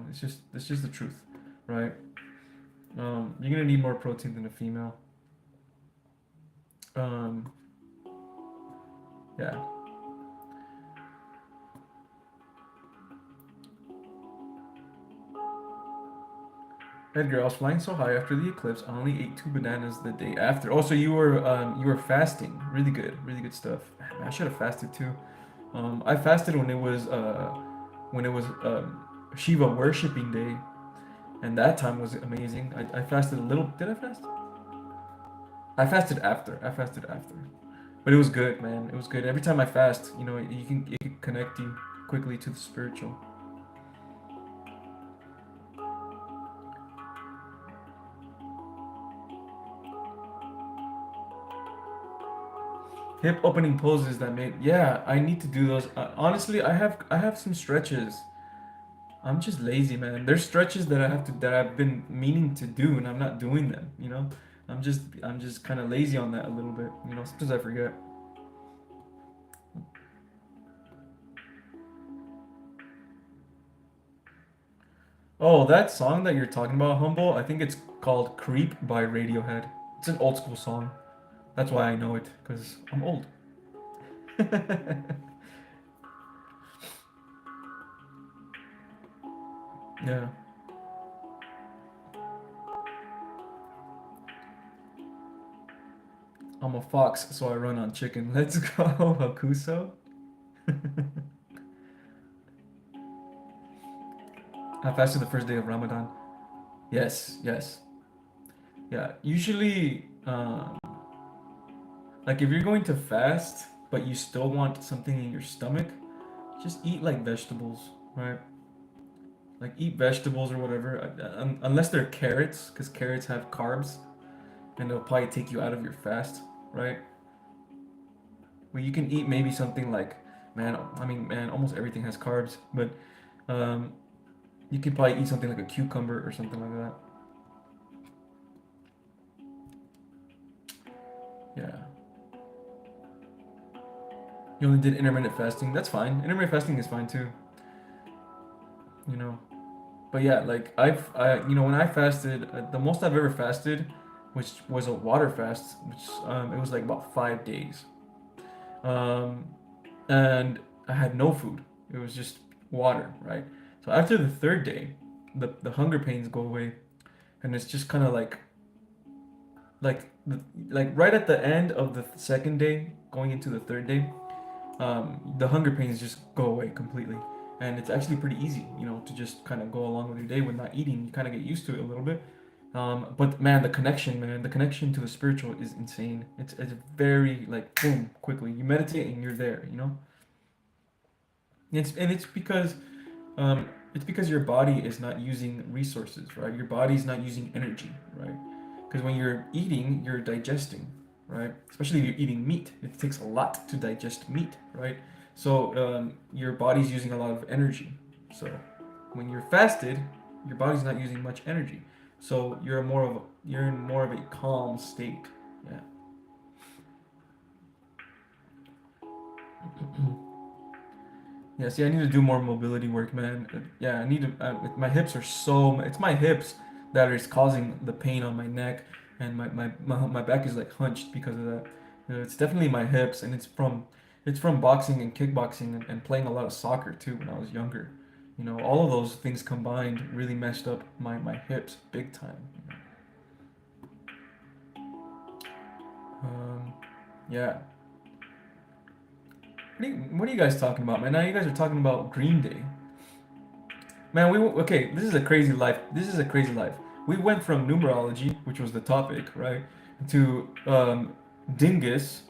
It's just the truth, right? You're gonna need more protein than a female. Um, yeah. Edgar, I was flying so high after the eclipse. I only ate 2 bananas the day after. Oh, so you were fasting. Really good stuff. Man, I should have fasted too. I fasted when it was Shiva worshiping day, and that time was amazing. I fasted a little. Did I fast? I fasted after. But it was good, man. It was good. Every time I fast, it can connect you quickly to the spiritual. Hip opening poses that made. Yeah, I need to do those. Honestly, I have some stretches. I'm just lazy, man. There's stretches that I've been meaning to do and I'm not doing them. I'm just kind of lazy on that a little bit. Sometimes I forget. Oh, that song that you're talking about, Humble, I think it's called Creep by Radiohead. It's an old school song. That's why I know it, because I'm old. Yeah. I'm a fox, so I run on chicken. Let's go, Hakuso. I fasted the first day of Ramadan. Yes, yes. Yeah. Usually, like if you're going to fast, but you still want something in your stomach, just eat like vegetables, right? Like eat vegetables or whatever, unless they're carrots, because carrots have carbs, and they'll probably take you out of your fast, right? Well, you can eat maybe something like, man, I mean, man, almost everything has carbs, but um, you could probably eat something like a cucumber or something like that. Yeah. You only did intermittent fasting. That's fine. Intermittent fasting is fine too. You know. But yeah, like when I fasted, the most I've ever fasted, which was a water fast, which it was like about 5 days. Um, and I had no food. It was just water, right? So after the third day, the hunger pains go away, and it's just kind of like like right at the end of the second day, going into the third day, the hunger pains just go away completely, and it's actually pretty easy, to just kind of go along with your day with not eating. You kind of get used to it a little bit. But man, the connection to the spiritual is insane. It's very like boom, quickly. You meditate and you're there. It's because your body is not using resources, right? Your body's not using energy, right? Because when you're eating, you're digesting, right? Especially if you're eating meat, it takes a lot to digest meat, right? So your body's using a lot of energy. So when you're fasted, your body's not using much energy. So you're in more of a calm state. Yeah. Yeah, see, I need to do more mobility work, man. Yeah, I need to. My hips are so. It's my hips that is causing the pain on my neck, and my back is like hunched because of that. It's definitely my hips, and it's from boxing and kickboxing and playing a lot of soccer too when I was younger. All of those things combined really messed up my hips big time. Yeah. What are you guys talking about, man? Now you guys are talking about Green Day. Man, okay, this is a crazy life. This is a crazy life. We went from numerology, which was the topic, right, to dingus,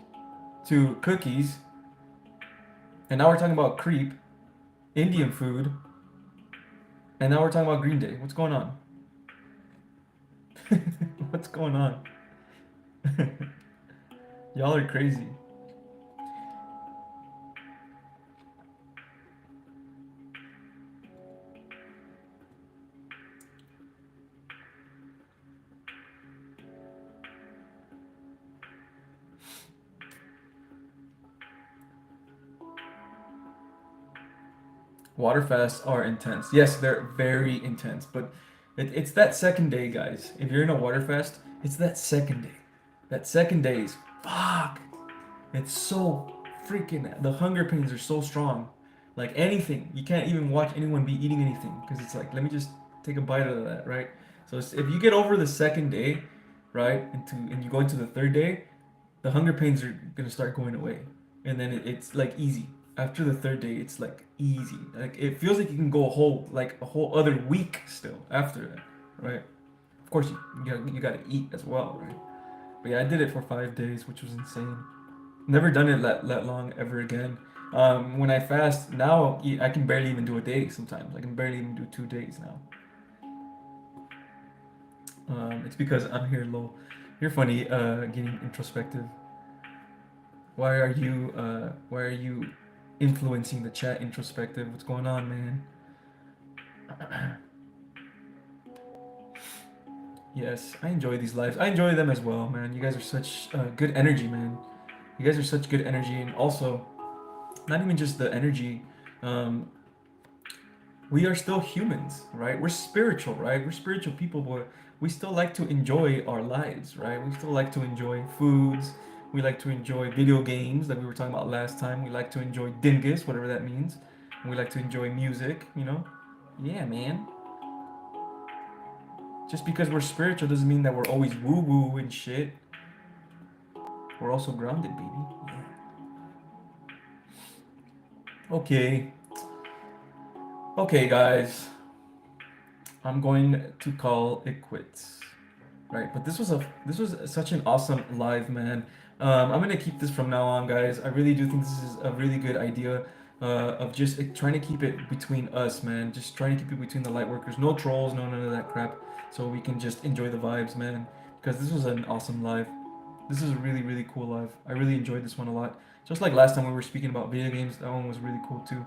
to cookies, and now we're talking about creep, Indian food, and now we're talking about Green Day. What's going on? What's going on? Y'all are crazy. Water fasts are intense. Yes, they're very intense, but it's that second day, guys. If you're in a water fast, it's that second day. That second day is fuck. It's so freaking. The hunger pains are so strong. Like anything, you can't even watch anyone be eating anything because it's like, let me just take a bite out of that, right? So if you get over the second day, right, and you go into the third day, the hunger pains are gonna start going away, and then it's like easy. After the third day, it's like easy. Like it feels like you can go a whole other week still after that, right? Of course, you gotta eat as well, right? But yeah, I did it for 5 days, which was insane. Never done it that long ever again. When I fast now, I can barely even do a day sometimes. I can barely even do 2 days now. It's because I'm here low. You're funny, getting introspective. Why are you influencing the chat introspective? What's going on, man? Yes, I enjoy these lives. I enjoy them as well, man. You guys are such good energy, man. You guys are such good energy, and also not even just the energy. Um, we are still humans, right? We're spiritual, right? We're spiritual people, but we still like to enjoy our lives, right? We still like to enjoy foods. We like to enjoy video games, like we were talking about last time. We like to enjoy dingus, whatever that means. And we like to enjoy music, you know? Yeah, man. Just because we're spiritual doesn't mean that we're always woo woo and shit. We're also grounded, baby. Yeah. Okay. Okay, guys. I'm going to call it quits. Right, but this was such an awesome live, man. I'm gonna keep this from now on, guys. I really do think this is a really good idea of just trying to keep it between us, man. Just trying to keep it between the light workers. No trolls, no none of that crap. So we can just enjoy the vibes, man. Because this was an awesome live. This is a really really cool live. I really enjoyed this one a lot. Just like last time we were speaking about video games, that one was really cool too.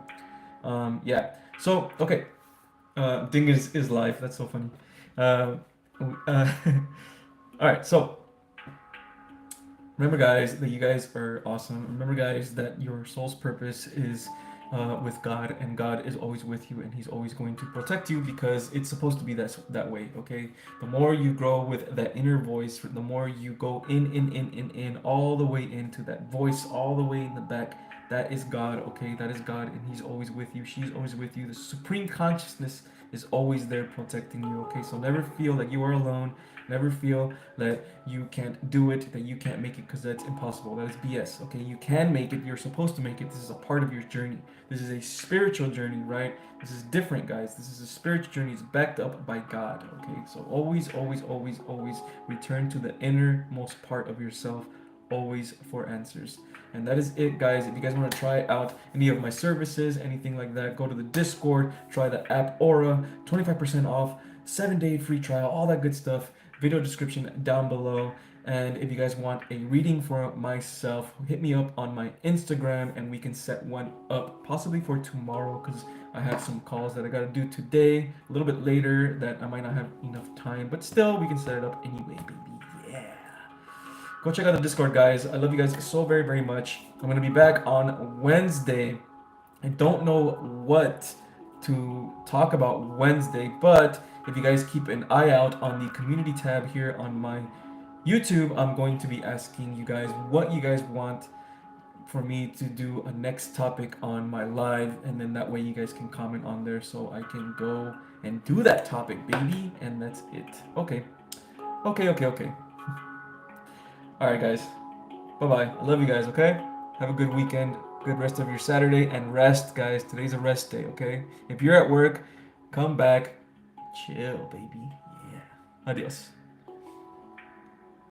Yeah. So okay, Ding is live. That's so funny. Uh, uh, all right, so remember, guys, that you guys are awesome. Remember, guys, that your soul's purpose is with God, and God is always with you, and He's always going to protect you because it's supposed to be that way. Okay, the more you grow with that inner voice, the more you go in, all the way into that voice, all the way in the back. That is God. Okay, that is God, and He's always with you. She's always with you. The supreme consciousness is always there protecting you. Okay, so never feel that you are alone. Never feel that you can't do it, that you can't make it, because that's impossible. That is BS. Okay, you can make it. You're supposed to make it. This is a part of your journey. This is a spiritual journey, right? This is different, guys. This is a spiritual journey. It's backed up by God. Okay, so always, always, always, always return to the innermost part of yourself, always for answers. And that is it, guys. If you guys want to try out any of my services, anything like that, go to the Discord, try the app Aura, 25% off, 7-day free trial, all that good stuff. Video description down below. And if you guys want a reading for myself, hit me up on my Instagram and we can set one up possibly for tomorrow, because I have some calls that I got to do today, a little bit later, that I might not have enough time, but still we can set it up anyway, baby. Yeah. Go check out the Discord, guys. I love you guys so very, very much. I'm going to be back on Wednesday. I don't know what to talk about Wednesday, but if you guys keep an eye out on the community tab here on my YouTube, I'm going to be asking you guys what you guys want for me to do a next topic on my live, and then that way you guys can comment on there so I can go and do that topic, baby. And that's it. Okay. Okay. All right, guys. Bye-bye. I love you guys, okay? Have a good weekend, good rest of your Saturday, and rest, guys. Today's a rest day, okay? If you're at work, Come back, chill, baby. Yeah. Adios.